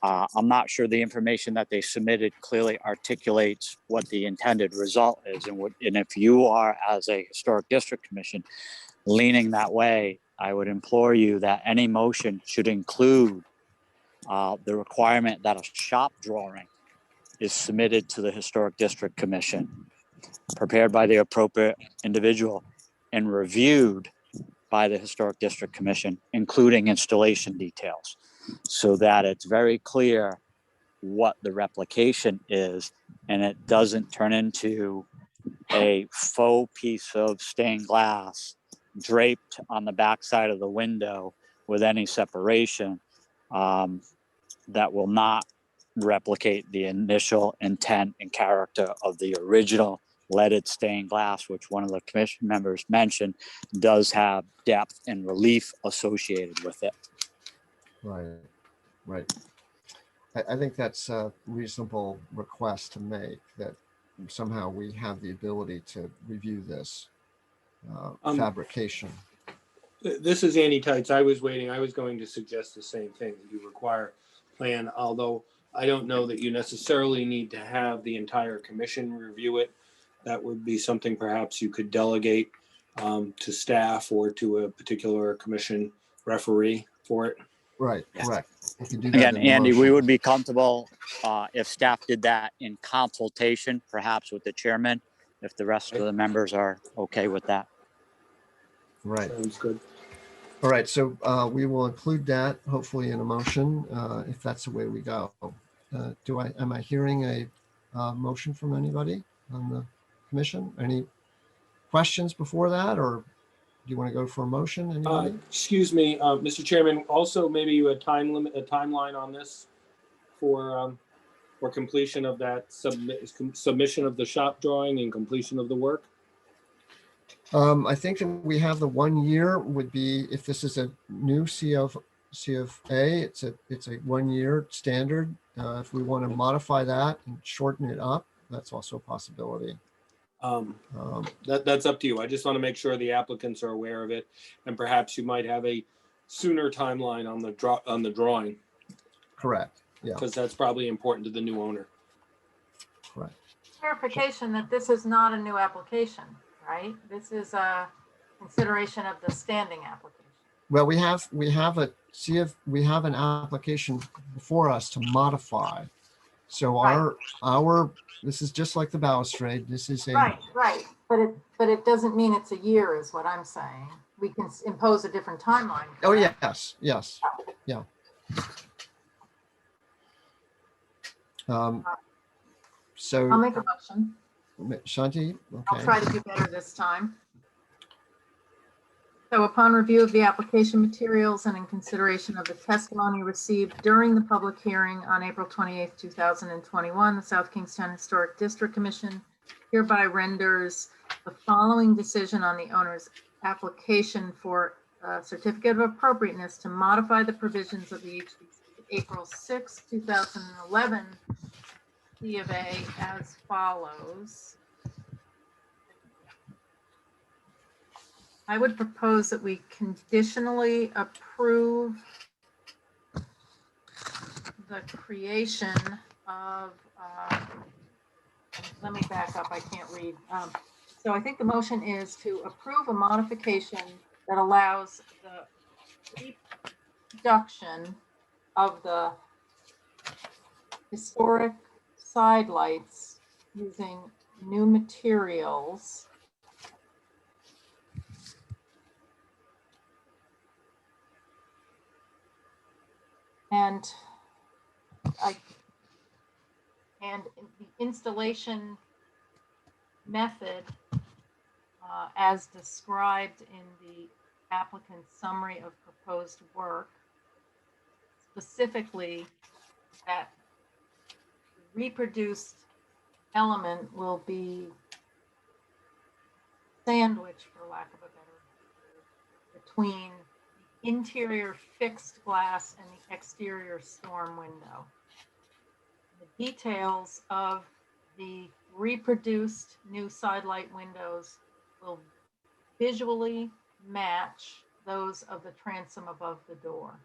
I'm not sure the information that they submitted clearly articulates what the intended result is. And if you are, as a historic district commission, leaning that way, I would implore you that any motion should include the requirement that a shop drawing is submitted to the historic district commission, prepared by the appropriate individual, and reviewed by the Historic District Commission, including installation details, so that it's very clear what the replication is, and it doesn't turn into a faux piece of stained glass draped on the backside of the window with any separation, that will not replicate the initial intent and character of the original leaded stained glass, which one of the commission members mentioned does have depth and relief associated with it. Right, right. I think that's a reasonable request to make, that somehow we have the ability to review this fabrication. This is Andy Tights. I was waiting. I was going to suggest the same thing, that you require plan, although I don't know that you necessarily need to have the entire commission review it. That would be something perhaps you could delegate to staff or to a particular commission referee for it. Right, correct. We can do that Again, in the Andy, we motion. would be comfortable if staff did that in consultation, perhaps with the chairman, if the rest of the members are okay with that. Right. Sounds good. All right, so we will include that hopefully in a motion, if that's the way we go. Am I hearing a motion from anybody on the commission? Any questions before that, or do you want to go for a motion? Anybody? Excuse me, Mr. Chairman, also maybe a time limit, a timeline on this for completion of that submission of the shop drawing and completion of the work? I think that we have the 1 year would be, if this is a new CFA, it's a 1 year standard. If we want to modify that and shorten it up, that's also a possibility. That's up to you. I just want to make sure the applicants are aware of it, and perhaps you might have a sooner timeline on the drawing. Correct. Yeah. Because that's probably important to the new owner. Correct. Clarification that this is not a new application, right? This is a consideration of the standing application. Well, we have an application before us to modify. So our this is just like the balustrade. This is a right. But it doesn't mean it's a year, is what I'm saying. We can impose a different timeline. Oh yes, yeah. So I'll make a motion. Shanti, okay. I'll try to do better this time. So upon review of the application materials and in consideration of the testimony received during the public hearing on April 28th, 2021, the South Kingstown Historic District Commission hereby renders the following decision on the owner's application for a certificate of appropriateness to modify the provisions of the April 6, 2011 C of A as follows. I would propose that we conditionally approve the creation of, let me back up, I can't read. So I think the motion is to approve a modification that allows the reproduction of the historic side lights using new materials and the installation method as described in the applicant's summary of proposed work, specifically that the reproduced element will be sandwiched, for lack of a better word, between the interior fixed glass and the exterior storm window. The details of the reproduced new side light windows will visually match those of the transom above the door.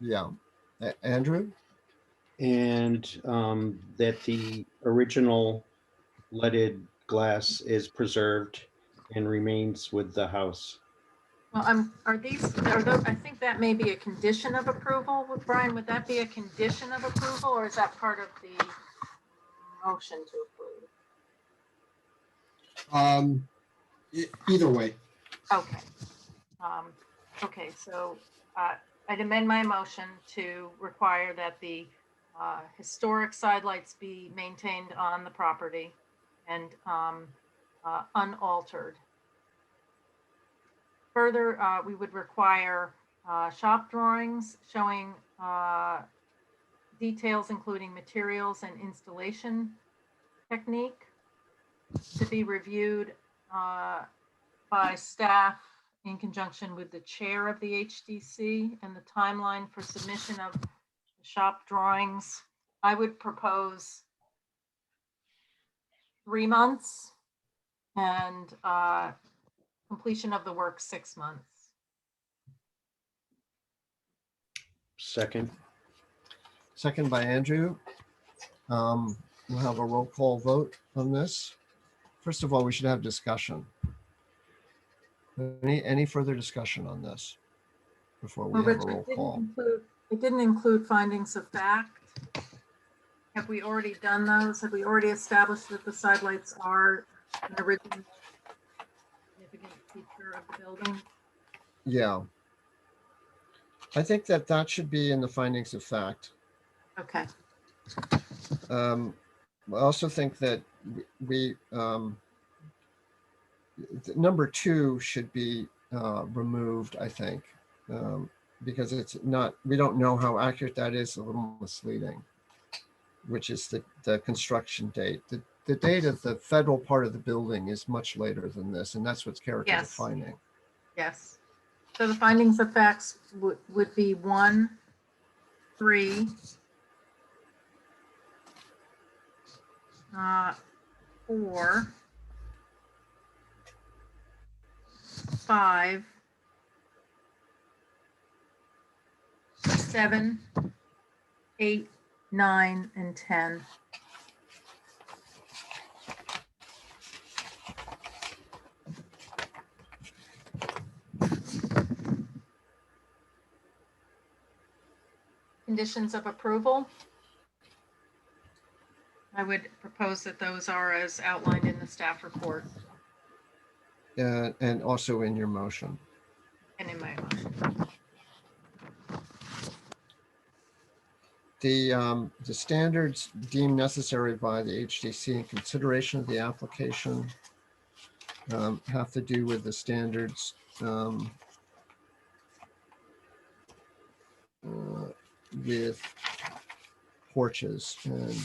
Yeah. Andrew? And that the original leaded glass is preserved and remains with the house. Well, are those, I think that may be a condition of approval. Brian, would that be a condition of approval, or is that part of the motion to approve? Either way. Okay. Okay, so I'd amend my motion to require that the historic sidelights be maintained on the property and unaltered. Further, we would require shop drawings showing details including materials and installation technique to be reviewed by staff in conjunction with the chair of the HDC, and the timeline for submission of shop drawings. I would propose 3 months and completion of the work 6 months. Second. Second by Andrew. We'll have a roll call vote on this. First of all, we should have discussion. Any further discussion on this before we have a roll call? It didn't include findings of fact. Have we already done those? Have we already established that the sidelights are an original significant feature of the building? Yeah. I think that should be in the findings of fact. Okay. I also think that we number 2 should be removed, I think, because it's not, we don't know how accurate that is, a little misleading, which is the construction date. The date of the federal part of the building is much later than this, and that's what's character defining. Yes. So the findings of facts would be 1, 3, 4, 5, 7, 8, 9, and 10. Conditions of approval. I would propose that those are as outlined in the staff report. And also in your motion. And in my motion. The standards deemed necessary by the HDC in consideration of the application have to do with the standards with porches and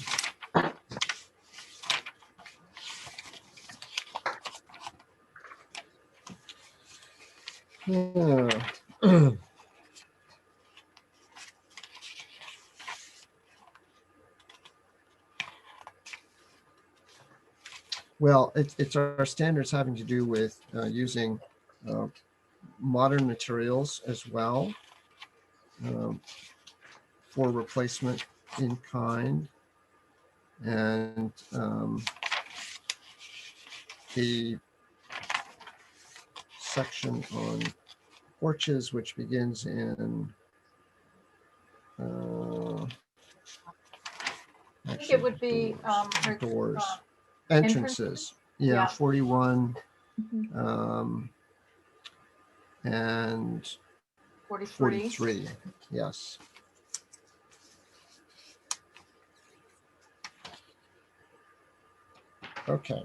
well, it's our standards having to do with using modern materials as well for replacement in kind, and the section on porches, which begins in I think it would be doors, entrances. Yeah, 41 and 43. Yes. Okay.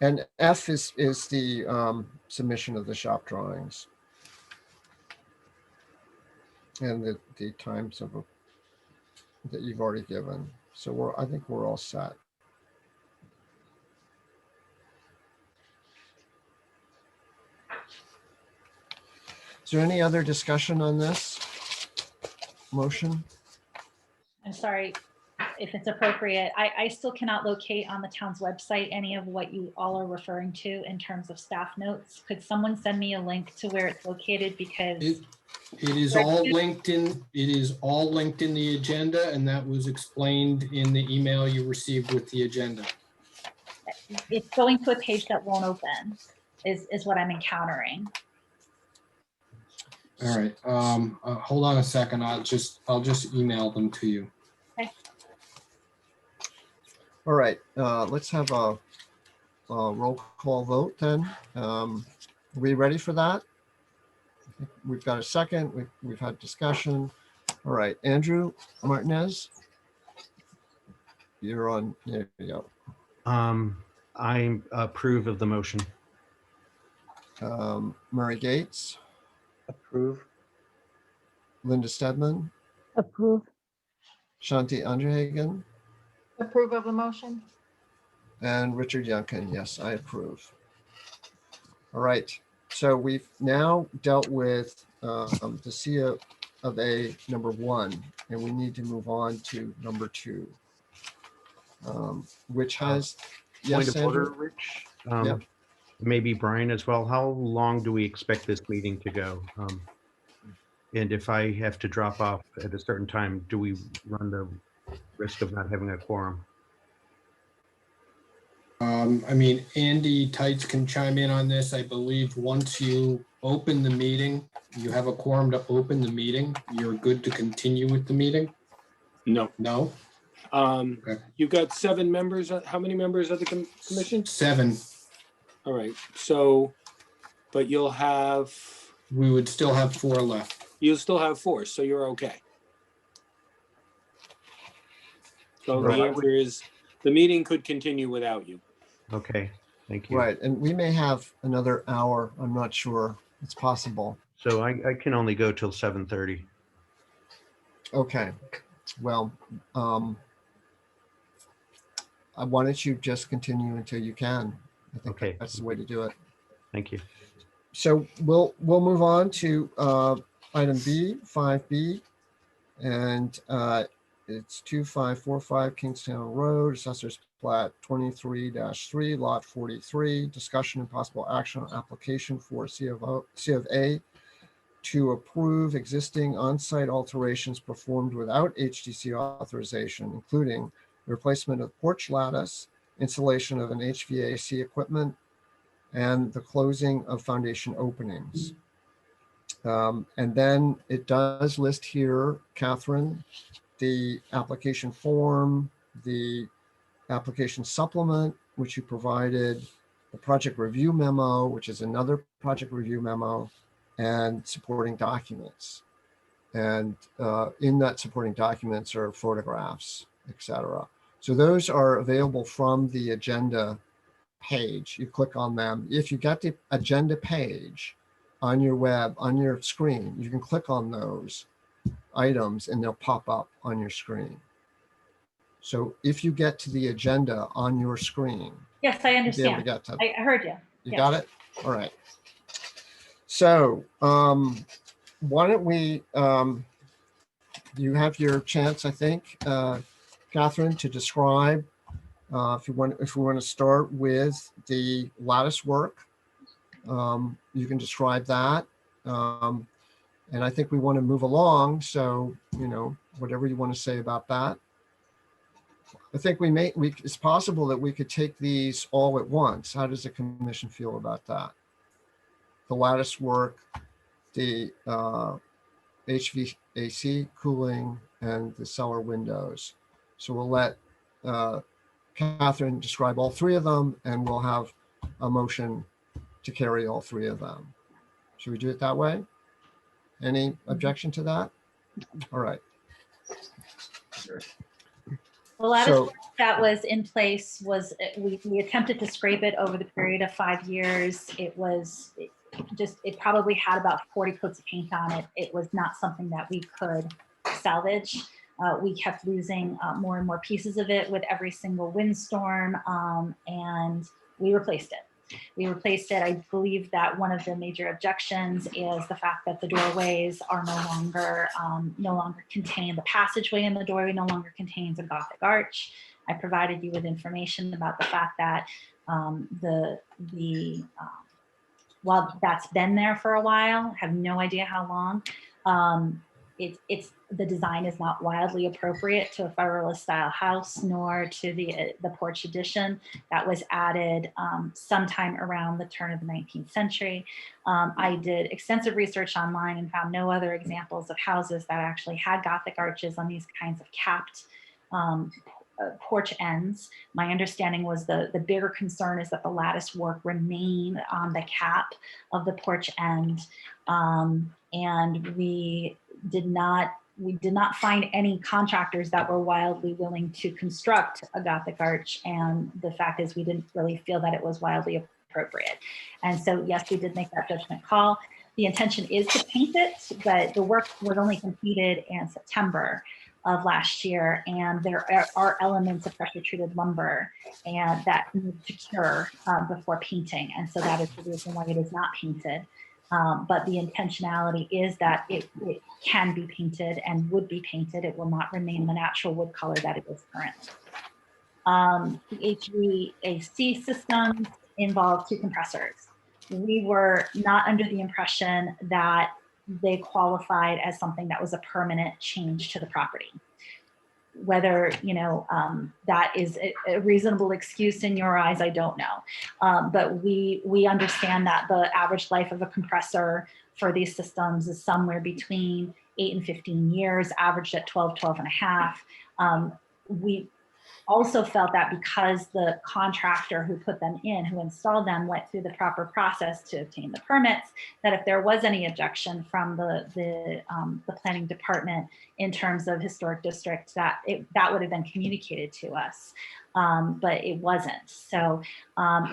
And F is the submission of the shop drawings and the times of that you've already given. So I think we're all set. Is there any other discussion on this motion? I'm sorry if it's appropriate. I still cannot locate on the town's website any of what you all are referring to in terms of staff notes. Could someone send me a link to where it's located? Because it is all linked in. It is all linked in the agenda, and that was explained in the email you received with the agenda. it's going to a page that won't open is what I'm encountering. All right. Hold on a second. I'll just email them to you. Okay. All right, let's have a roll call vote then. Are we ready for that? We've got a second. We've had discussion. All right, Andrew Martinez, you're on. There you go. I approve of the motion. Murray Gates, Approve. Linda Stedman, Approve. Shanti Andrehagen, Approve of the motion? and Richard Youngkin. Yes, I approve. All right, so we've now dealt with the C of A number 1, and we need to move on to number 2, which has, Point yes, of order, Andrew? Rich. Yep. Maybe Brian as well. How long do we expect this meeting to go? And if I have to drop off at a certain time, do we run the risk of not having a quorum? I mean, Andy Tights can chime in on this. I believe once you open the meeting, you have a quorum to open the meeting, you're good to continue with the meeting? No. No? You've got 7 members. How many members of the commission? 7. All right. So, but you'll have. We would still have 4 left. You'll still have 4, so you're okay. So Right. the answer is the meeting could continue without you. Okay, thank you. Right, and we may have another hour. I'm not sure. It's possible. So I can only go till 7:30. Okay, well, why don't you just continue until you can? I think Okay. that's the way to do it. Thank you. So we'll move on to item B, 5B, and it's 2545 Kingstown Road, Assessor's Plat 23-3, Lot 43. Discussion and possible action on application for C of A to approve existing on-site alterations performed without HDC authorization, including replacement of porch lattice, installation of an HVAC equipment, and the closing of foundation openings. And then it does list here, Catherine, the application form, the application supplement, which you provided, the project review memo, which is another project review memo, and supporting documents. And in that supporting documents are photographs, etc. So those are available from the agenda page. You click on them. If you get the agenda page on your web, on your screen, you can click on those items and they'll pop up on your screen. So if you get to the agenda on your screen, Yes, I you'll be able to understand. get to I heard you. You Yes. got it? All right. So why don't we, you have your chance, I think, Catherine, to describe if we want to start with the lattice work, you can describe that. And I think we want to move along. So, whatever you want to say about that. I think it's possible that we could take these all at once. How does the commission feel about that? The lattice work, the HVAC cooling, and the cellar windows. So we'll let Catherine describe all 3 of them, and we'll have a motion to carry all 3 of them. Should we do it that way? Any objection to that? All right. The lattice So- work that was in place was, we attempted to scrape it over the period of 5 years. It probably had about 40 coats of paint on it. It was not something that we could salvage. We kept losing more and more pieces of it with every single windstorm, and we replaced it. I believe that one of the major objections is the fact that the doorways are no longer contain, the passageway in the doorway no longer contains a Gothic arch. I provided you with information about the fact that while that's been there for a while, have no idea how long, the design is not wildly appropriate to a Federalist style house, nor to the porch addition that was added sometime around the turn of the 19th century. I did extensive research online and found no other examples of houses that actually had Gothic arches on these kinds of capped porch ends. My understanding was the bigger concern is that the lattice work remain on the cap of the porch end. And we did not find any contractors that were wildly willing to construct a Gothic arch. And the fact is we didn't really feel that it was wildly appropriate. And so, yes, we did make that judgment call. The intention is to paint it, but the work was only completed in September of last year. And there are elements of pressure treated lumber and that need to cure before painting. And so that is the reason why it is not painted. But the intentionality is that it can be painted and would be painted. It will not remain the natural wood color that it is currently. The HVAC system involved 2 compressors. We were not under the impression that they qualified as something that was a permanent change to the property. Whether, that is a reasonable excuse in your eyes, I don't know. But we understand that the average life of a compressor for these systems is somewhere between 8 and 15 years, averaged at 12 and a half. We also felt that because the contractor who put them in, who installed them, went through the proper process to obtain the permits, that if there was any objection from the planning department in terms of historic district, that would have been communicated to us, but it wasn't. So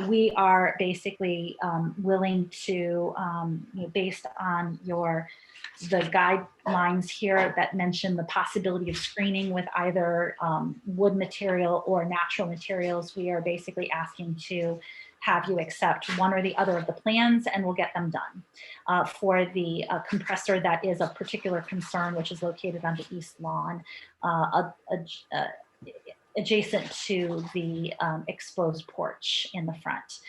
we are basically willing to, based on the guidelines here that mention the possibility of screening with either wood material or natural materials, we are basically asking to have you accept one or the other of the plans and we'll get them done. For the compressor that is of particular concern, which is located on the east lawn, adjacent to the exposed porch in the front.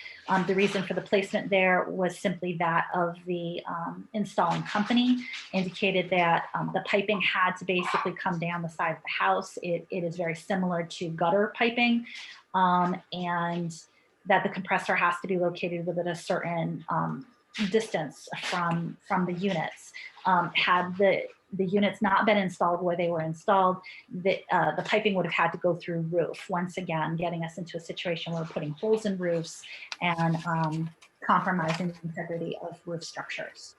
The reason for the placement there was simply that of the installing company indicated that the piping had to basically come down the side of the house. It is very similar to gutter piping, and that the compressor has to be located within a certain distance from the units. Had the units not been installed where they were installed, the piping would have had to go through roof, once again, getting us into a situation where we're putting holes in roofs and compromising the integrity of roof structures.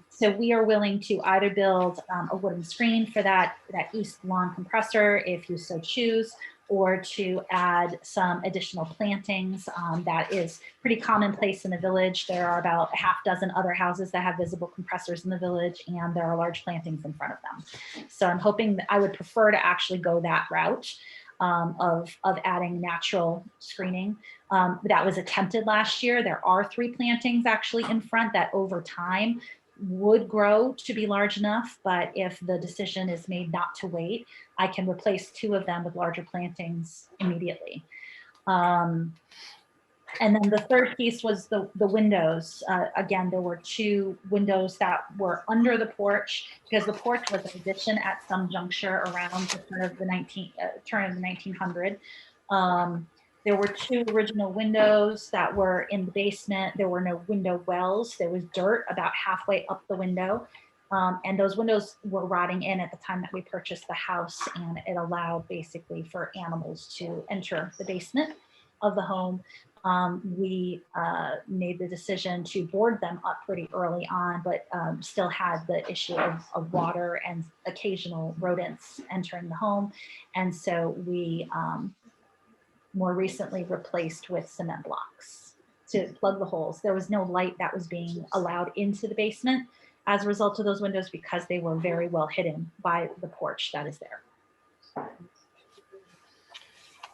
So we are willing to either build a wooden screen for that east lawn compressor, if you so choose, or to add some additional plantings. That is pretty commonplace in the village. There are about a half dozen other houses that have visible compressors in the village, and there are large plantings in front of them. So I'm hoping that I would prefer to actually go that route of adding natural screening. That was attempted last year. There are 3 plantings actually in front that over time would grow to be large enough, but if the decision is made not to wait, I can replace 2 of them with larger plantings immediately. And then the third piece was the windows. Again, there were 2 windows that were under the porch because the porch was an addition at some juncture around the turn of the 1900. There were 2 original windows that were in the basement. There were no window wells. There was dirt about halfway up the window. And those windows were rotting in at the time that we purchased the house, and it allowed basically for animals to enter the basement of the home. We made the decision to board them up pretty early on, but still had the issue of water and occasional rodents entering the home. And so we more recently replaced with cement blocks to plug the holes. There was no light that was being allowed into the basement as a result of those windows because they were very well hidden by the porch that is there.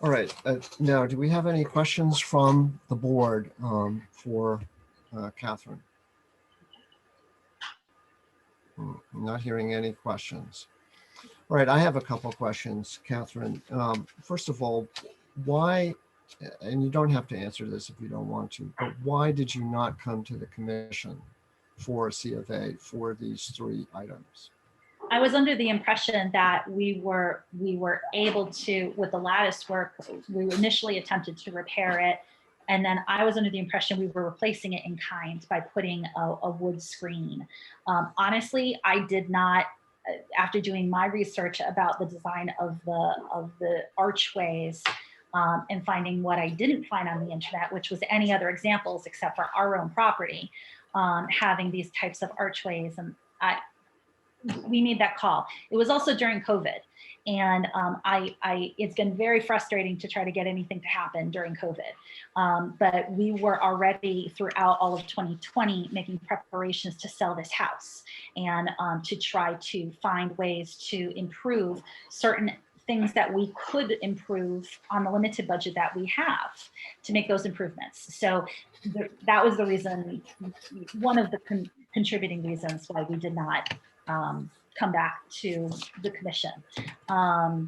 All right. Now, do we have any questions from the board for Catherine? I'm not hearing any questions. All right. I have a couple of questions, Catherine. First of all, why, and you don't have to answer this if you don't want to, but why did you not come to the commission for a C of A for these 3 items? I was under the impression that we were able to, with the lattice work, we initially attempted to repair it. And then I was under the impression we were replacing it in kind by putting a wood screen. Honestly, I did not after doing my research about the design of the archways, and finding what I didn't find on the internet, which was any other examples except for our own property, having these types of archways. And we made that call. It was also during COVID. And it's been very frustrating to try to get anything to happen during COVID. But we were already throughout all of 2020 making preparations to sell this house and to try to find ways to improve certain things that we could improve on the limited budget that we have to make those improvements. So that was the reason, one of the contributing reasons why we did not come back to the commission. All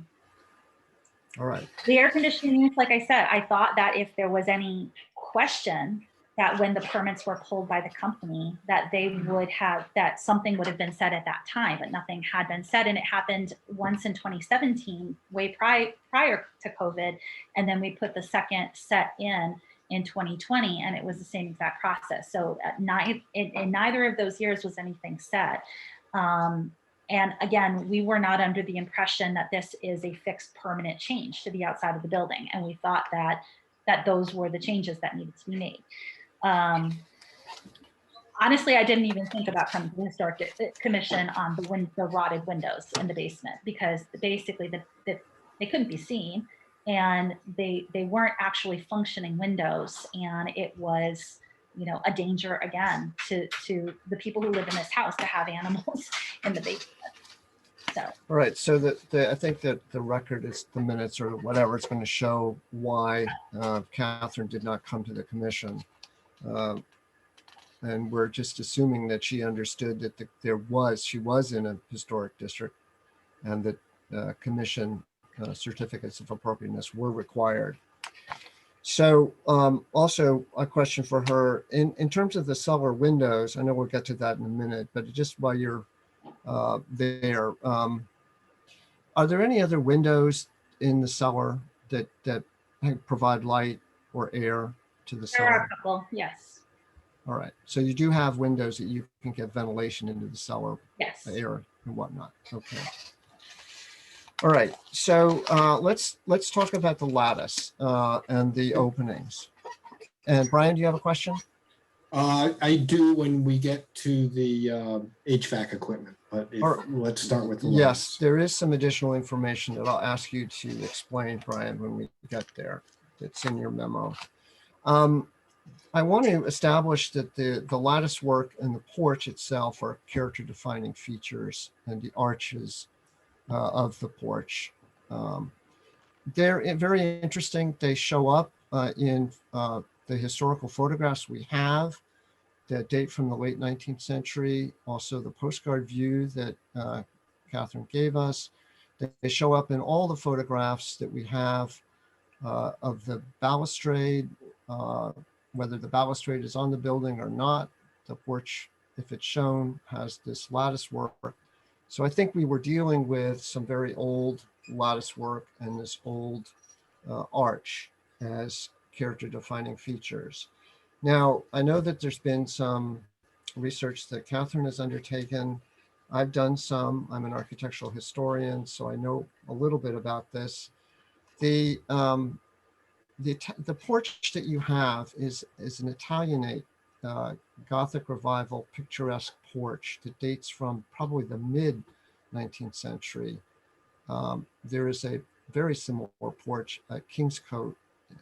right. The air conditioning units, like I said, I thought that if there was any question that when the permits were pulled by the company, that they would have, that something would have been said at that time, but nothing had been said. And it happened once in 2017, way prior to COVID. And then we put the second set in 2020, and it was the same exact process. So in neither of those years was anything said. And again, we were not under the impression that this is a fixed permanent change to the outside of the building. And we thought that those were the changes that needed to be made. Honestly, I didn't even think about coming to the Historic Commission on the rotted windows in the basement, because basically they couldn't be seen, and they weren't actually functioning windows. And it was, you know, a danger again to the people who live in this house to have animals in the basement. So. All right, so I think that the record is, the minutes or whatever, it's going to show why Catherine did not come to the commission. And we're just assuming that she understood that she was in a historic district, and that commission certificates of appropriateness were required. So also a question for her, in terms of the cellar windows, I know we'll get to that in a minute, but just while you're there, are there any other windows in the cellar that provide light or air to the cellar? There are a couple, yes. All right, so you do have windows that you can get ventilation into the cellar, yes, air and whatnot. Okay. All right, so let's talk about the lattice and the openings. And Brian, do you have a question? I do when we get to the HVAC equipment, but let's start with the lattice. Yes, there is some additional information that I'll ask you to explain, Brian, when we get there. It's in your memo. I want to establish that the lattice work and the porch itself are character-defining features, and the arches of the porch. They're very interesting. They show up in the historical photographs we have that date from the late 19th century. Also the postcard view that Catherine gave us. They show up in all the photographs that we have of the balustrade, whether the balustrade is on the building or not. The porch, if it's shown, has this lattice work. So I think we were dealing with some very old lattice work and this old arch as character-defining features. Now, I know that there's been some research that Catherine has undertaken. I've done some. I'm an architectural historian, so I know a little bit about this. The porch that you have is an Italianate Gothic Revival picturesque porch that dates from probably the mid-19th century. There is a very similar porch at Kingscote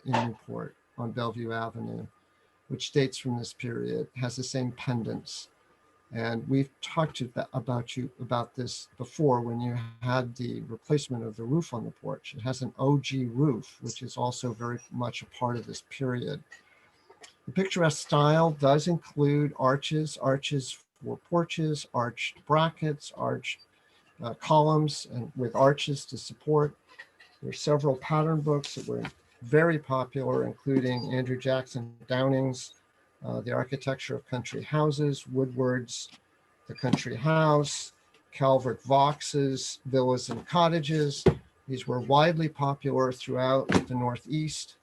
in Newport on Bellevue Avenue, which dates from this period, has the same pendants. And we've talked about this before when you had the replacement of the roof on the porch. It has an OG roof, which is also very much a part of this period. The picturesque style does include arches for porches, arched brackets, arched columns, and with arches to support. There are several pattern books that were very popular, including Andrew Jackson Downing's The Architecture of Country Houses, Woodward's The Country House, Calvert Vaux's Villas and Cottages. These were widely popular throughout the Northeast.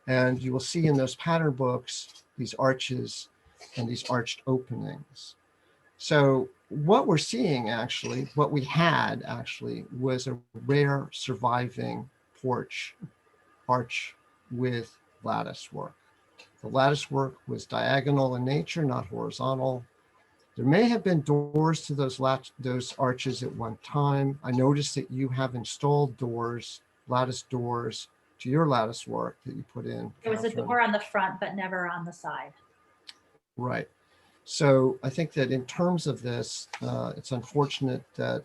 And you will see in those pattern books, these arches and these arched openings. So what we're seeing actually, what we had actually was a rare surviving porch arch with lattice work. The lattice work was diagonal in nature, not horizontal. There may have been doors to those arches at one time. I noticed that you have installed doors, lattice doors to your lattice work that you put in. There was a Catherine. door on the front, but never on the side. Right. So I think that in terms of this, it's unfortunate that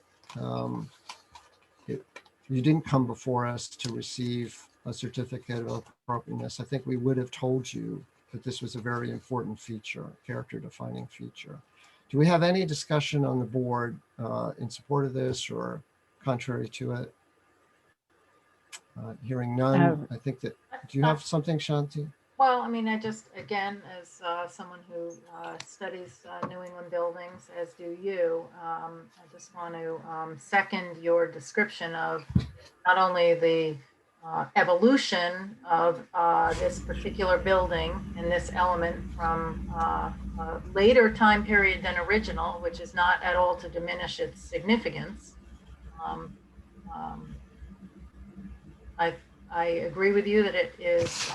you didn't come before us to receive a certificate of appropriateness. I think we would have told you that this was a very important feature, character defining feature. Do we have any discussion on the board in support of this or contrary to it? Hearing none, I think that, do you have something, Shanti? Well, I mean, I just, again, as someone who studies New England buildings, as do you, I just want to second your description of not only the evolution of this particular building and this element from a later time period than original, which is not at all to diminish its significance. I agree with you that it is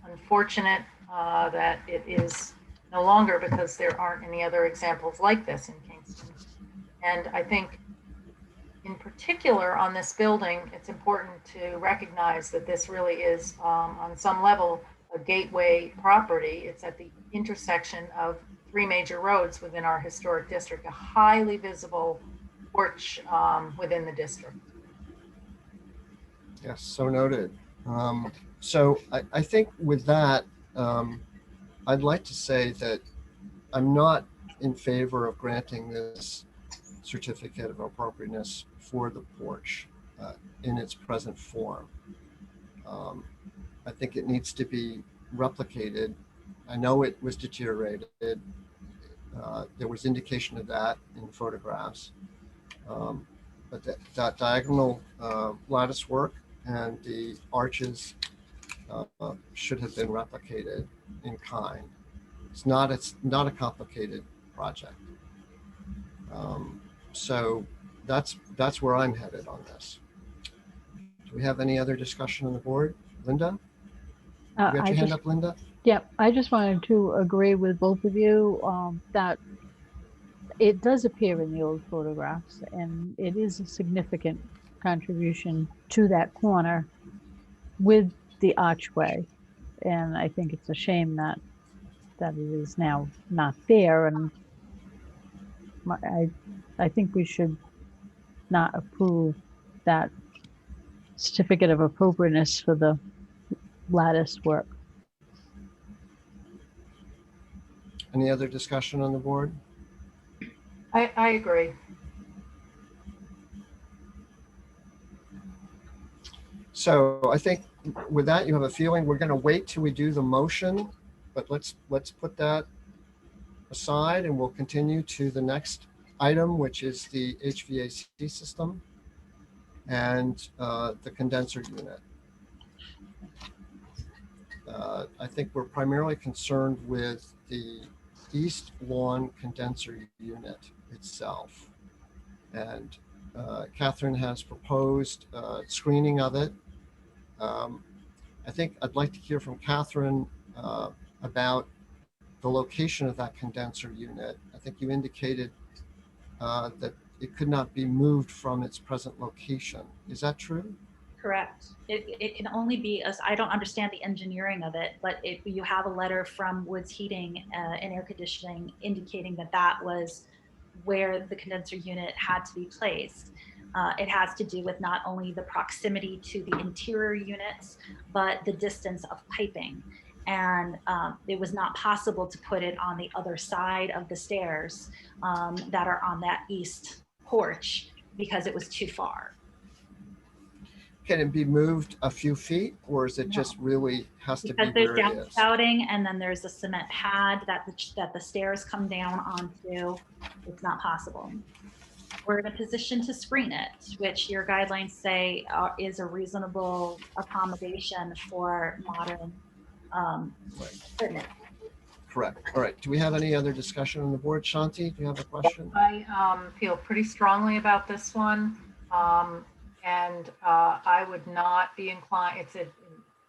unfortunate that it is no longer, because there aren't any other examples like this in Kingston. And I think in particular on this building, it's important to recognize that this really is on some level a gateway property. It's at the intersection of 3 major roads within our historic district, a highly visible porch within the district. Yes, so noted. So I think with that, I'd like to say that I'm not in favor of granting this certificate of appropriateness for the porch in its present form. I think it needs to be replicated. I know it was deteriorated. There was indication of that in the photographs. But that diagonal lattice work and the arches should have been replicated in kind. It's not a complicated project. So that's where I'm headed on this. Do we have any other discussion on the board? Linda? You got your hand up, Linda? Yeah, I just wanted to agree with both of you that it does appear in the old photographs, and it is a significant contribution to that corner with the archway. And I think it's a shame that it is now not there. And I think we should not approve that certificate of appropriateness for the lattice work. Any other discussion on the board? I agree. So I think with that, you have a feeling we're going to wait till we do the motion, but let's put that aside and we'll continue to the next item, which is the HVAC system and the condenser unit. I think we're primarily concerned with the east lawn condenser unit itself. And Catherine has proposed screening of it. I think I'd like to hear from Catherine about the location of that condenser unit. I think you indicated that it could not be moved from its present location. Is that true? Correct. It can only be, as I don't understand the engineering of it, but you have a letter from Woods Heating and Air Conditioning indicating that that was where the condenser unit had to be placed. It has to do with not only the proximity to the interior units, but the distance of piping. And it was not possible to put it on the other side of the stairs that are on that east porch because it was too far. Can it be moved a few feet, or is it just really has to be because there's where it is? downspouting and then there's a cement pad that the stairs come down onto. It's not possible. We're in a position to screen it, which your guidelines say is a reasonable accommodation for modern equipment. Correct. All right. Do we have any other discussion on the board? Shanti, do you have a question? I feel pretty strongly about this one. And I would not be inclined, it's a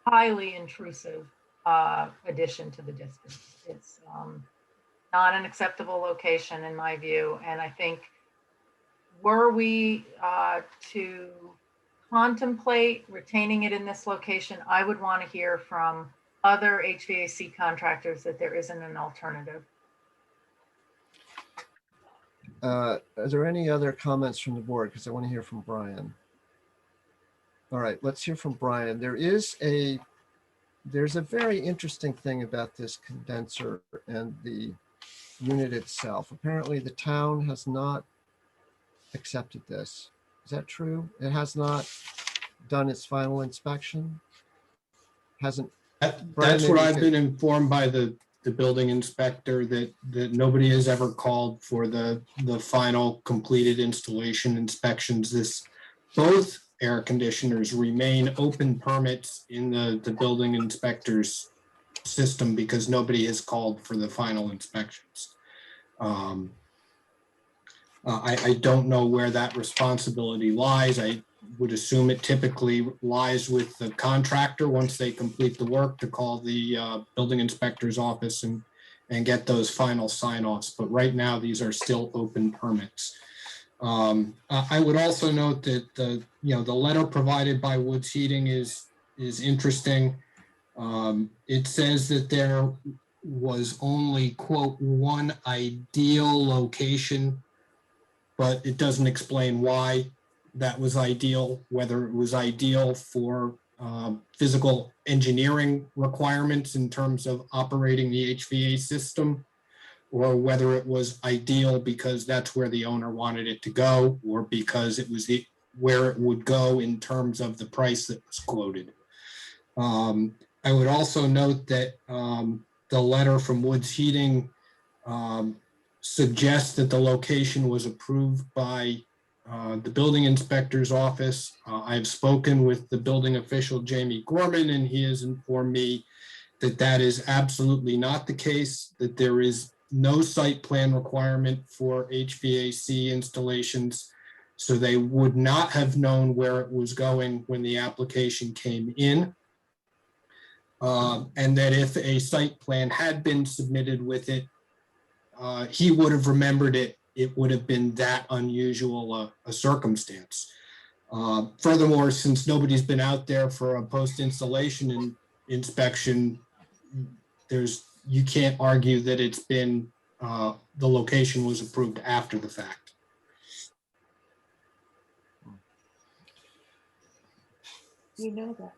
highly intrusive addition to the district. It's not an acceptable location in my view. And I think were we to contemplate retaining it in this location, I would want to hear from other HVAC contractors that there isn't an alternative. Are there any other comments from the board? Because I want to hear from Brian. All right, let's hear from Brian. There's a very interesting thing about this condenser and the unit itself. Apparently the town has not accepted this. Is that true? It has not done its final inspection? Hasn't? Brian, That's maybe what you I've could- been informed by the building inspector, that nobody has ever called for the final completed installation inspections. Both air conditioners remain open permits in the building inspector's system because nobody has called for the final inspections. I don't know where that responsibility lies. I would assume it typically lies with the contractor once they complete the work to call the building inspector's office and get those final sign-offs. But right now, these are still open permits. I would also note that the letter provided by Woods Heating is interesting. It says that there was only, quote, one ideal location, but it doesn't explain why that was ideal, whether it was ideal for physical engineering requirements in terms of operating the HVAC system, or whether it was ideal because that's where the owner wanted it to go, or because it was where it would go in terms of the price that was quoted. I would also note that the letter from Woods Heating suggests that the location was approved by the building inspector's office. I've spoken with the building official, Jamie Gorman, and he has informed me that that is absolutely not the case, that there is no site plan requirement for HVAC installations. So they would not have known where it was going when the application came in. And that if a site plan had been submitted with it, he would have remembered it. It would have been that unusual a circumstance. Furthermore, since nobody's been out there for a post-installation inspection, you can't argue that it's been the location was approved after the fact. You know that.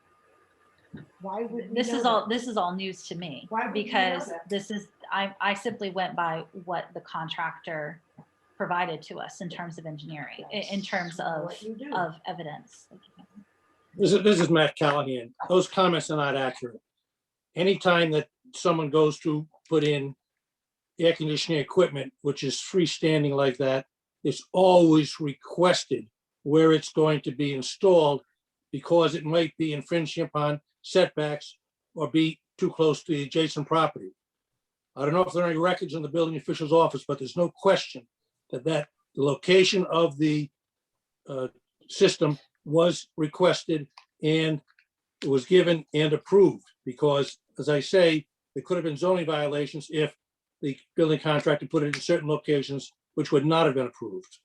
Why would we This know is that? this is all news to me Why would we know because that? this is I simply went by what the contractor provided to us in terms of engineering, in terms of What you do. evidence. This is Matt Callahan. Those comments are not accurate. Anytime that someone goes to put in air conditioning equipment, which is freestanding like that, it's always requested where it's going to be installed because it might be infringing upon setbacks or be too close to the adjacent property. I don't know if there are any records in the building official's office, but there's no question that the location of the system was requested and it was given and approved because, as I say, there could have been zoning violations if the building contractor put it in certain locations which would not have been approved.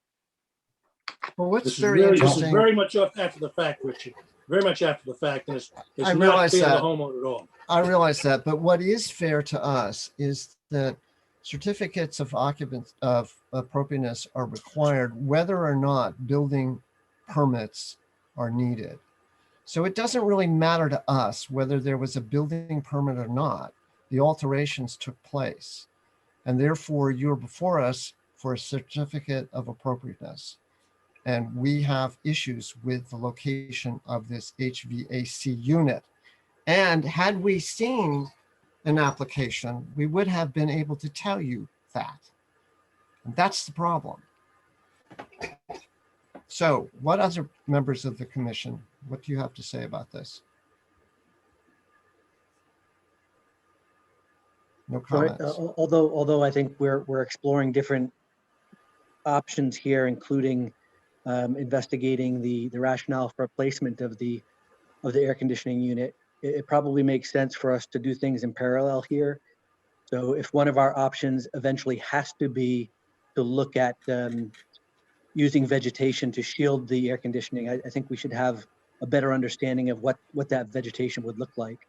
Well, what's This is very very, interesting. this is very much after the fact, Richard. Very much after the fact, and it's I not realize fair to the that. homeowner at all. I realize that, but what is fair to us is that certificates of occupants of appropriateness are required whether or not building permits are needed. So it doesn't really matter to us whether there was a building permit or not. The alterations took place, and therefore you're before us for a certificate of appropriateness. And we have issues with the location of this HVAC unit. And had we seen an application, we would have been able to tell you that. And that's the problem. So what other members of the commission, what do you have to say about this? No All right, comments. although I think we're exploring different options here, including investigating the rationale for placement of the air conditioning unit. It probably makes sense for us to do things in parallel here. So if one of our options eventually has to be to look at using vegetation to shield the air conditioning, I think we should have a better understanding of what that vegetation would look like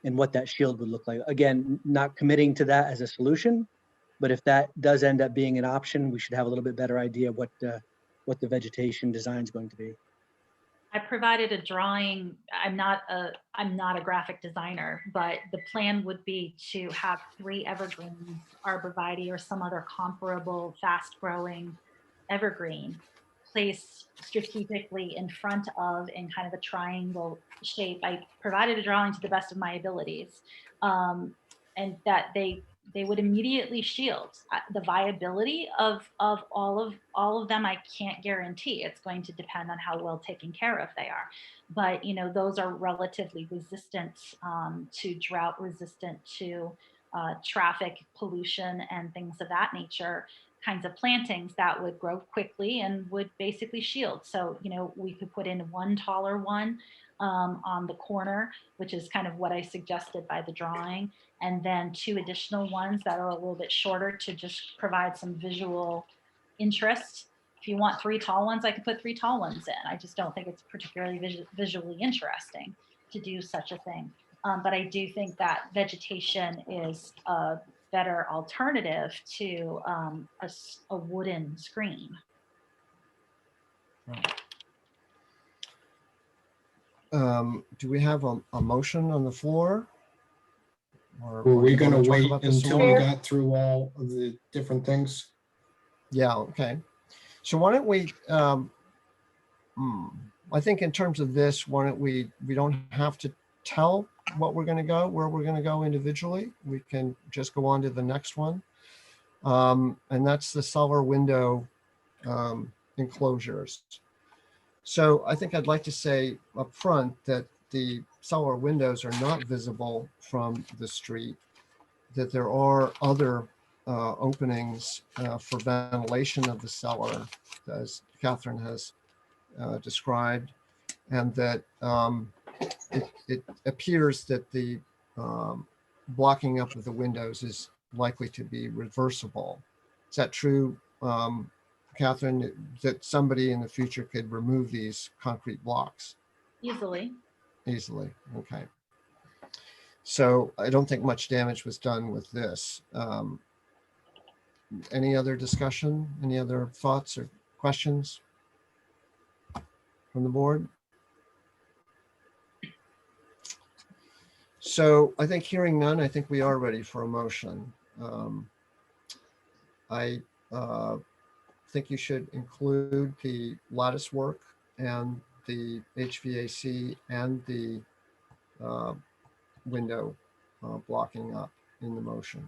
and what that shield would look like. Again, not committing to that as a solution, but if that does end up being an option, we should have a little bit better idea of what the vegetation design is going to be. I provided a drawing. I'm not a graphic designer, but the plan would be to have 3 evergreens, arborvitae or some other comparable fast-growing evergreen placed strategically in front of in kind of a triangle shape. I provided a drawing to the best of my abilities, and that they would immediately shield. The viability of all of them, I can't guarantee. It's going to depend on how well taken care of they are. But those are relatively resistant to drought, resistant to traffic pollution and things of that nature, kinds of plantings that would grow quickly and would basically shield. So we could put in one taller one on the corner, which is kind of what I suggested by the drawing, and then 2 additional ones that are a little bit shorter to just provide some visual interest. If you want 3 tall ones, I could put 3 tall ones in. I just don't think it's particularly visually interesting to do such a thing. But I do think that vegetation is a better alternative to a wooden screen. Do we have a motion on the floor? Were we you going wanna to talk wait about this until some we more? got through all of the different things? Yeah, okay. So why don't we, I think in terms of this, why don't we don't have to tell what we're going to go, where we're going to go individually. We can just go on to the next one. And that's the cellar window enclosures. So I think I'd like to say up front that the cellar windows are not visible from the street, that there are other openings for ventilation of the cellar, as Catherine has described, and that it appears that the blocking up of the windows is likely to be reversible. Is that true, Catherine, that somebody in the future could remove these concrete blocks? Easily. Easily, okay. So I don't think much damage was done with this. Any other discussion? Any other thoughts or questions from the board? So I think hearing none, I think we are ready for a motion. I think you should include the lattice work and the HVAC and the window blocking up in the motion.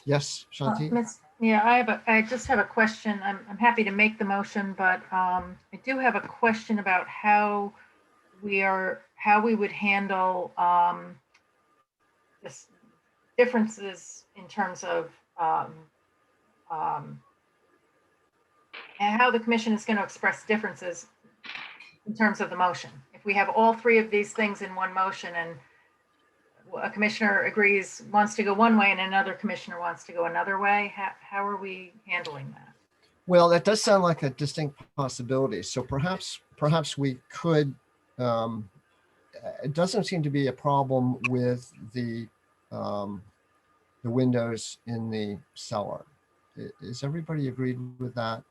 Yes, Shanti? Yeah, I just have a question. I'm happy to make the motion, but I do have a question about how we would handle this differences in terms of and how the commission is going to express differences in terms of the motion. If we have all 3 of these things in one motion and a commissioner wants to go one way and another commissioner wants to go another way, how are we handling that? Well, that does sound like a distinct possibility. So perhaps we could, it doesn't seem to be a problem with the windows in the cellar. Is everybody agreed with that?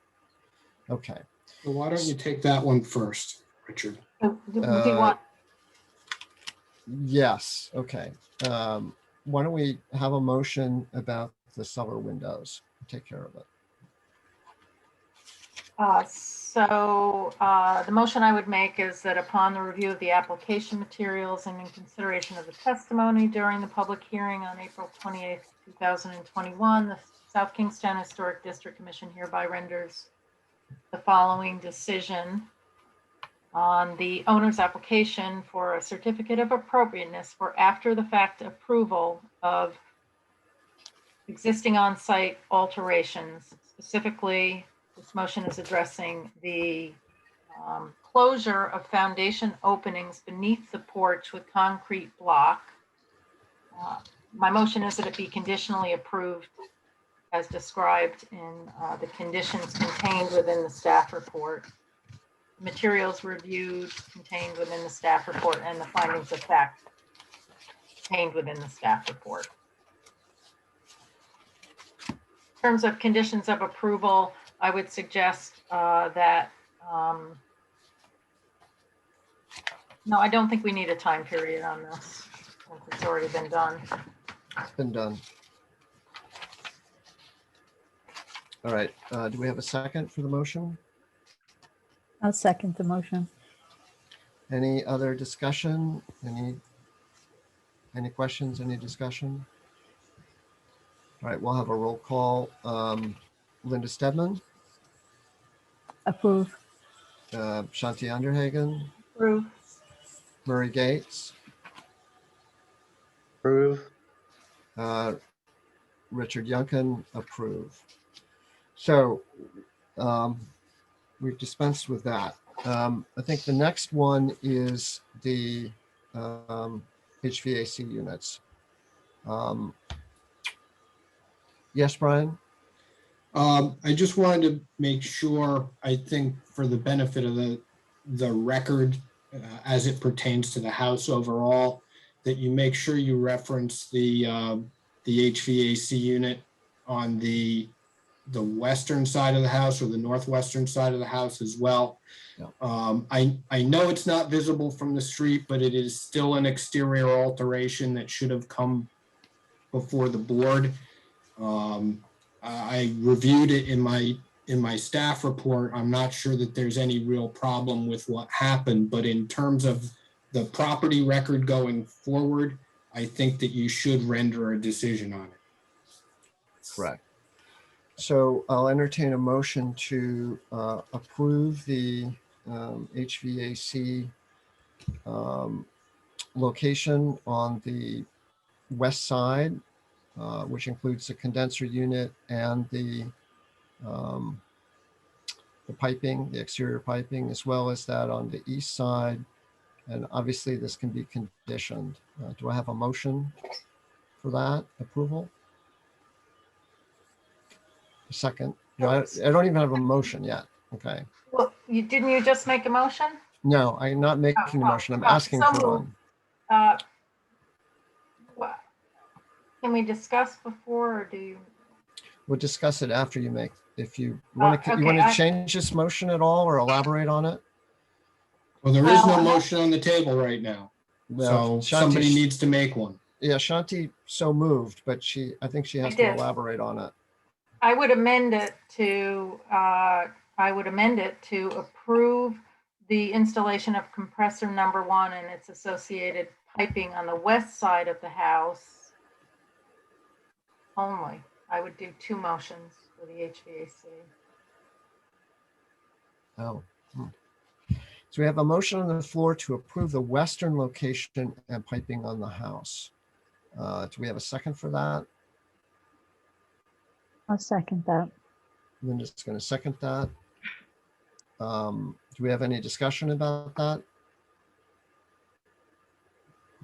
Okay. Well, why don't you take that one first, Richard? Do you want? Yes, okay. Why don't we have a motion about the cellar windows? Take care of it. The motion I would make is that upon the review of the application materials and in consideration of the testimony during the public hearing on April 28th, 2021, the South Kingstown Historic District Commission hereby renders the following decision on the owner's application for a certificate of appropriateness for after the fact approval of existing on-site alterations. Specifically, this motion is addressing the closure of foundation openings beneath the porch with concrete block. My motion is that it be conditionally approved as described in the conditions contained within the staff report. Materials reviewed contained within the staff report and the findings of fact contained within the staff report. In terms of conditions of approval, I would suggest that, no, I don't think we need a time period on this, since it's already been done. It's been done. All right, do we have a second for the motion? I'll second the motion. Any other discussion? Any questions, any discussion? All right, we'll have a roll call. Linda Stedman, Approve. Shanti Underhagen, Approve. Murray Gates, Approve. Richard Youngkin, approve. So we've dispensed with that. I think the next one is the HVAC units. Yes, Brian? I just wanted to make sure, I think for the benefit of the record, as it pertains to the house overall, that you make sure you reference the HVAC unit on the western side of the house or the northwestern side of the house as well. Yeah. I know it's not visible from the street, but it is still an exterior alteration that should have come before the board. I reviewed it in my staff report. I'm not sure that there's any real problem with what happened, but in terms of the property record going forward, I think that you should render a decision on it. Correct. So I'll entertain a motion to approve the HVAC location on the west side, which includes the condenser unit and the piping, the exterior piping, as well as that on the east side. And obviously this can be conditioned. Do I have a motion for that approval? A second. No, I don't even have a motion yet. Okay. Well, didn't you just make a motion? No, I'm not making a motion. I'm asking so for moved. one. Can we discuss before, or do you? We'll discuss it after you make, if you want to, okay, you want to change this motion at all or elaborate on it? Well, there is no motion on the table right now. Well, So somebody needs to make one. Yeah, Shanti so moved, but I think she has to elaborate on it. I would amend it to approve the installation of compressor number 1 and its associated piping on the west side of the house only. I would do 2 motions for the HVAC. Oh. So we have a motion on the floor to approve the western location and piping on the house. Do we have a second for that? I'll second that. Linda's going to second that. Do we have any discussion about that?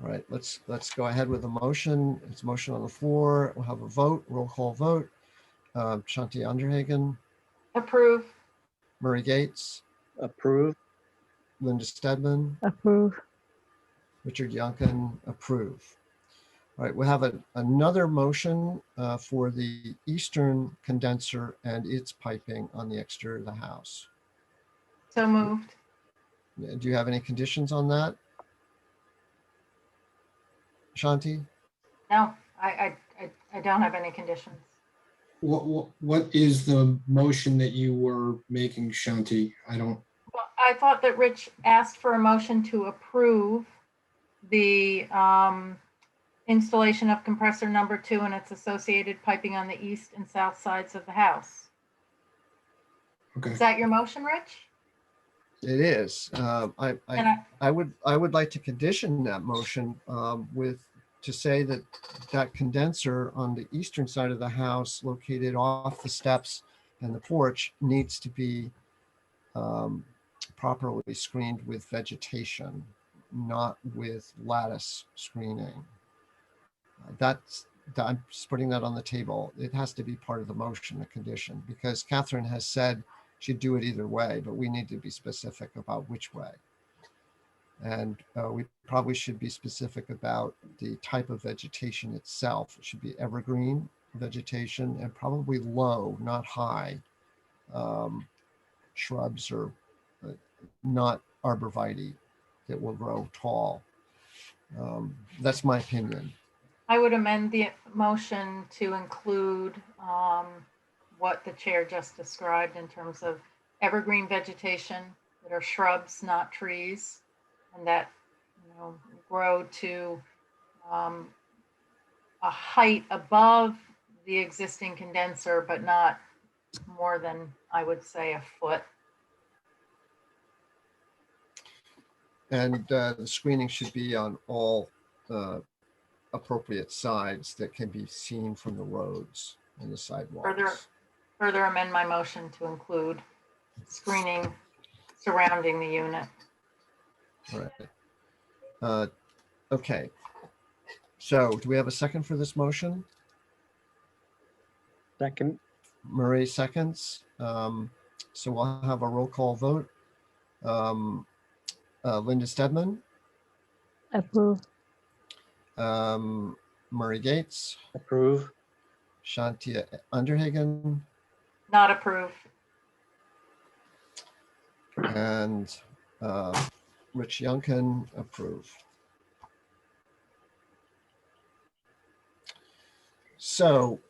All right, let's go ahead with the motion. It's a motion on the floor. We'll have a vote, roll call vote. Shanti Underhagen. Approve. Murray Gates. Approve. Linda Stedman. Approve. Richard Youngkin, approve. All right, we'll have another motion for the eastern condenser and its piping on the exterior of the house. So moved. Do you have any conditions on that? Shanti? No, I don't have any conditions. What is the motion that you were making, Shanti? I don't. Well, I thought that Rich asked for a motion to approve the installation of compressor number 2 and its associated piping on the east and south sides of the house. Okay. Is that your motion, Rich? It is. I would like to condition that motion to say that that condenser on the eastern side of the house, located off the steps and the porch, needs to be properly screened with vegetation, not with lattice screening. I'm just putting that on the table. It has to be part of the motion, the condition, because Catherine has said she'd do it either way, but we need to be specific about which way. And we probably should be specific about the type of vegetation itself. It should be evergreen vegetation and probably low, not high, shrubs or not arborvitae that will grow tall. That's my opinion. I would amend the motion to include what the chair just described in terms of evergreen vegetation that are shrubs, not trees, and that, you know, grow to a height above the existing condenser, but not more than, I would say, a foot. And the screening should be on all appropriate sides that can be seen from the roads and the sidewalks. Further amend my motion to include screening surrounding the unit. All right. Okay. So do we have a second for this motion? Second. Marie seconds. So we'll have a roll call vote. Linda Stedman. Approve. Murray Gates. Approve. Shantia Underhagen. Not approve. And Rich Youngkin, approve. So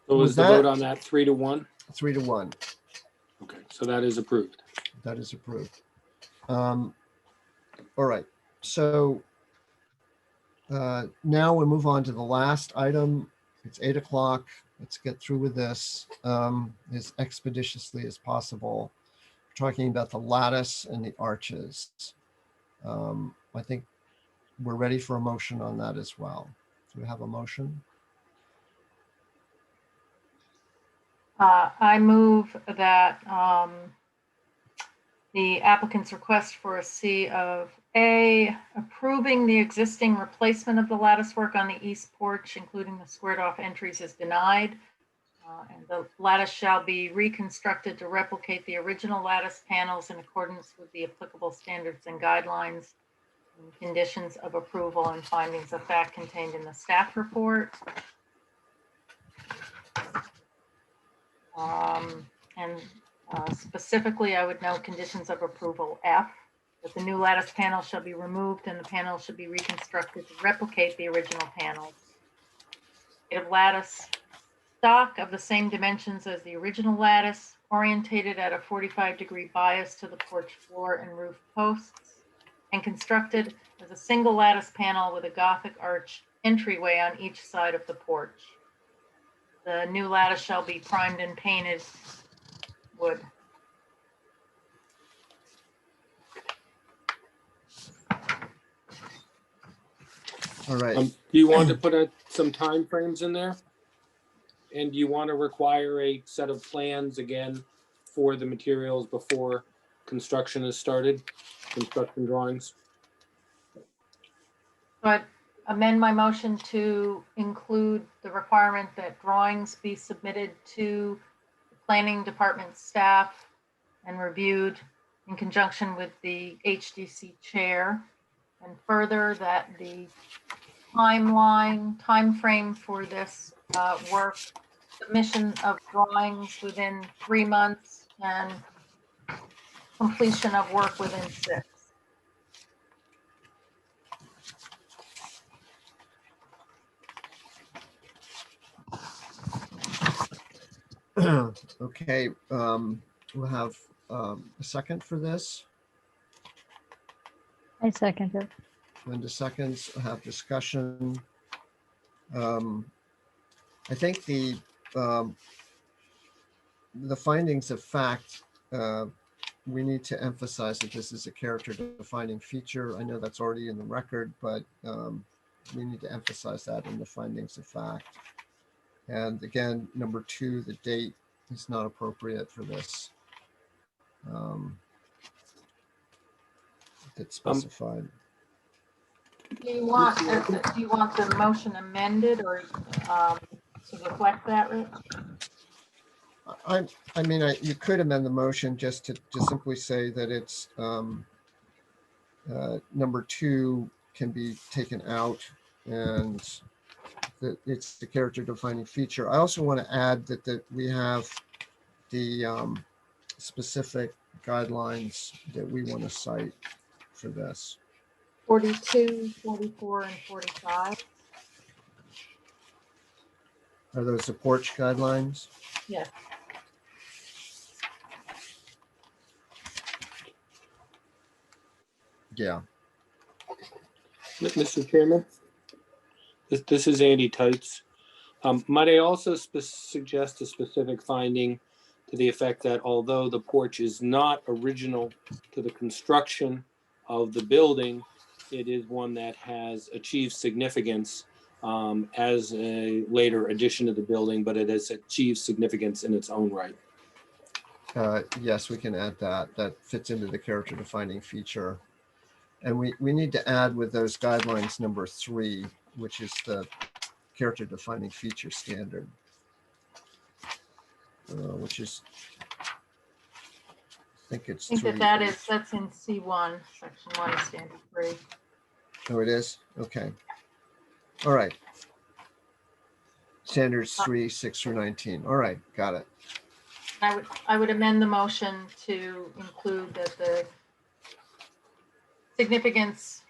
Was the vote on that 3-1? 3-1. Okay, so that is approved. That is approved. All right. So now we'll move on to the last item. It's 8 o'clock. Let's get through with this as expeditiously as possible. We're talking about the lattice and the arches. I think we're ready for a motion on that as well. Do we have a motion? I move that the applicant's request for a C of A, approving the existing replacement of the lattice work on the east porch, including the squared off entries, is denied. And the lattice shall be reconstructed to replicate the original lattice panels in accordance with the applicable standards and guidelines and conditions of approval and findings of fact contained in the staff report. And specifically, I would note conditions of approval F, that the new lattice panel shall be removed and the panel should be reconstructed to replicate the original panels. Of lattice stock of the same dimensions as the original lattice, orientated at a 45-degree bias to the porch floor and roof posts, and constructed as a single lattice panel with a Gothic arch entryway on each side of the porch. The new lattice shall be primed and painted wood. All right. Do you want to put some time frames in there? And do you want to require a set of plans again for the materials before construction is started, construction drawings? But amend my motion to include the requirement that drawings be submitted to the planning department staff and reviewed in conjunction with the HDC chair. And further, that the timeframe for this work, submission of drawings within 3 months and completion of work within 6. Okay, we'll have a second for this. I second it. Linda seconds. We'll have discussion. I think the findings of fact, we need to emphasize that this is a character defining feature. I know that's already in the record, but we need to emphasize that in the findings of fact. And again, number 2, the date is not appropriate for this. That's specified. Do you want the motion amended or to reflect that, Rich? I mean, you could amend the motion just to simply say that it's number 2 can be taken out and that it's the character defining feature. I also want to add that we have the specific guidelines that we want to cite for this. 42, 44, and 45. Are those the porch guidelines? Yes. Yeah. Mr. Chairman, this is Andy Tights. Might I also suggest a specific finding to the effect that although the porch is not original to the construction of the building, it is one that has achieved significance as a later addition to the building, but it has achieved significance in its own right. Yes, we can add that. That fits into the character defining feature. And we need to add with those guidelines number 3, which is the character defining feature standard, which is, I think it's. I think that's in C1, section 1, standard 3. Oh, it is? Okay. All right. Standards 3, 6 through 19. All right, got it. I would amend the motion to include that the significance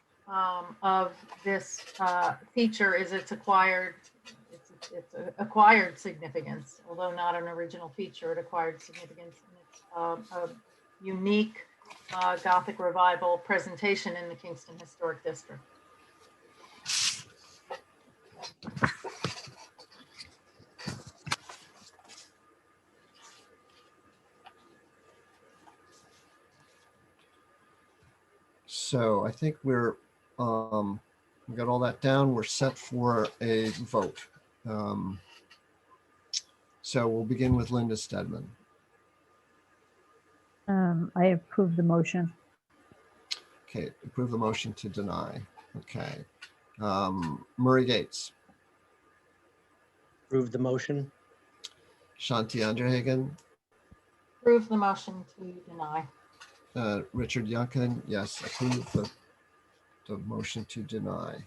of this feature is its acquired significance, although not an original feature, it acquired significance, and it's a unique Gothic revival presentation in the Kingston Historic District. So I think we got all that down. We're set for a vote. So we'll begin with Linda Stedman. I approve the motion. Okay, approve the motion to deny. Okay. Murray Gates. Approve the motion. Shanti Andrehagen. Approve the motion to deny. Richard Youngkin, yes, approve the motion to deny.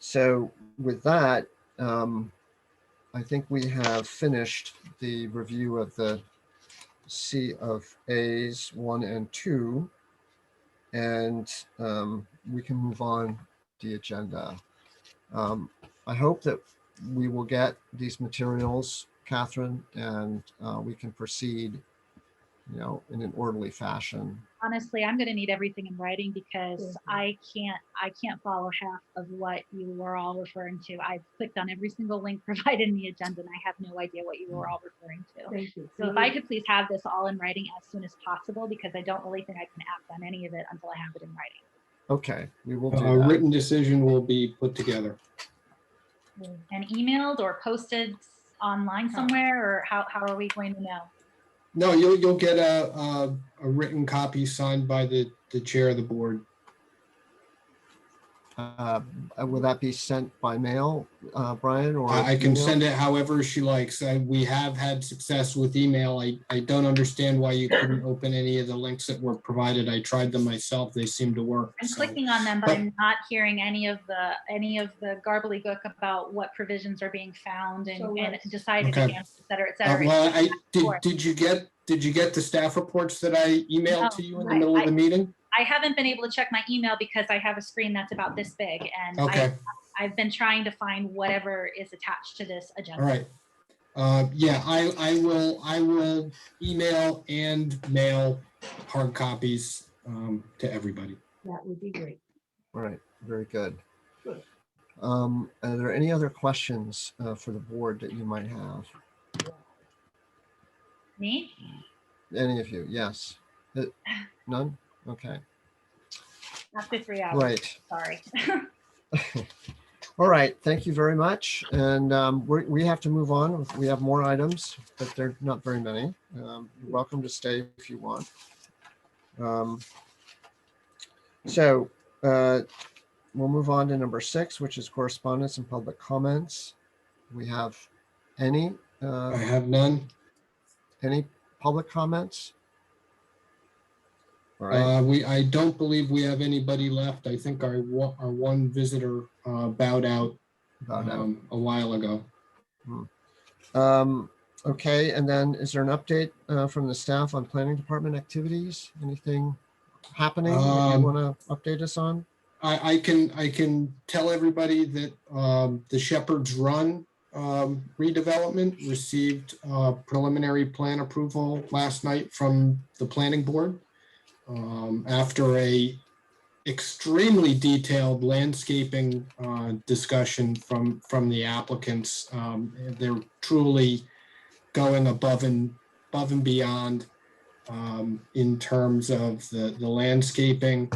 So with that, I think we have finished the review of the C of A's 1 and 2, and we can move on the agenda. I hope that we will get these materials, Catherine, and we can proceed, in an orderly fashion. Honestly, I'm going to need everything in writing because I can't follow half of what you were all referring to. I've clicked on every single link provided in the agenda and I have no idea what you were all referring to. Thank you. So if I could please have this all in writing as soon as possible, because I don't really think I can act on any of it until I have it in writing. Okay, we will do A that. written decision will be put together. And emailed or posted online somewhere, or how are we going to know? No, you'll get a written copy signed by the chair of the board. Will that be sent by mail, Brian, or I can email? send it however she likes. We have had success with email. I don't understand why you couldn't open any of the links that were provided. I tried them myself. They seem to work. I'm so. clicking on them, but I'm not hearing any of the garbly-gook about what provisions are being found and decided Okay. against, et cetera, et cetera. Well, did you get the staff reports that I emailed No, to you in the middle of the meeting? I haven't been able to check my email because I have a screen that's about this big, and Okay. I've been trying to find whatever is attached to this agenda. All right. Yeah, I will email and mail hard copies to everybody. That would be great. All right, very good. Good. Are there any other questions for the board that you might have? Me? Any of you? Yes. None? Okay. After 3 hours. Right. Sorry. All right, thank you very much. And we have to move on. We have more items, but they're not very many. You're welcome to stay if you want. So we'll move on to number 6, which is correspondence and public comments. We have any I have none. any public comments? All right. I don't believe we have anybody left. I think our one visitor bowed out a while ago. Okay, and then is there an update from the staff on planning department activities? Anything happening that you want to update us on? I can tell everybody that the Shepherd's Run redevelopment received preliminary plan approval last night from the planning board. After a extremely detailed landscaping discussion from the applicants, they're truly going above and beyond in terms of the landscaping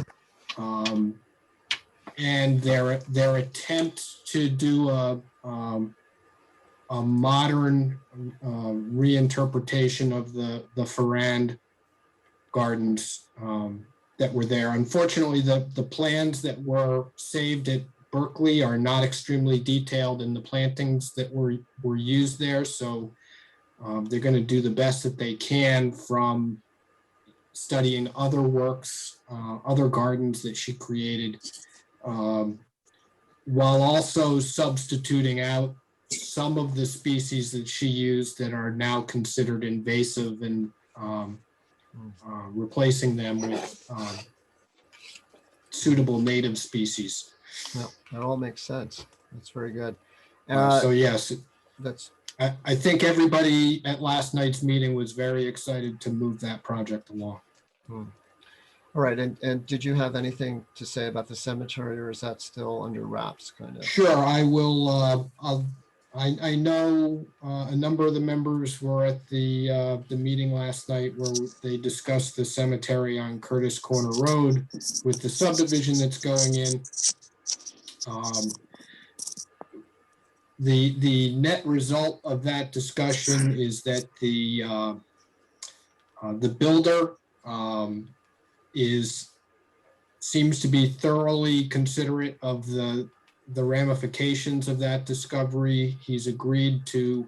and their attempt to do a modern reinterpretation of the Ferrand gardens that were there. Unfortunately, the plans that were saved at Berkeley are not extremely detailed in the plantings that were used there. So they're going to do the best that they can from studying other works, other gardens that she created, while also substituting out some of the species that she used that are now considered invasive and replacing them with suitable native species. No, that all makes sense. That's very good. So yes, that's. I think everybody at last night's meeting was very excited to move that project along. All right, and did you have anything to say about the cemetery, or is that still under wraps, kind of? Sure, I will. I know a number of the members were at the meeting last night where they discussed the cemetery on Curtis Corner Road with the subdivision that's going in. The net result of that discussion is that the builder seems to be thoroughly considerate of the ramifications of that discovery. He's agreed to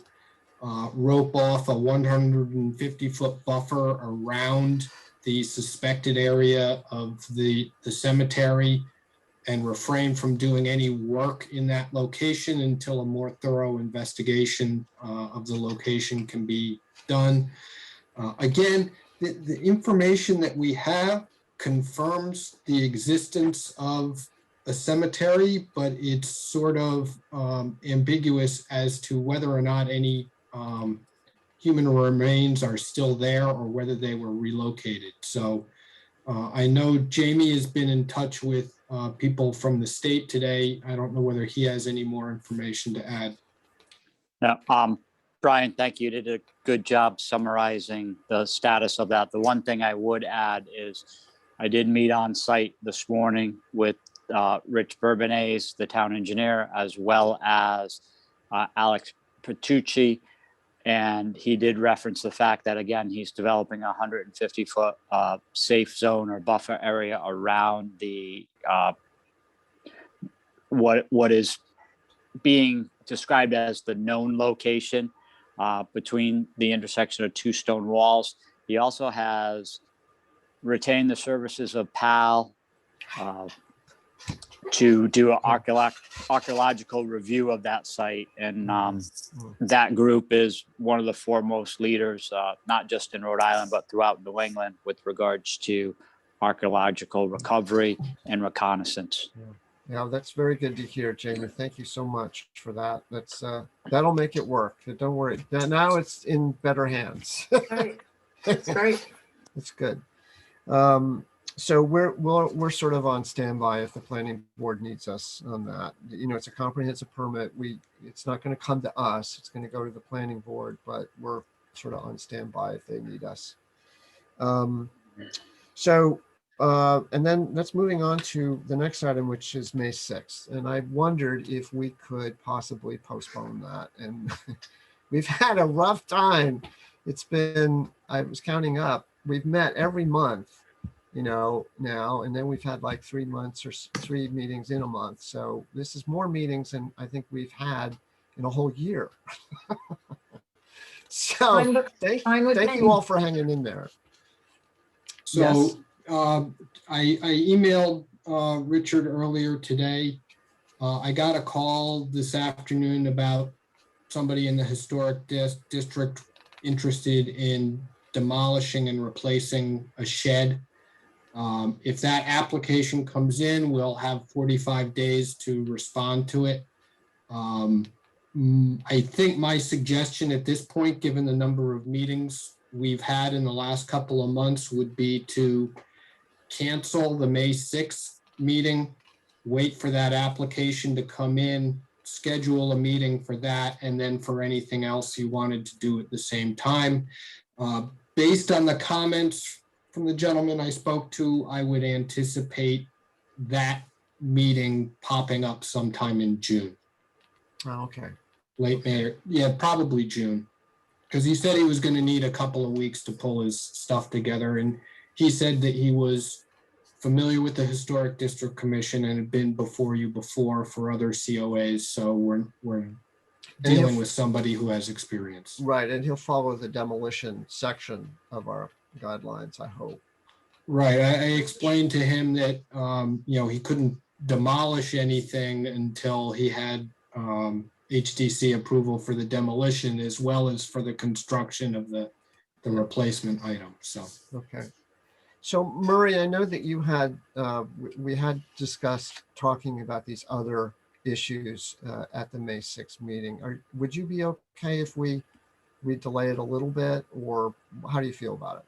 rope off a 150-foot buffer around the suspected area of the cemetery and refrain from doing any work in that location until a more thorough investigation of the location can be done. Again, the information that we have confirms the existence of a cemetery, but it's sort of ambiguous as to whether or not any human remains are still there or whether they were relocated. So I know Jamie has been in touch with people from the state today. I don't know whether he has any more information to add. No, Brian, thank you. You did a good job summarizing the status of that. The one thing I would add is I did meet on site this morning with Rich Bourbonnais, the town engineer, as well as Alex Petrucci. And he did reference the fact that, again, he's developing a 150-foot safe zone or buffer area around the what is being described as the known location between the intersection of two stone walls. He also has retained the services of PAL to do an archaeological review of that site. And that group is one of the foremost leaders, not just in Rhode Island, but throughout New England with regards to archaeological recovery and reconnaissance. Yeah, that's very good to hear, Jamie. Thank you so much for that. That's that'll make it work. Don't worry. Now it's in better hands. Right. That's great. That's good. So we're sort of on standby if the planning board needs us on that. You know, it's a comprehensive permit. It's not going to come to us. It's going to go to the planning board, but we're sort of on standby if they need us. So And then let's moving on to the next item, which is May 6th. And I wondered if we could possibly postpone that. And we've had a rough time. It's been, I was counting up, we've met every month, now, and then we've had like 3 months or 3 meetings in a month. So this is more meetings than I think we've had in a whole year. Fine So with- thank fine with me. you all for hanging in there. So I emailed Richard earlier today. I got a call this afternoon about somebody in the historic district interested in demolishing and replacing a shed. If that application comes in, we'll have 45 days to respond to it. I think my suggestion at this point, given the number of meetings we've had in the last couple of months, would be to cancel the May 6th meeting, wait for that application to come in, schedule a meeting for that, and then for anything else you wanted to do at the same time. Based on the comments from the gentleman I spoke to, I would anticipate that meeting popping up sometime in June. Oh, okay. Late May, yeah, probably June. Because he said he was going to need a couple of weeks to pull his stuff together. And he said that he was familiar with the Historic District Commission and had been before you before for other COAs. So we're dealing with somebody who has experience. Right, and he'll follow the demolition section of our guidelines, I hope. Right. I explained to him that, he couldn't demolish anything until he had HDC approval for the demolition as well as for the construction of the replacement item. So, okay. So Murray, I know that you had, we had discussed talking about these other issues at the May 6th meeting. Would you be okay if we delay it a little bit, or how do you feel about it?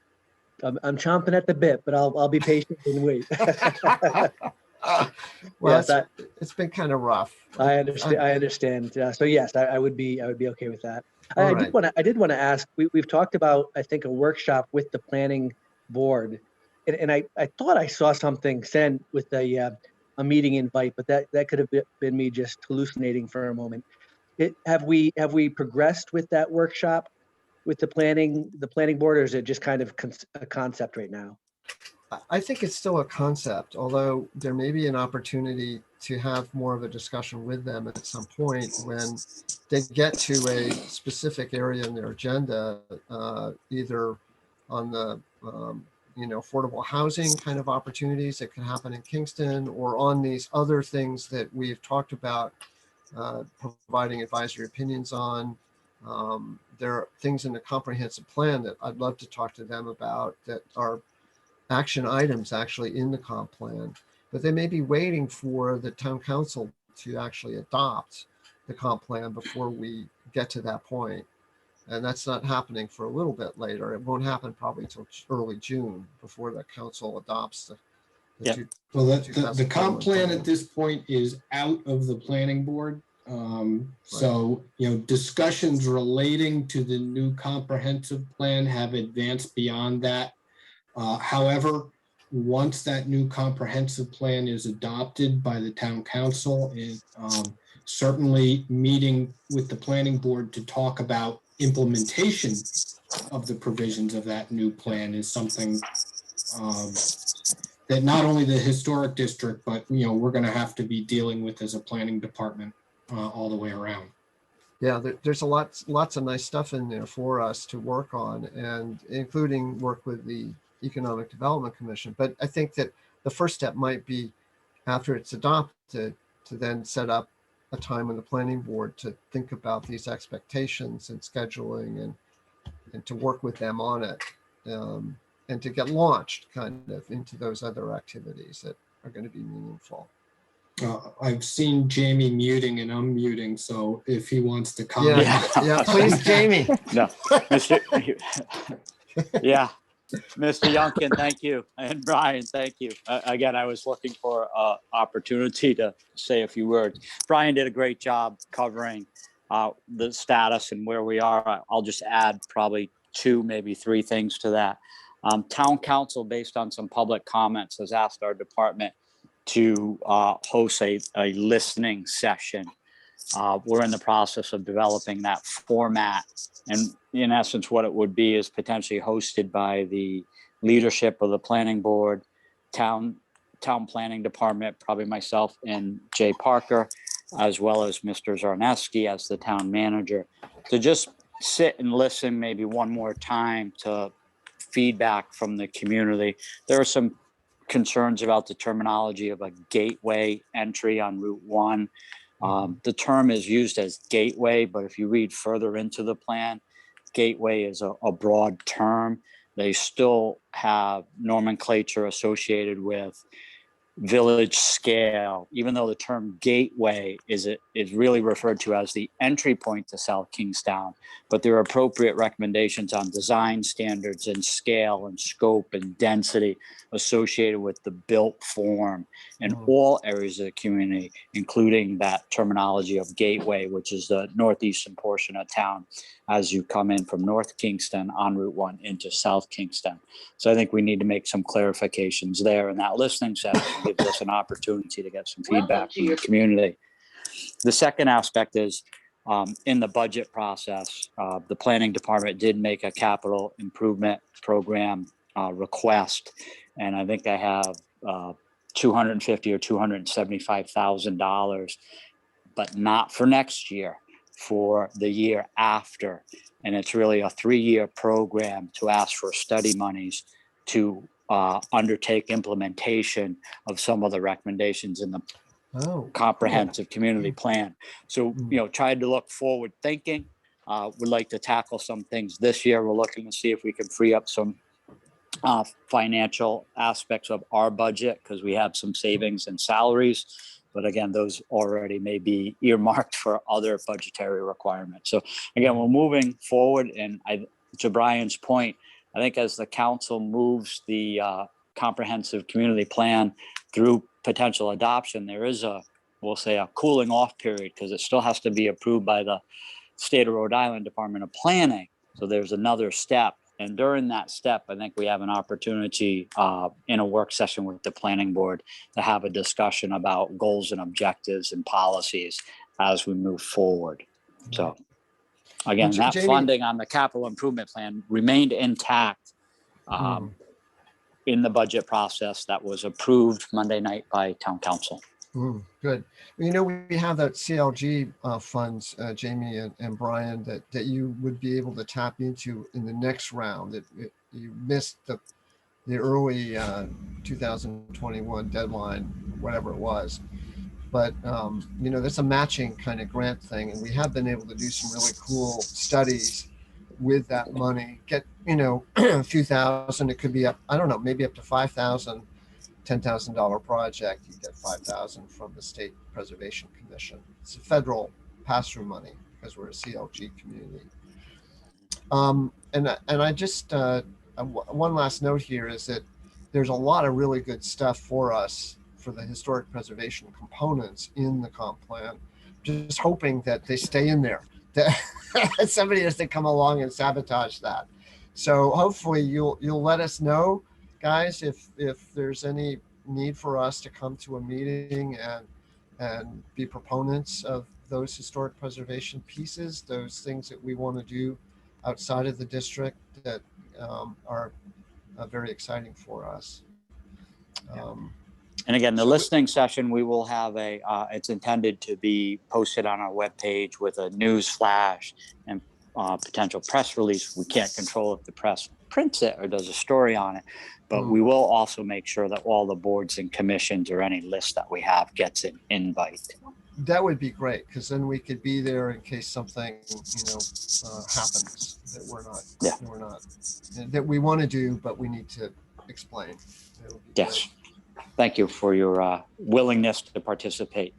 I'm chomping at the bit, but I'll be patient and wait. Well, Yes, it's been kind of rough. I understand. So yes, I would be okay with that. All I right. did want to ask, we've talked about, I think, a workshop with the planning board. And I thought I saw something sent with a meeting invite, but that could have been me just hallucinating for a moment. Have we progressed with that workshop with the planning board, or is it just kind of a concept right now? I think it's still a concept, although there may be an opportunity to have more of a discussion with them at some point when they get to a specific area in their agenda, either on the affordable housing kind of opportunities that can happen in Kingston, or on these other things that we've talked about providing advisory opinions on. There are things in the comprehensive plan that I'd love to talk to them about that are action items actually in the comp plan, but they may be waiting for the town council to actually adopt the comp plan before we get to that point. And that's not happening for a little bit later. It won't happen probably until early June before the council adopts Well, the comp plan at this point is out of the planning board. So, discussions relating to the new comprehensive plan have advanced beyond that. However, once that new comprehensive plan is adopted by the town council, and certainly meeting with the planning board to talk about implementation of the provisions of that new plan is something that not only the historic district, but we're going to have to be dealing with as a planning department all the way around. Yeah, there's lots of nice stuff in there for us to work on, and including work with the Economic Development Commission. But I think that the first step might be, after it's adopted, to then set up a time in the planning board to think about these expectations and scheduling, and to work with them on it, and to get launched kind of into those other activities that are going to be meaningful. I've seen Jamie muting and unmuting, so if he wants to comment. Yeah, please, Jamie. No, yeah. Mr. Youngkin, thank you. And Brian, thank you. Again, I was looking for an opportunity to say a few words. Brian did a great job covering the status and where we are. I'll just add probably 2, maybe 3 things to that. Town council, based on some public comments, has asked our department to host a listening session. We're in the process of developing that format. And in essence, what it would be is potentially hosted by the leadership of the planning board, town planning department, probably myself and Jay Parker, as well as Mr. Zarneski as the town manager, to just sit and listen maybe one more time to feedback from the community. There are some concerns about the terminology of a gateway entry on Route 1. The term is used as gateway, but if you read further into the plan, gateway is a broad term. They still have nomenclature associated with village scale, even though the term gateway is really referred to as the entry point to South Kingstown, but there are appropriate recommendations on design standards and scale and scope and density associated with the built form in all areas of the community, including that terminology of gateway, which is the northeastern portion of town as you come in from North Kingston on Route 1 into South Kingston. So I think we need to make some clarifications there, and that listening session gives us an opportunity to get some feedback from the community. The second aspect is in the budget process, the planning department did make a capital improvement program request, and I think I have $250,000 or $275,000, but not for next year, for the year after. And it's really a 3-year program to ask for study monies to undertake implementation of some of the recommendations in the comprehensive community plan. So, tried to look forward thinking. Would like to tackle some things this year. We're looking to see if we can free up some financial aspects of our budget, because we have some savings and salaries. But again, those already may be earmarked for other budgetary requirements. So again, we're moving forward. And to Brian's point, I think as the council moves the comprehensive community plan through potential adoption, there is we'll say a cooling off period, because it still has to be approved by the State of Rhode Island Department of Planning. So there's another step. And during that step, I think we have an opportunity in a work session with the planning board to have a discussion about goals and objectives and policies as we move forward. So again, that Jamie, funding on the capital improvement plan remained intact in the budget process that was approved Monday night by town council. Good. We have that CLG funds, Jamie and Brian, that you would be able to tap into in the next round. You missed the early 2021 deadline, whatever it was. But, that's a matching kind of grant thing. And we have been able to do some really cool studies with that money. Get, a few thousand, it could be up, I don't know, maybe up to 5,000. $10,000 project, you get 5,000 from the State Preservation Commission. It's a federal pass-through money because we're a CLG community. And I just one last note here is that there's a lot of really good stuff for us for the historic preservation components in the comp plan. Just hoping that they stay in there. That somebody doesn't come along and sabotage that. So hopefully you'll let us know, guys, if there's any need for us to come to a meeting and be proponents of those historic preservation pieces, those things that we want to do outside of the district that are very exciting for us. And again, the listening session, we will have it's intended to be posted on our webpage with a news flash and potential press release. We can't control if the press prints it or does a story on it, but we will also make sure that all the boards and commissions or any list that we have gets an invite. That would be great, because then we could be there in case something happens that we're not that we want to do, but we need to explain. Yes. Thank you for your willingness to participate.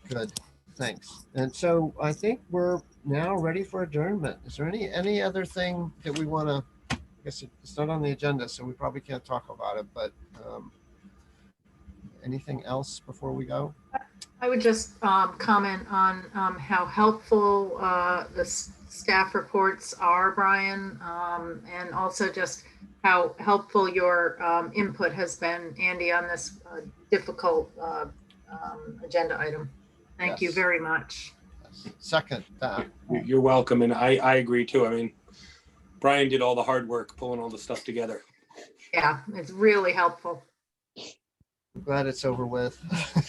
Good. Thanks. And so I think we're now ready for adjournment. Is there any other thing that we want to, I guess it's not on the agenda, so we probably can't talk about it, but anything else before we go? I would just comment on how helpful the staff reports are, Brian, and also just how helpful your input has been, Andy, on this difficult agenda item. Thank you Yes. very much. Second that. You're welcome, and I agree too. I mean, Brian did all the hard work pulling all the stuff together. Yeah, it's really helpful. I'm glad it's over with.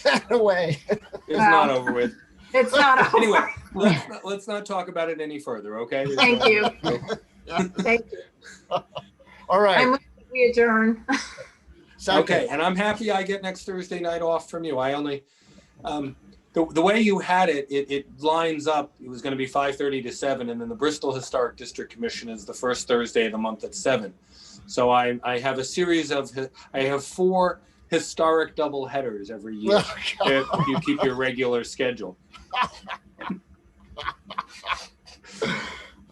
In a way. It's not over with. It's not over. Anyway, let's not talk about it any further, okay? Thank you. Thank you. All I right. move that we adjourn. Second. Okay, and I'm happy I get next Thursday night off from you. I only, the way you had it, it lines up. It was going to be 5:30 to 7, and then the Bristol Historic District Commission is the first Thursday of the month at 7. So I have a series of, I have 4 historic double headers every year if you keep your regular schedule.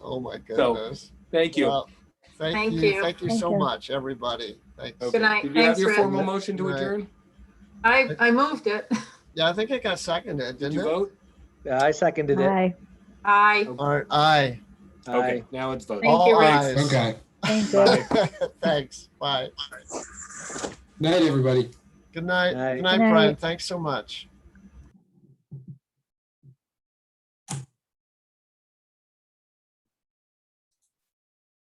Oh my goodness. Thank you. Well, thank you. Thank you so much, everybody. Thanks. Okay. Good night. Did you have Thanks, your Rick. formal motion to Good night. adjourn? I moved it. Yeah, I think it got seconded, Did didn't you it? vote? Yeah, I seconded it. Aye. Aye. All right, aye. Okay, now it's voted. Thank you, All Rick. ayes. Okay. Thank you. Thanks. Bye. Night, everybody. Good night. Night. Good night, Good night. Brian. Thanks so much.